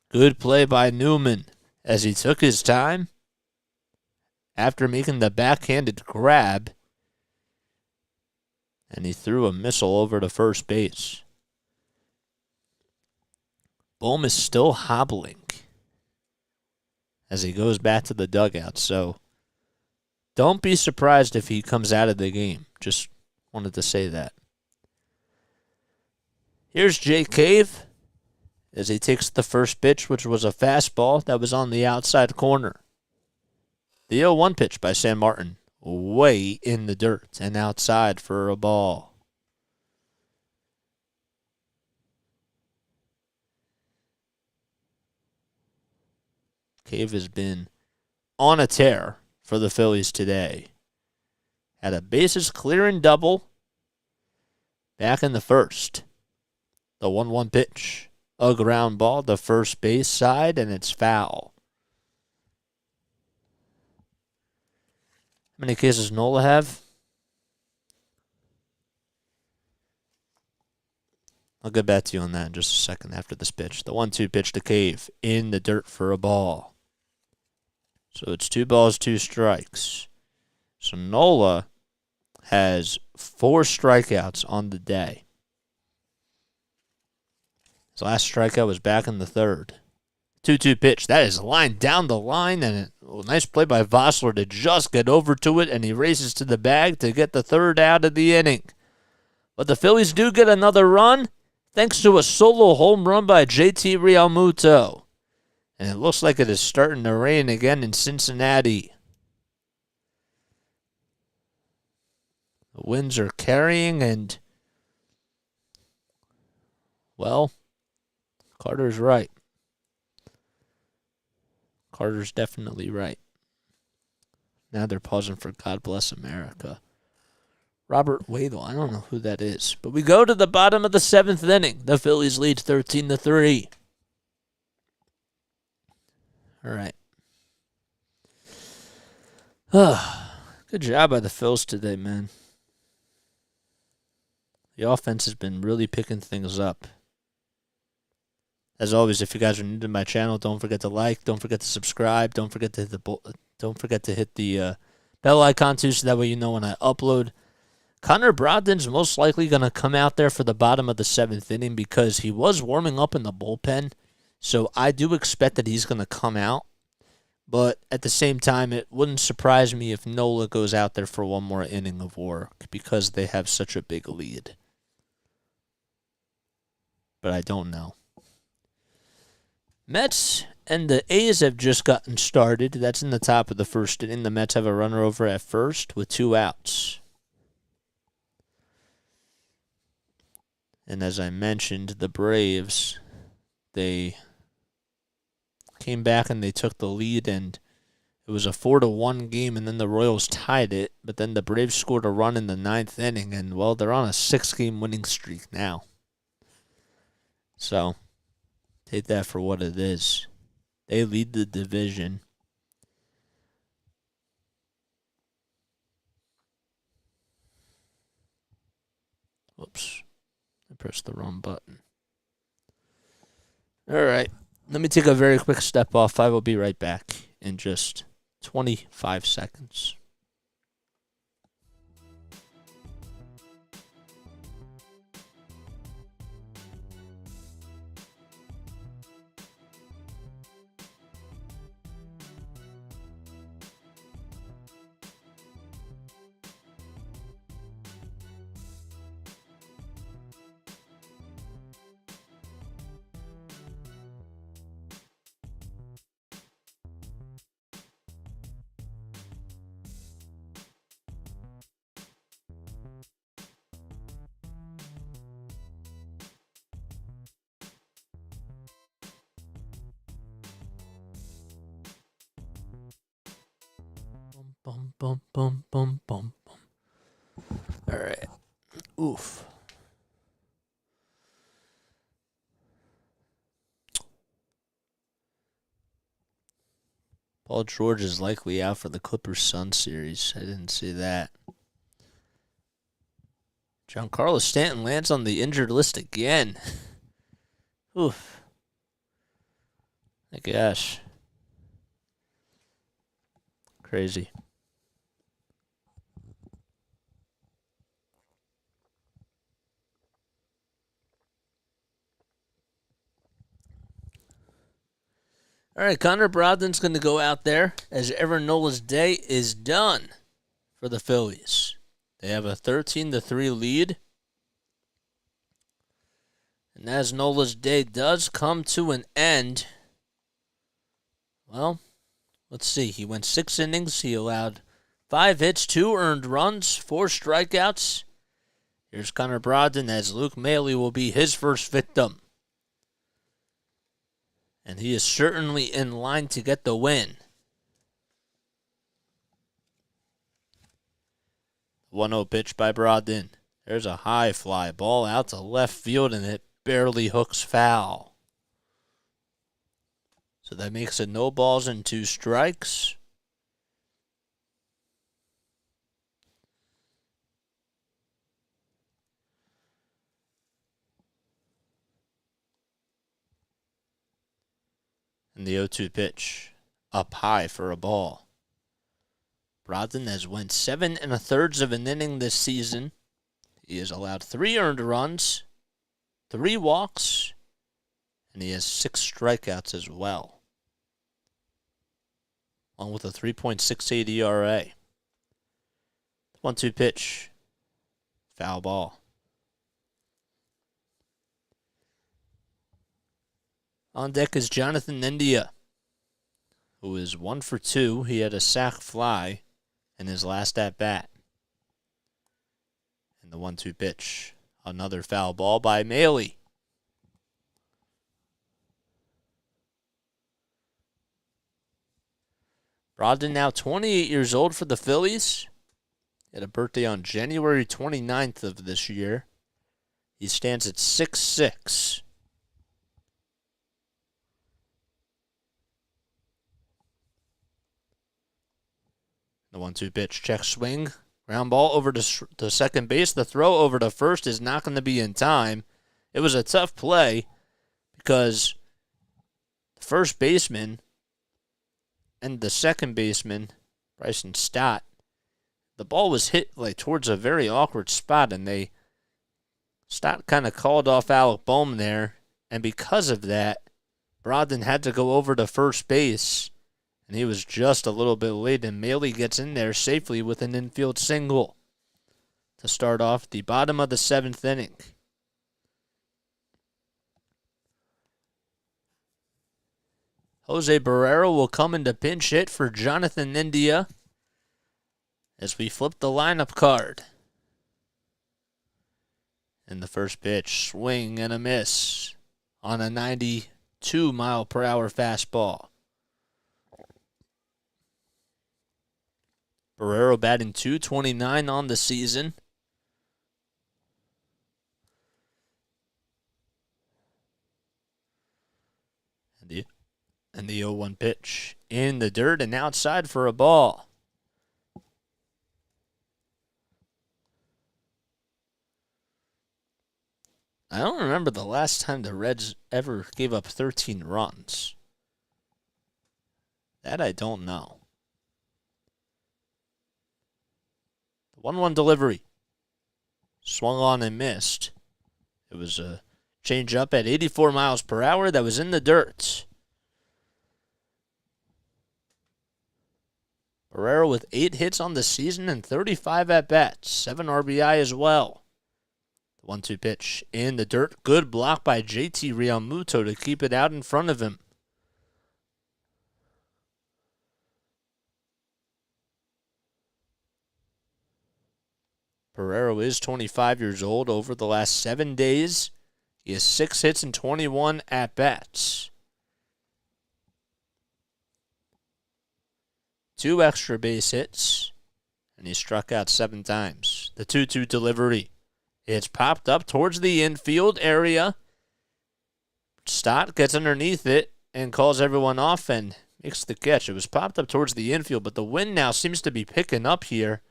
Good play by Newman as he took his time after making the backhanded grab. And he threw a missile over to first base. Bohm is still hobbling as he goes back to the dugout. So don't be surprised if he comes out of the game. Just wanted to say that. Here's Jay Cave as he takes the first pitch, which was a fastball that was on the outside corner. The 0-1 pitch by San Martin, way in the dirt and outside for a ball. Cave has been on a tear for the Phillies today. Had a bases clearing double back in the first. The 1-1 pitch. A ground ball to first base side, and it's foul. How many cases Nola have? I'll get back to you on that in just a second after this pitch. The 1-2 pitch to Cave. In the dirt for a ball. So it's 2 balls, 2 strikes. So Nola has 4 strikeouts on the day. His last strikeout was back in the third. 2-2 pitch. That is lined down the line, and a nice play by Vossler to just get over to it, and he races to the bag to get the third out of the inning. But the Phillies do get another run thanks to a solo home run by JT Realmuto. And it looks like it is starting to rain again in Cincinnati. The winds are carrying, and, well, Carter's right. Carter's definitely right. Now they're pausing for God Bless America. Robert Wadle, I don't know who that is. But we go to the bottom of the 7th inning. The Phillies lead 13-3. All right. Good job by the Phils today, man. The offense has been really picking things up. As always, if you guys are new to my channel, don't forget to like, don't forget to subscribe, don't forget to hit the bell icon too, so that way you know when I upload. Connor Brogdon's most likely going to come out there for the bottom of the 7th inning because he was warming up in the bullpen. So I do expect that he's going to come out. But at the same time, it wouldn't surprise me if Nola goes out there for one more inning of work because they have such a big lead. But I don't know. Mets and the A's have just gotten started. That's in the top of the first inning. The Mets have a runner over at first with 2 outs. And as I mentioned, the Braves, they came back and they took the lead, and it was a 4-1 game, and then the Royals tied it. But then the Braves scored a run in the 9th inning, and, well, they're on a 6-game winning streak now. So take that for what it is. They lead the division. Whoops. I pressed the wrong button. All right. Let me take a very quick step off. I will be right back in just 25 seconds. Bum, bum, bum, bum, bum, bum. All right. Oof. Paul George is likely out for the Clippers-Suns series. I didn't see that. Giancarlo Stanton lands on the injured list again. Oof. My gosh. Crazy. All right, Connor Brogdon's going to go out there as ever Nola's day is done for the Phillies. They have a 13-3 lead. And as Nola's day does come to an end, well, let's see. He went 6 innings. He allowed 5 hits, 2 earned runs, 4 strikeouts. Here's Connor Brogdon as Luke Maile will be his first victim. And he is certainly in line to get the win. 1-0 pitch by Brogdon. There's a high fly ball out to left field, and it barely hooks foul. So that makes it no balls and 2 strikes. And the 0-2 pitch up high for a ball. Brogdon has went 7 1/3 of an inning this season. He has allowed 3 earned runs, 3 walks, and he has 6 strikeouts as well, along with a 3.68 ERA. 1-2 pitch, foul ball. On deck is Jonathan India, who is 1 for 2. He had a sac fly in his last at-bat. And the 1-2 pitch, another foul ball by Maile. Brogdon now 28 years old for the Phillies. He had a birthday on January 29th of this year. He stands at 6'6". The 1-2 pitch, check swing. Ground ball over to second base. The throw over to first is not going to be in time. It was a tough play because the first baseman and the second baseman, Bryson Stott, the ball was hit like towards a very awkward spot, and Stott kind of called off Alec Bohm there, and because of that, Brogdon had to go over to first base, and he was just a little bit late, and Maile gets in there safely with an infield single to start off the bottom of the 7th inning. Jose Barrero will come into pinch hit for Jonathan India as we flip the lineup card. And the first pitch, swing and a miss on a 92-mile-per-hour fastball. Barrero batting .229 on the season. And the 0-1 pitch in the dirt and outside for a ball. I don't remember the last time the Reds ever gave up 13 runs. That I don't know. The 1-1 delivery. Swung on and missed. It was a change-up at 84 miles per hour that was in the dirt. Barrero with 8 hits on the season and 35 at-bats. 7 RBI as well. The 1-2 pitch in the dirt. Good block by JT Realmuto to keep it out in front of him. Barrero is 25 years old. Over the last 7 days, he has 6 hits and 21 at-bats. 2 extra base hits, and he struck out 7 times. The 2-2 delivery. It's popped up towards the infield area. Stott gets underneath it and calls everyone off and makes the catch. It was popped up towards the infield, but the wind now seems to be picking up here.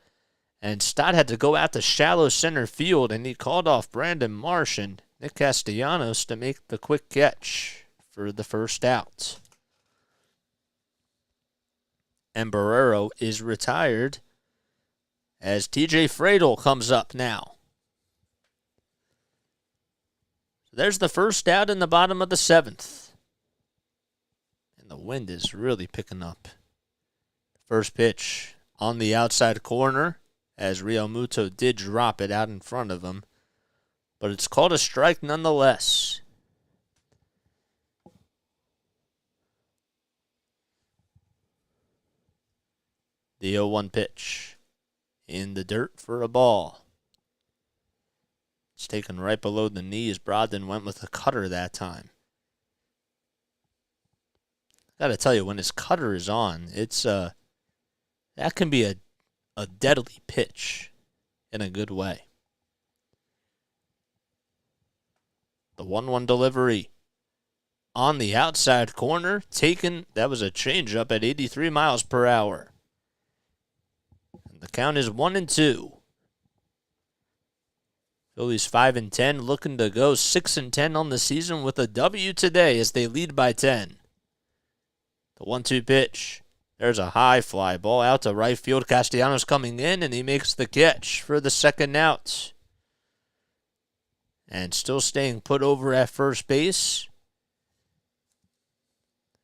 And Stott had to go out to shallow center field, and he called off Brandon Marsh and Nick Castellanos to make the quick catch for the first out. And Barrero is retired as TJ Fradel comes up now. So there's the first out in the bottom of the 7th. And the wind is really picking up. First pitch on the outside corner, as Realmuto did drop it out in front of him. But it's called a strike nonetheless. The 0-1 pitch in the dirt for a ball. It's taken right below the knees. Brogdon went with a cutter that time. Got to tell you, when his cutter is on, it's that can be a deadly pitch in a good way. The 1-1 delivery on the outside corner, taken. That was a changeup at 83 miles per hour. And the count is 1-2. Phillies 5-10, looking to go 6-10 on the season with a W today as they lead by 10. The 1-2 pitch. There's a high fly ball out to right field. Castellanos coming in, and he makes the catch for the second out. And still staying put over at first base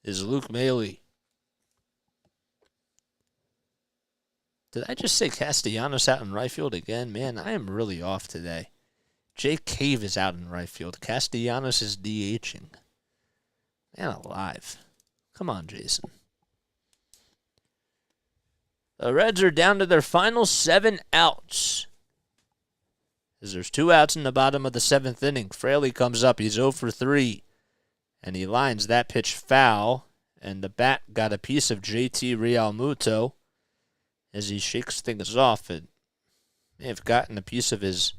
is Luke Maile. Did I just say Castellanos out in right field again? Man, I am really off today. Jake Cave is out in right field. Castellanos is DHing. Man alive. Come on, Jason. The Reds are down to their final 7 outs. As there's 2 outs in the bottom of the 7th inning. Fraley comes up. He's 0 for 3. And he lines that pitch foul. And the bat got a piece of JT Realmuto as he shakes things off. It may have gotten a piece of his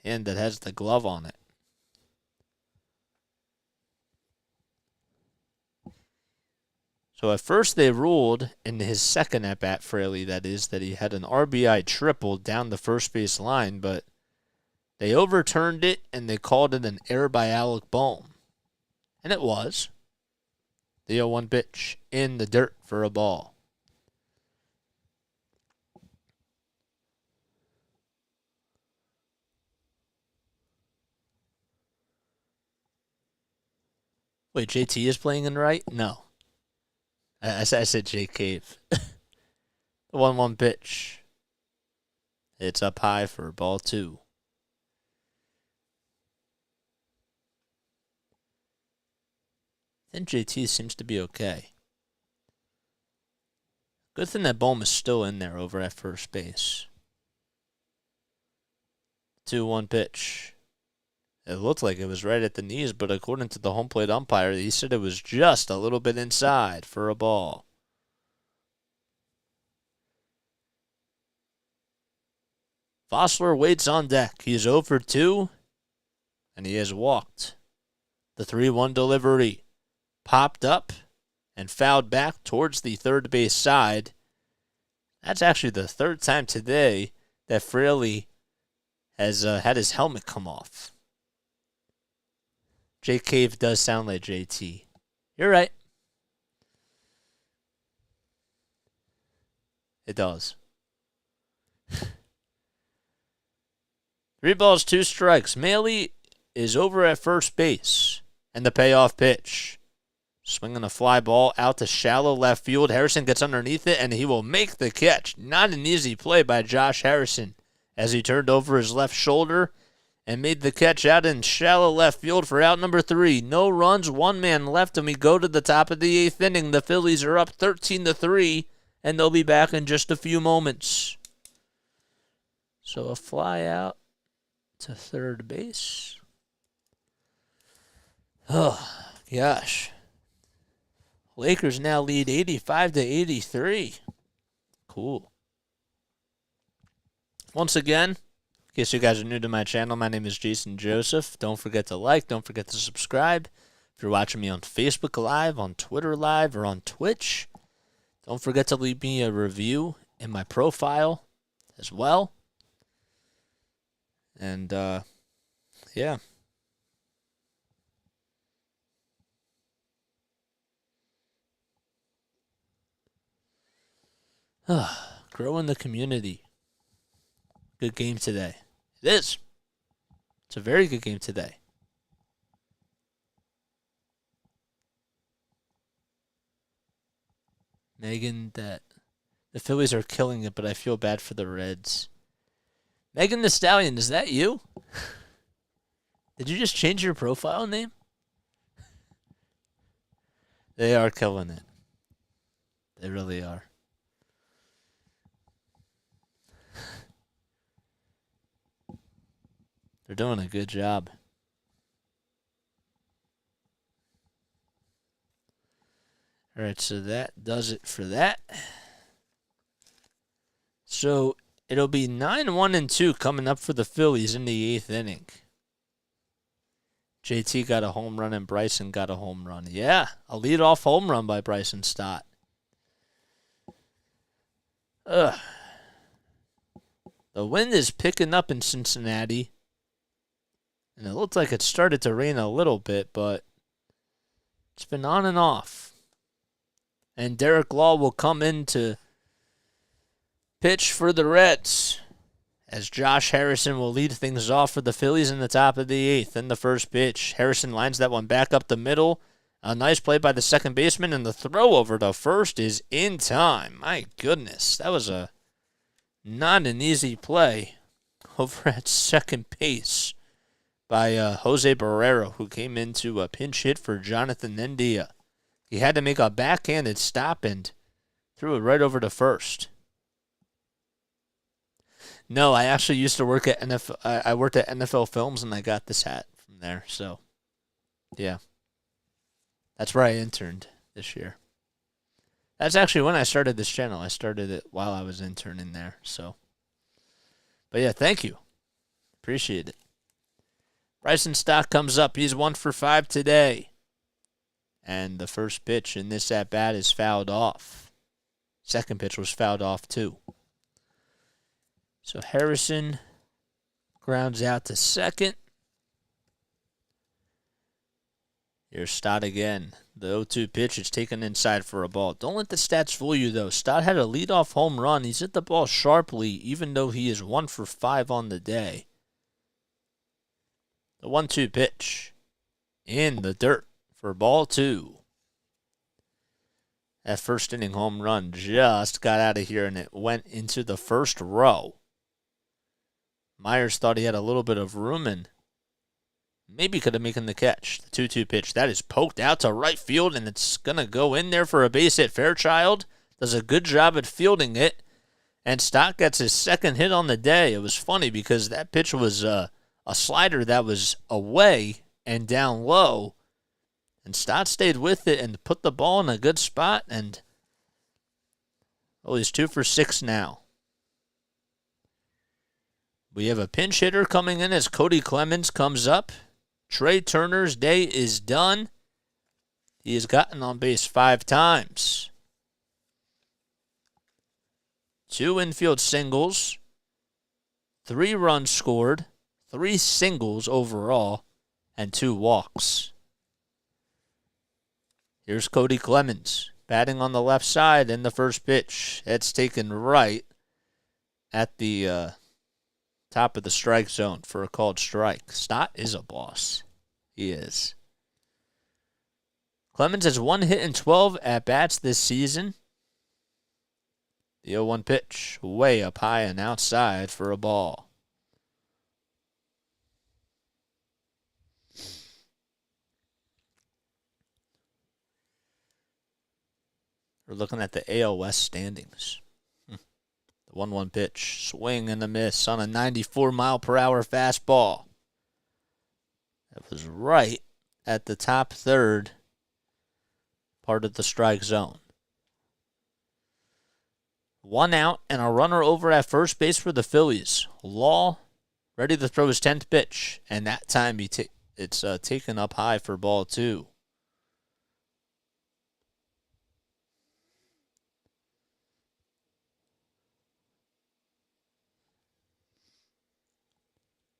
hand that has the glove on it. So at first they ruled in his second at-bat, Fraley, that is, that he had an RBI triple down the first base line, but they overturned it and they called it an error by Alec Bohm. And it was. The 0-1 pitch in the dirt for a ball. Wait, JT is playing in right? No. I said Jake Cave. The 1-1 pitch. It's up high for ball 2. Then JT seems to be okay. Good thing that Bohm is still in there over at first base. 2-1 pitch. It looked like it was right at the knees, but according to the home plate umpire, he said it was just a little bit inside for a ball. Fosler waits on deck. He's 0 for 2, and he has walked. The 3-1 delivery popped up and fouled back towards the third base side. That's actually the third time today that Fraley has had his helmet come off. J Cave does sound like JT. You're right. It does. 3 balls, 2 strikes. Maley is over at first base. And the payoff pitch. Swinging a fly ball out to shallow left field. Harrison gets underneath it, and he will make the catch. Not an easy play by Josh Harrison as he turned over his left shoulder and made the catch out in shallow left field for out number 3. No runs, 1 man left, and we go to the top of the 8th inning. The Phillies are up 13-3, and they'll be back in just a few moments. So a fly out to third base. Oh, gosh. Lakers now lead 85-83. Cool. Once again, in case you guys are new to my channel, my name is Jason Joseph. Don't forget to like, don't forget to subscribe. If you're watching me on Facebook Live, on Twitter Live, or on Twitch, don't forget to leave me a review in my profile as well. And, yeah. Growing the community. Good game today. It is. It's a very good game today. Megan, that the Phillies are killing it, but I feel bad for the Reds. Megan the Stallion, is that you? Did you just change your profile name? They are killing it. They really are. They're doing a good job. All right, so that does it for that. So it'll be 9-1-2 coming up for the Phillies in the 8th inning. JT got a home run and Bryson got a home run. Yeah, a leadoff home run by Bryson Stott. The wind is picking up in Cincinnati. And it looked like it started to rain a little bit, but it's been on and off. And Derek Law will come in to pitch for the Reds, as Josh Harrison will lead things off for the Phillies in the top of the 8th. In the first pitch, Harrison lines that one back up the middle. A nice play by the second baseman, and the throw over to first is in time. My goodness, that was not an easy play over at second base by Jose Barrero, who came into a pinch hit for Jonathan India. He had to make a backhanded stop and threw it right over to first. No, I actually used to work at NFL. I worked at NFL Films, and I got this hat from there. So, yeah, that's where I interned this year. That's actually when I started this channel. I started it while I was interning there. So, but yeah, thank you. Appreciate it. Bryson Stott comes up. He's 1 for 5 today. And the first pitch in this at-bat is fouled off. Second pitch was fouled off, too. So Harrison grounds out to second. Here's Stott again. The 0-2 pitch is taken inside for a ball. Don't let the stats fool you, though. Stott had a leadoff home run. He's hit the ball sharply, even though he is 1 for 5 on the day. The 1-2 pitch in the dirt for ball 2. That first inning home run just got out of here, and it went into the first row. Myers thought he had a little bit of room and maybe could have making the catch. The 2-2 pitch, that is poked out to right field, and it's going to go in there for a base hit. Fairchild does a good job at fielding it, and Stott gets his second hit on the day. It was funny because that pitch was a slider that was away and down low, and Stott stayed with it and put the ball in a good spot, and he's 2 for 6 now. We have a pinch hitter coming in as Cody Clemens comes up. Trey Turner's day is done. He has gotten on base 5 times. 2 infield singles. 3 runs scored, 3 singles overall, and 2 walks. Here's Cody Clemens batting on the left side in the first pitch. It's taken right at the top of the strike zone for a called strike. Stott is a boss. He is. Clemens has 1 hit and 12 at-bats this season. The 0-1 pitch, way up high and outside for a ball. We're looking at the AL West standings. The 1-1 pitch, swing and a miss on a 94-mile-per-hour fastball. That was right at the top third part of the strike zone. 1 out and a runner over at first base for the Phillies. Law ready to throw his 10th pitch, and that time it's taken up high for ball 2.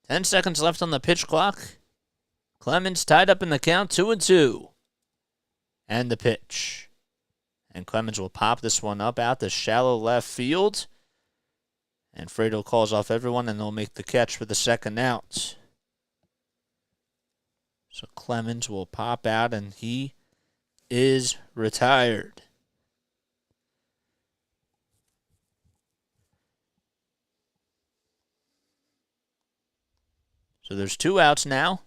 Ten seconds left on the pitch clock. Clemens tied up in the count, 2-2. And the pitch. And Clemens will pop this one up out to shallow left field. And Fredo calls off everyone, and they'll make the catch for the second out. So Clemens will pop out, and he is retired. So there's 2 outs now.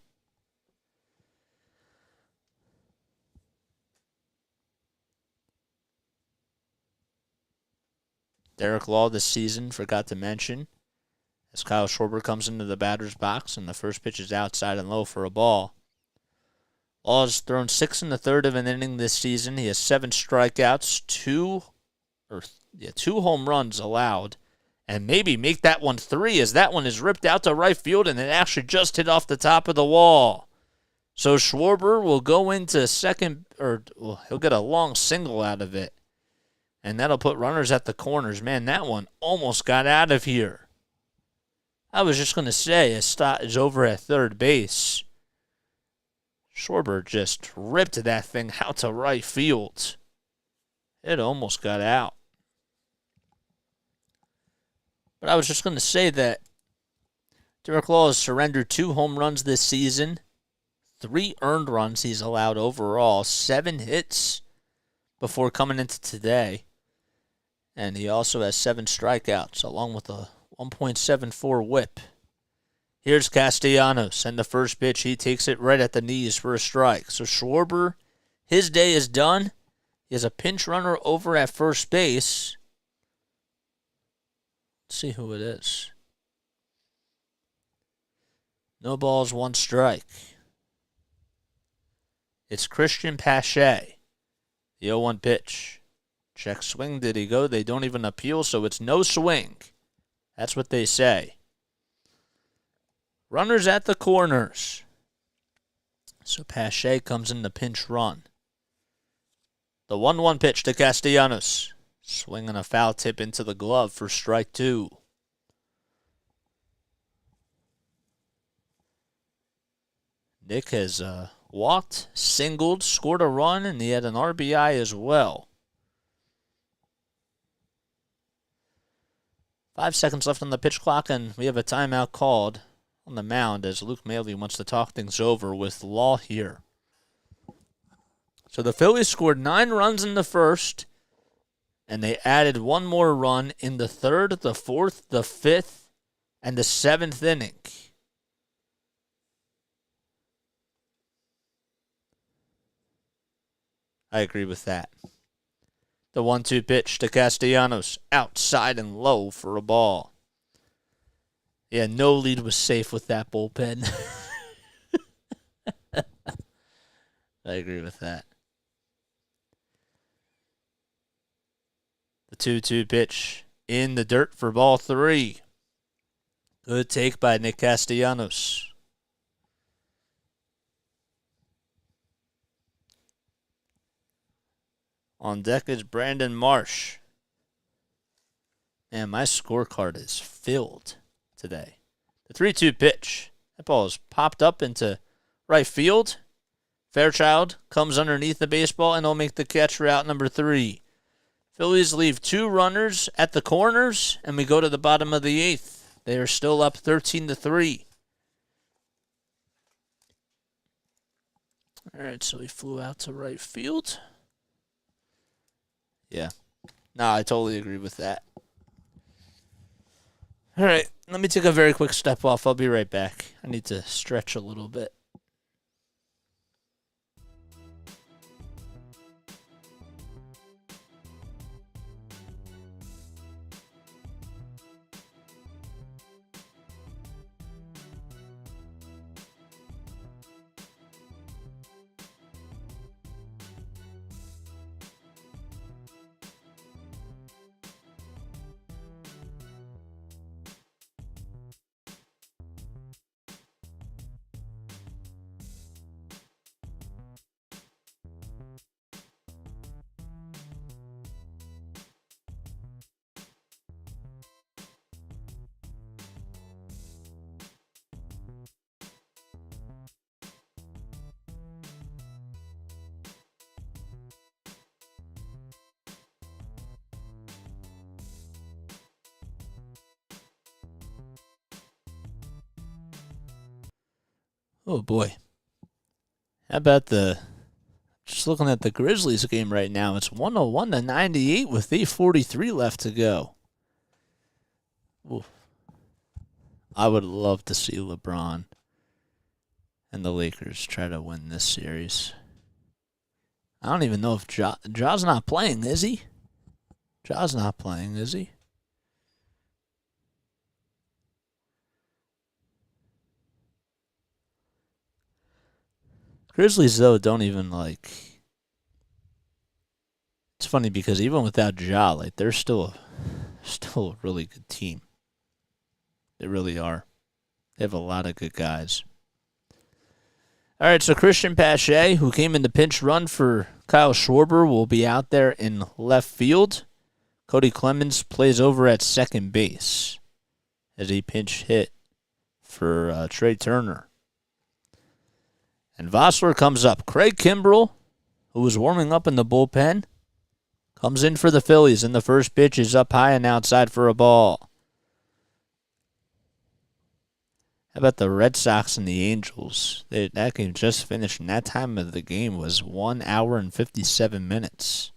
Derek Law this season, forgot to mention, as Kyle Schwarber comes into the batter's box, and the first pitch is outside and low for a ball. Law has thrown 6 1/3 of an inning this season. He has 7 strikeouts, 2 home runs allowed, and maybe make that one 3, as that one is ripped out to right field, and it actually just hit off the top of the wall. So Schwarber will go into second, he'll get a long single out of it. And that'll put runners at the corners. Man, that one almost got out of here. I was just going to say, as Stott is over at third base, Schwarber just ripped that thing out to right field. It almost got out. But I was just going to say that Derek Law has surrendered 2 home runs this season, 3 earned runs he's allowed overall, 7 hits before coming into today. And he also has 7 strikeouts, along with a 1.74 whip. Here's Castellanos, and the first pitch, he takes it right at the knees for a strike. So Schwarber, his day is done. He has a pinch runner over at first base. Let's see who it is. No balls, 1 strike. It's Christian Pache. The 0-1 pitch. Check swing, did he go? They don't even appeal, so it's no swing. That's what they say. Runners at the corners. So Pache comes in the pinch run. The 1-1 pitch to Castellanos. Swinging a foul tip into the glove for strike 2. Nick has walked, singled, scored a run, and he had an RBI as well. 5 seconds left on the pitch clock, and we have a timeout called on the mound as Luke Maley wants to talk things over with Law here. So the Phillies scored 9 runs in the first, and they added 1 more run in the 3rd, the 4th, the 5th, and the 7th inning. I agree with that. The 1-2 pitch to Castellanos, outside and low for a ball. Yeah, no lead was safe with that bullpen. I agree with that. The 2-2 pitch in the dirt for ball 3. Good take by Nick Castellanos. On deck is Brandon Marsh. Man, my scorecard is filled. today. The 3-2 pitch. That ball is popped up into right field. Fairchild comes underneath the baseball and will make the catch for out number 3. Phillies leave 2 runners at the corners, and we go to the bottom of the 8th. They are still up 13-3. All right, so he flew out to right field. Yeah. No, I totally agree with that. All right, let me take a very quick step off. I'll be right back. I need to stretch a little bit. Oh, boy. How about just looking at the Grizzlies game right now, it's 101-98 with 8:43 left to go. Ooh. I would love to see LeBron and the Lakers try to win this series. I don't even know if Ja's not playing, is he? Ja's not playing, is he? Grizzlies, though, don't even, it's funny because even without Ja, they're still a really good team. They really are. They have a lot of good guys. All right, so Christian Pache, who came in the pinch run for Kyle Schwarber, will be out there in left field. Cody Clemens plays over at second base as he pinch hit for Trey Turner. And Vossler comes up. Craig Kimbrell, who was warming up in the bullpen, comes in for the Phillies, and the first pitch is up high and outside for a ball. How about the Red Sox and the Angels? That game just finished, and that time of the game was 1 hour and 57 minutes.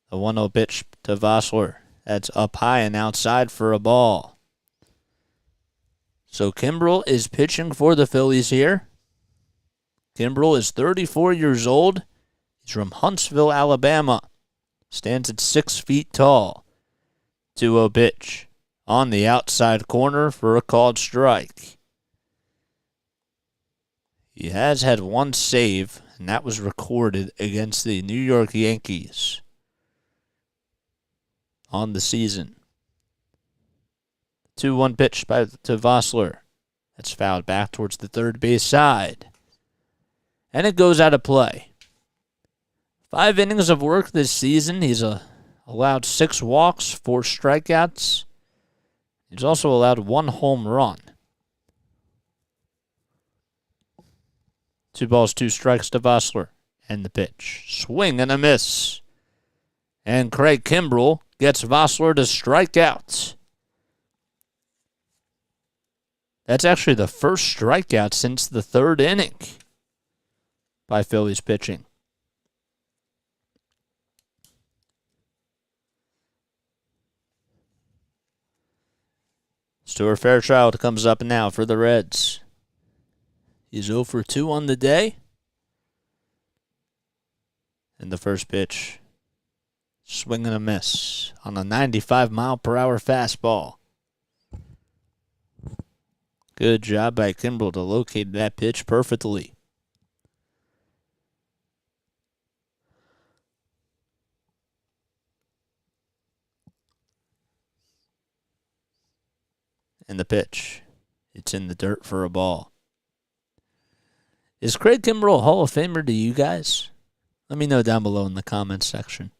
The 1-0 pitch to Vossler. That's up high and outside for a ball. So Kimbrell is pitching for the Phillies here. Kimbrell is 34 years old. He's from Huntsville, Alabama. Stands at 6 feet tall. 2-0 pitch on the outside corner for a called strike. He has had one save, and that was recorded against the New York Yankees on the season. 2-1 pitch to Vossler. That's fouled back towards the third base side. And it goes out of play. 5 innings of work this season. He's allowed 6 walks, 4 strikeouts. He's also allowed 1 home run. 2 balls, 2 strikes to Vossler. And the pitch. Swing and a miss. And Craig Kimbrell gets Vossler to strike out. That's actually the first strikeout since the 3rd inning by Phillies pitching. Stuart Fairchild comes up now for the Reds. He's 0 for 2 on the day. And the first pitch, swing and a miss on a 95-mile-per-hour fastball. Good job by Kimbrell to locate that pitch perfectly. And the pitch. It's in the dirt for a ball. Is Craig Kimbrell a Hall of Famer to you guys? Let me know down below in the comments section.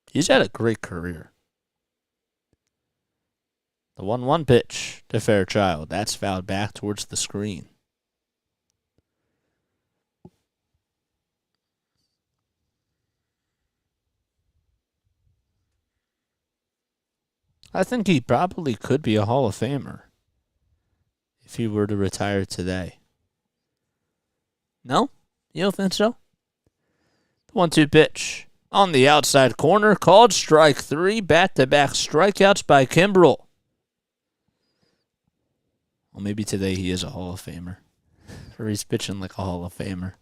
He's had a great career. The 1-1 pitch to Fairchild. That's fouled back towards the screen. I think he probably could be a Hall of Famer if he were to retire today. No? You don't think so? The 1-2 pitch on the outside corner, called strike 3, back-to-back strikeouts by Kimbrel. Well, maybe today he is a Hall of Famer. Or he's pitching like a Hall of Famer.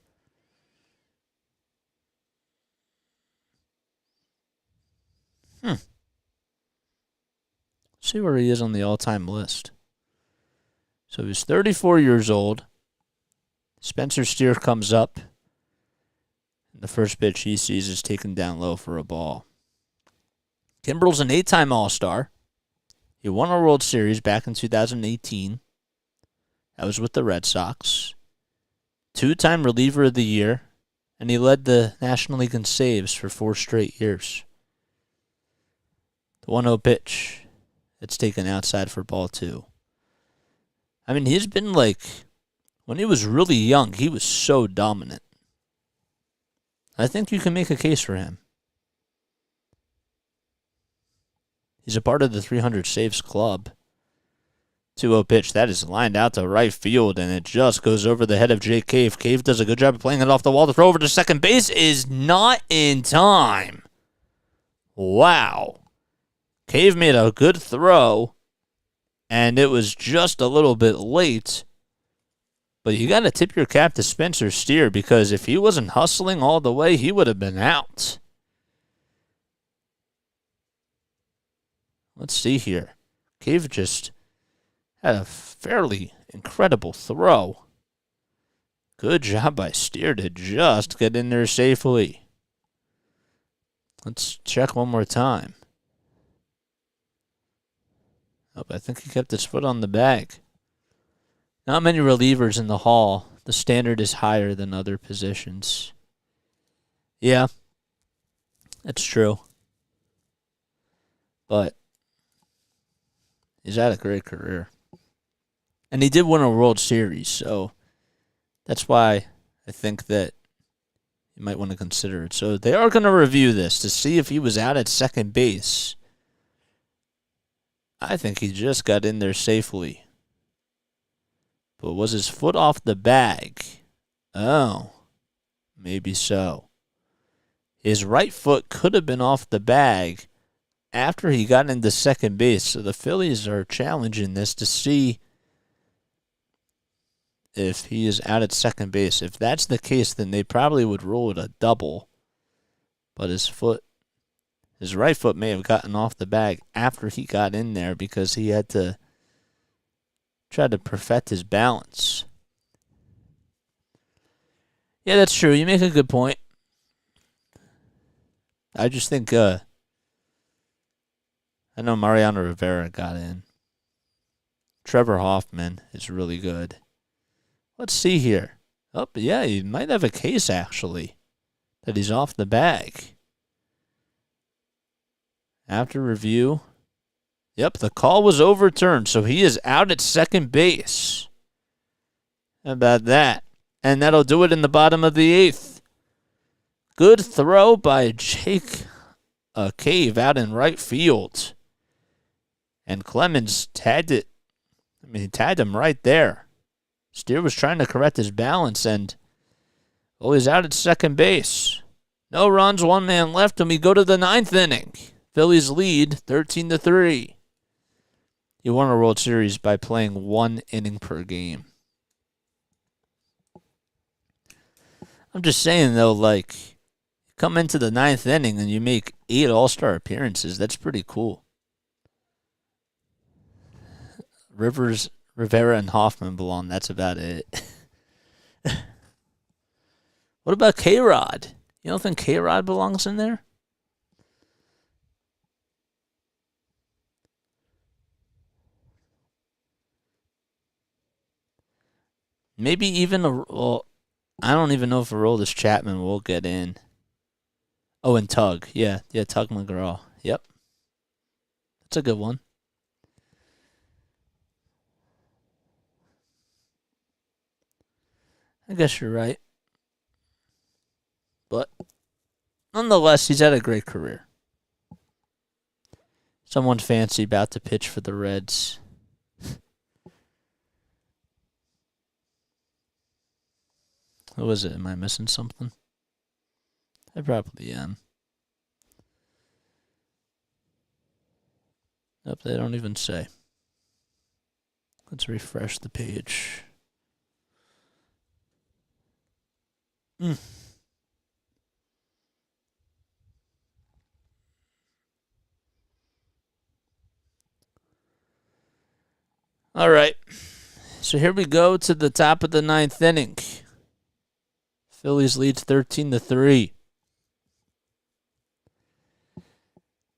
See where he is on the all-time list. So he's 34 years old. Spencer Steer comes up. The first pitch he sees is taken down low for a ball. Kimbrel's an 8-time All-Star. He won a World Series back in 2018. That was with the Red Sox. 2-time reliever of the year. And he led the National League in saves for 4 straight years. The 1-0 pitch. It's taken outside for ball 2. I mean, he's been when he was really young, he was so dominant. I think you can make a case for him. He's a part of the 300 saves club. 2-0 pitch. That is lined out to right field, and it just goes over the head of Jake Cave. Cave does a good job of playing it off the wall. The throw over to second base is not in time. Wow. Cave made a good throw, and it was just a little bit late. But you got to tip your cap to Spencer Steer, because if he wasn't hustling all the way, he would have been out. Let's see here. Cave just had a fairly incredible throw. Good job by Steer to just get in there safely. Let's check one more time. Oh, I think he kept his foot on the bag. Not many relievers in the Hall. The standard is higher than other positions. Yeah, that's true. But he's had a great career. And he did win a World Series, so that's why I think that you might want to consider it. So they are going to review this to see if he was out at second base. I think he just got in there safely. But was his foot off the bag? Oh, maybe so. His right foot could have been off the bag after he got into second base. So the Phillies are challenging this to see if he is out at second base. If that's the case, then they probably would rule it a double. But his right foot may have gotten off the bag after he got in there because he had to try to perfect his balance. Yeah, that's true. You make a good point. I just think, I know Mariano Rivera got in. Trevor Hoffman is really good. Let's see here. Oh, yeah, he might have a case, actually, that he's off the bag. After review, yep, the call was overturned, so he is out at second base. How about that? And that'll do it in the bottom of the 8th. Good throw by Jake Cave out in right field. And Clemens tagged it. He tagged him right there. Steer was trying to correct his balance, and he's out at second base. No runs, 1 man left, and we go to the 9th inning. Phillies lead 13-3. He won a World Series by playing 1 inning per game. I'm just saying, though, come into the 9th inning and you make 8 All-Star appearances. That's pretty cool. Rivera, and Hoffman belong. That's about it. What about K-Rod? You don't think K-Rod belongs in there? Maybe even I don't even know if Aroldis Chapman will get in. Oh, and Tug. Yeah, Tug McGraw. Yep. That's a good one. I guess you're right. But nonetheless, he's had a great career. Someone fancy about to pitch for the Reds. Who was it? Am I missing something? I probably am. Nope, they don't even say. Let's refresh the page. All right. So here we go to the top of the ninth inning. Phillies leads 13-3.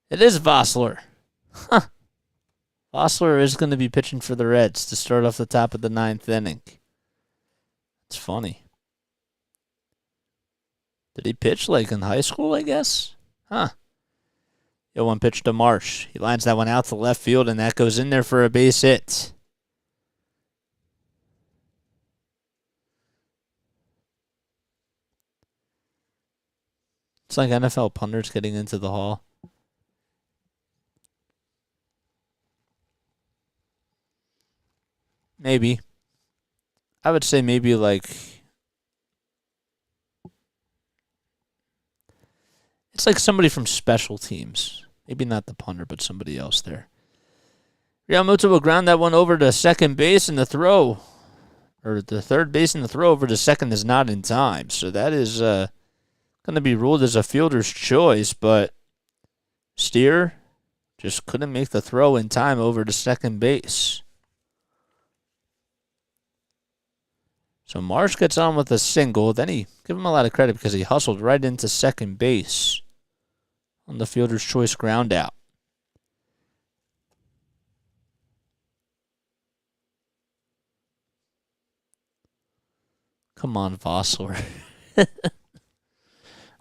It is Vossler. Huh. Vossler is going to be pitching for the Reds to start off the top of the ninth inning. It's funny. Did he pitch like in high school, I guess? Huh. Yo, one pitch to Marsh. He lines that one out to left field, and that goes in there for a base hit. It's like NFL punters getting into the hall. Maybe. I would say maybe like... It's like somebody from special teams. Maybe not the punter, but somebody else there. Realmuto will ground that one over to second base, and the throw, or the third base, and the throw over to second is not in time. So that is going to be ruled as a fielder's choice, but Steer just couldn't make the throw in time over to second base. So Marsh gets on with a single. Then he give him a lot of credit because he hustled right into second base on the fielder's choice ground out. Come on, Vossler.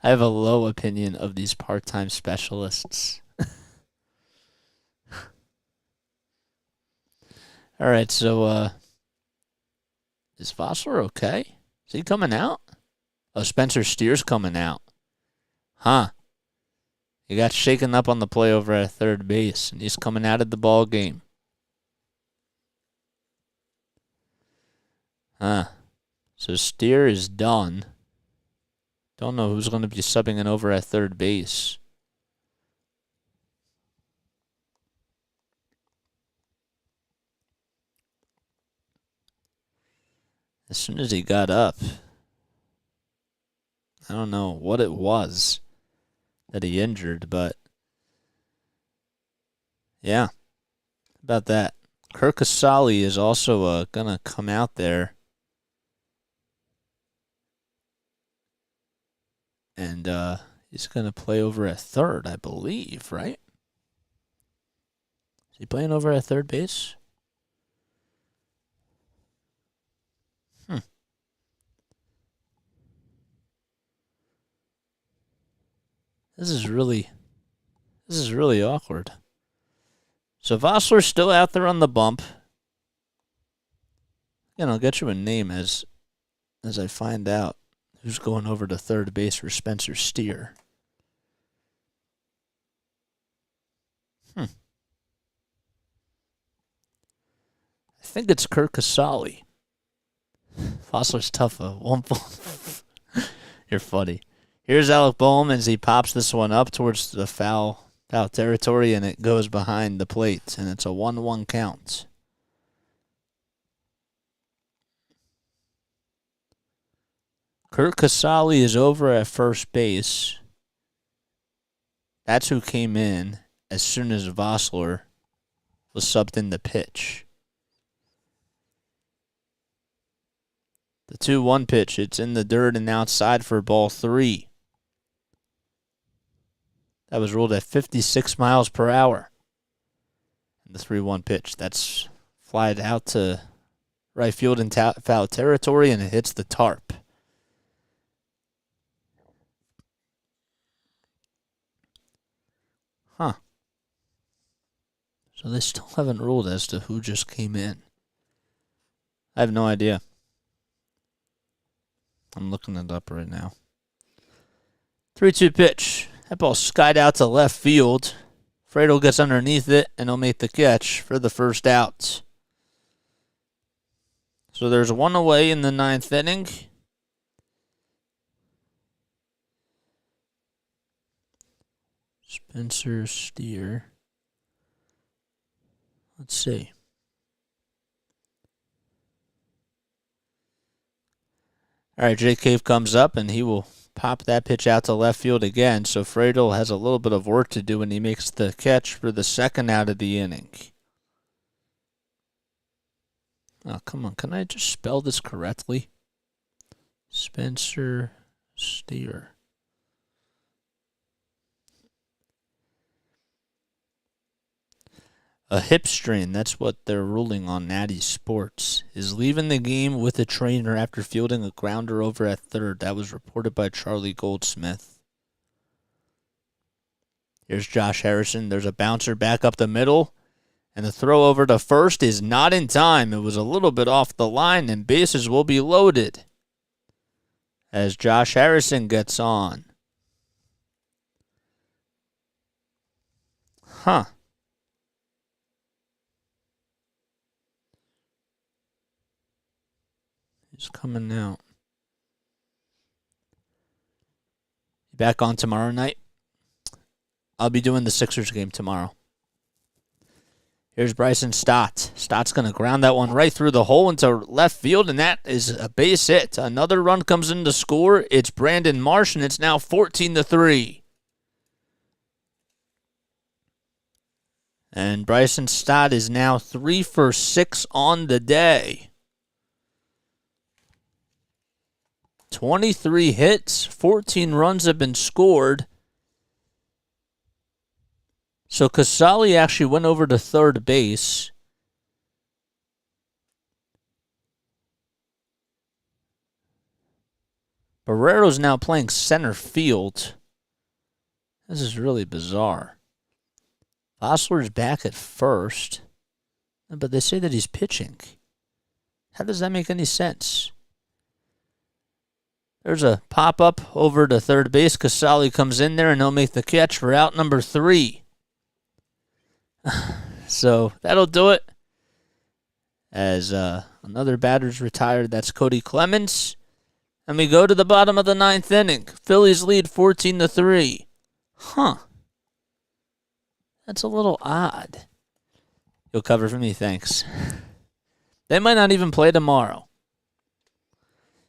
I have a low opinion of these part-time specialists. All right, so is Vossler okay? Is he coming out? Oh, Spencer Steer's coming out. Huh. He got shaken up on the play over at third base, and he's coming out of the ball game. Huh. So Steer is done. Don't know who's going to be subbing in over at third base. As soon as he got up, I don't know what it was that he injured, but yeah, about that. Kirk Casale is also going to come out there. And he's going to play over at third, I believe, right? Is he playing over at third base? This is really awkward. So Vossler's still out there on the bump. Again, I'll get you a name as I find out who's going over to third base for Spencer Steer. I think it's Kirk Casale. Vossler's tough. You're funny. Here's Alec Boehm as he pops this one up towards the foul territory, and it goes behind the plate, and it's a 1-1 count. Kirk Casale is over at first base. That's who came in as soon as Vossler was subbed in the pitch. The 2-1 pitch, it's in the dirt and outside for ball 3. That was ruled at 56 miles per hour. And the 3-1 pitch, that's flied out to right field in foul territory, and it hits the tarp. Huh. So they still haven't ruled as to who just came in. I have no idea. I'm looking it up right now. 3-2 pitch. That ball skied out to left field. Fredo gets underneath it, and he'll make the catch for the first out. So there's one away in the ninth inning. Spencer Steer. Let's see. All right, Jake Cave comes up, and he will pop that pitch out to left field again. So Fredo has a little bit of work to do, and he makes the catch for the second out of the inning. Oh, come on. Can I just spell this correctly? Spencer Steer. A hip strain, that's what they're ruling on Natty Sports, is leaving the game with a trainer after fielding a grounder over at third. That was reported by Charlie Goldsmith. Here's Josh Harrison. There's a bouncer back up the middle, and the throw over to first is not in time. It was a little bit off the line, and bases will be loaded as Josh Harrison gets on. Huh. He's coming out. Back on tomorrow night? I'll be doing the Sixers game tomorrow. Here's Bryson Stott. Stott's going to ground that one right through the hole into left field, and that is a base hit. Another run comes in to score. It's Brandon Marsh, and it's now 14-3. And Bryson Stott is now 3 for 6 on the day. 23 hits, 14 runs have been scored. So Casali actually went over to third base. Barrero's now playing center field. This is really bizarre. Osler's back at first, but they say that he's pitching. How does that make any sense? There's a pop-up over to third base. Casali comes in there, and he'll make the catch for out number 3. So that'll do it. As another batter's retired, that's Cody Clemens. And we go to the bottom of the ninth inning. Phillies lead 14-3. Huh. That's a little odd. You'll cover for me, thanks. They might not even play tomorrow.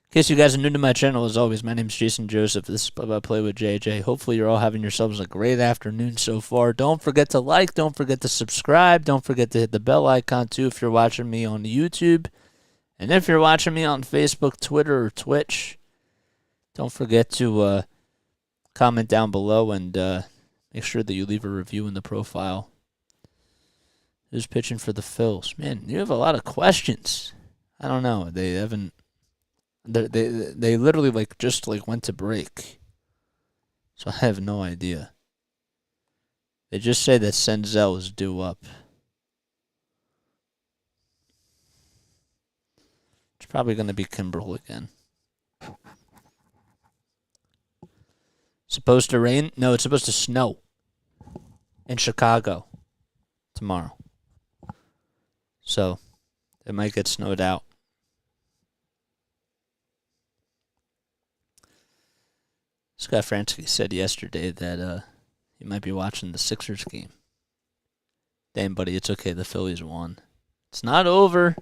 In case you guys are new to my channel, as always, my name is Jason Joseph. This is Play Play with JJ. Hopefully you're all having yourselves a great afternoon so far. Don't forget to like. Don't forget to subscribe. Don't forget to hit the bell icon, too, if you're watching me on YouTube. And if you're watching me on Facebook, Twitter, or Twitch, don't forget to comment down below and make sure that you leave a review in the profile. Who's pitching for the Phils? Man, you have a lot of questions. I don't know. They haven't... They literally just went to break. So I have no idea. They just say that Senzel is due up. It's probably going to be Kimbrel again. Supposed to rain? No, it's supposed to snow in Chicago tomorrow. So it might get snowed out. Scott Fransky said yesterday that he might be watching the Sixers game. Damn, buddy, it's okay. The Phillies won. It's not over.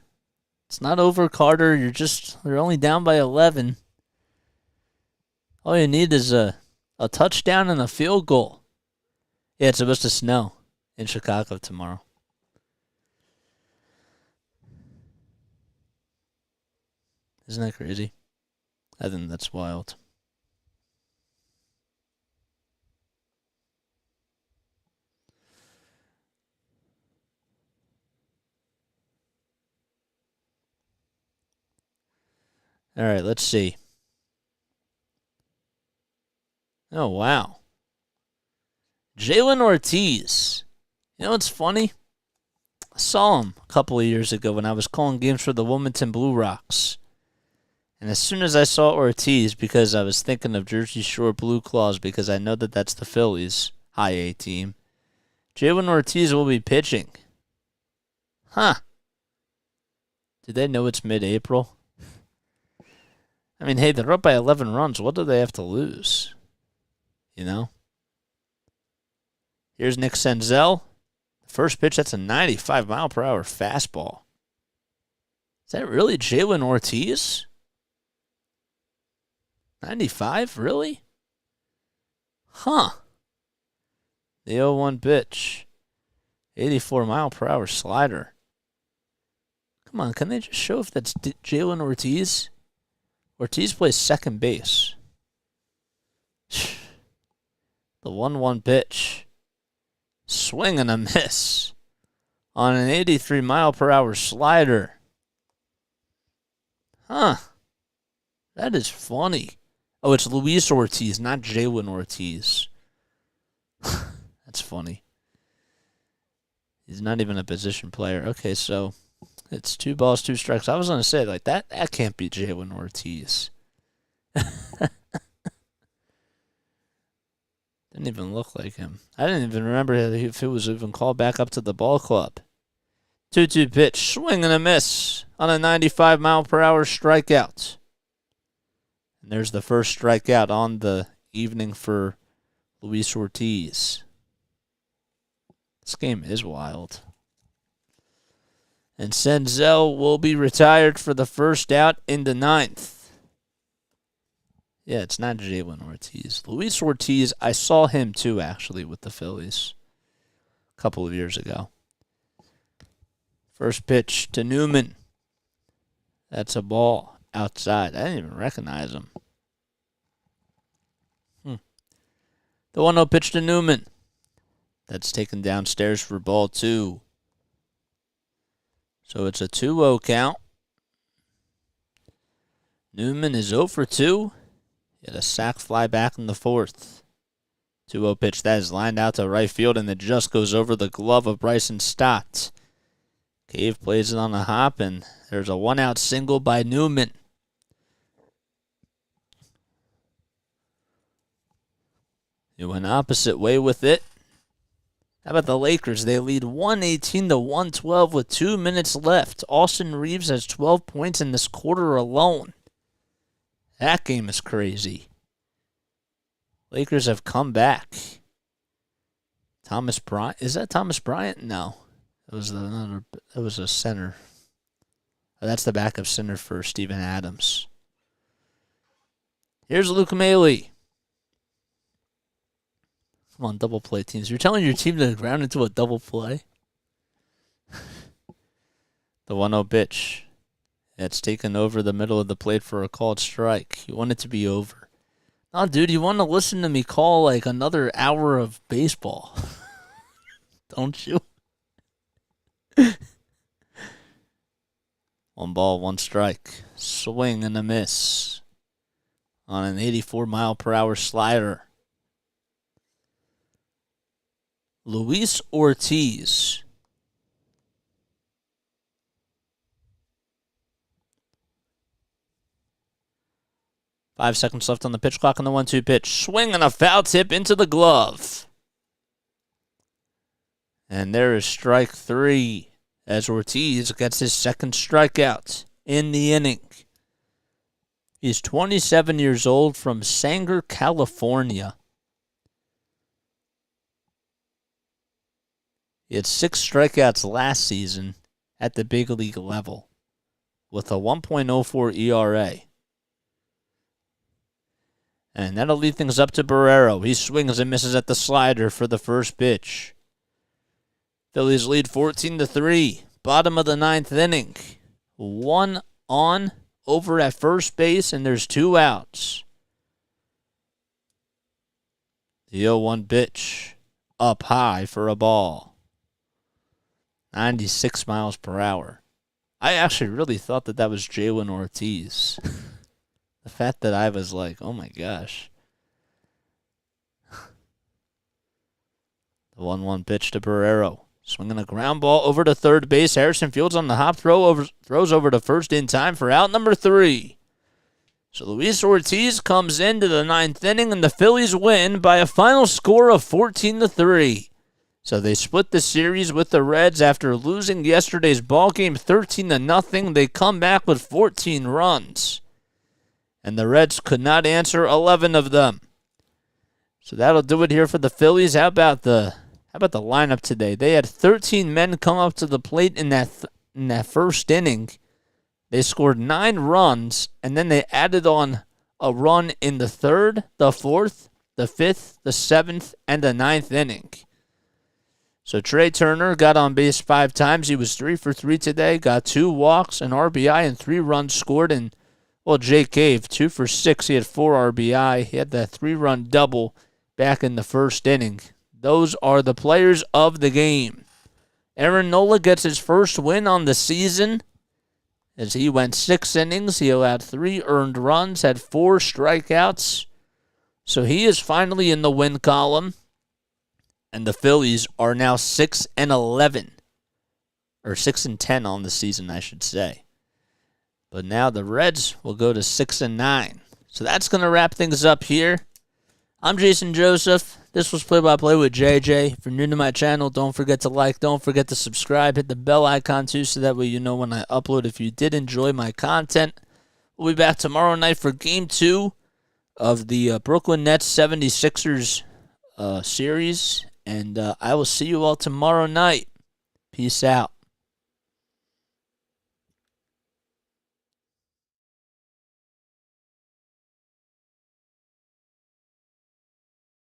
It's not over, Carter. You're only down by 11. All you need is a touchdown and a field goal. Yeah, it's supposed to snow in Chicago tomorrow. Isn't that crazy? I think that's wild. All right, let's see. Oh, wow. Jalen Ortiz. You know what's funny? I saw him a couple of years ago when I was calling games for the Wilmington Blue Rocks. And as soon as I saw Ortiz, because I was thinking of Jersey Shore Blue Claws, because I know that that's the Phillies high A team, Jalen Ortiz will be pitching. Huh. Do they know it's mid-April? I mean, hey, they're up by 11 runs. What do they have to lose? You know? Here's Nick Senzel. First pitch, that's a 95-mile-per-hour fastball. Is that really Jalen Ortiz? 95? Really? Huh. The 0-1 pitch. 84-mile-per-hour slider. Come on, can they just show if that's Jalen Ortiz? Ortiz plays second base. The 1-1 pitch. Swing and a miss on an 83-mile-per-hour slider. Huh. That is funny. Oh, it's Luis Ortiz, not Jalen Ortiz. That's funny. He's not even a position player. Okay, so it's 2 balls, 2 strikes. I was going to say, like, that can't be Jalen Ortiz. Didn't even look like him. I didn't even remember if it was even called back up to the ball club. 2-2 pitch, swing and a miss on a 95-mile-per-hour strikeout. And there's the first strikeout on the evening for Luis Ortiz. This game is wild. And Senzel will be retired for the first out in the 9th. Yeah, it's not Jalen Ortiz. Luis Ortiz, I saw him too, actually, with the Phillies a couple of years ago. First pitch to Newman. That's a ball outside. I didn't even recognize him. The 1-0 pitch to Newman. That's taken downstairs for ball 2. So it's a 2-0 count. Newman is 0 for 2. He had a sac fly back in the 4th. 2-0 pitch. That is lined out to right field, and it just goes over the glove of Bryson Stott. Cave plays it on a hop, and there's a 1-out single by Newman. He went opposite way with it. How about the Lakers? They lead 118-112 with 2 minutes left. Austin Reeves has 12 points in this quarter alone. That game is crazy. Lakers have come back. Thomas Bryant. Is that Thomas Bryant? No. It was a center. Oh, that's the backup center for Steven Adams. Here's Luke Maile. Come on, double play teams. You're telling your team to ground into a double play? The 1-0 pitch. It's taken over the middle of the plate for a called strike. You want it to be over. No, dude, you want to listen to me call like another hour of baseball. Don't you? 1 ball, 1 strike. Swing and a miss on an 84-mile-per-hour slider. Luis Ortiz. Five seconds left on the pitch clock on the 1-2 pitch. Swing and a foul tip into the glove. And there is strike 3 as Ortiz gets his second strikeout in the inning. He's 27 years old from Sanger, California. He had 6 strikeouts last season at the big league level with a 1.04 ERA. And that'll lead things up to Barrero. He swings and misses at the slider for the first pitch. Phillies lead 14-3. Bottom of the 9th inning. 1 on over at first base, and there's 2 outs. The 0-1 pitch up high for a ball. 96 miles per hour. I actually really thought that was Jalen Ortiz. The fact that I was like, oh my gosh. The 1-1 pitch to Barrero. Swinging a ground ball over to third base. Harrison Fields on the hop throws over to first in time for out number 3. So Luis Ortiz comes into the ninth inning, and the Phillies win by a final score of 14-3. So they split the series with the Reds after losing yesterday's ballgame 13-0. They come back with 14 runs, and the Reds could not answer 11 of them. So that'll do it here for the Phillies. How about the lineup today? They had 13 men come up to the plate in that first inning. They scored 9 runs, and then they added on a run in the third, the fourth, the fifth, the seventh, and the ninth inning. So Trey Turner got on base 5 times. He was 3 for 3 today, got 2 walks, an RBI, and 3 runs scored. And, Jake Cave, 2 for 6. He had 4 RBI. He had that 3-run double back in the first inning. Those are the players of the game. Aaron Nola gets his first win on the season as he went 6 innings. He allowed 3 earned runs, had 4 strikeouts. So he is finally in the win column. And the Phillies are now 6-11, or 6-10 on the season, I should say. But now the Reds will go to 6-9. So that's going to wrap things up here. I'm Jason Joseph. This was Play by Play with JJ. If you're new to my channel, don't forget to like, don't forget to subscribe, hit the bell icon too, so that way you know when I upload. If you did enjoy my content, we'll be back tomorrow night for Game 2 of the Brooklyn Nets 76ers series. And I will see you all tomorrow night. Peace out.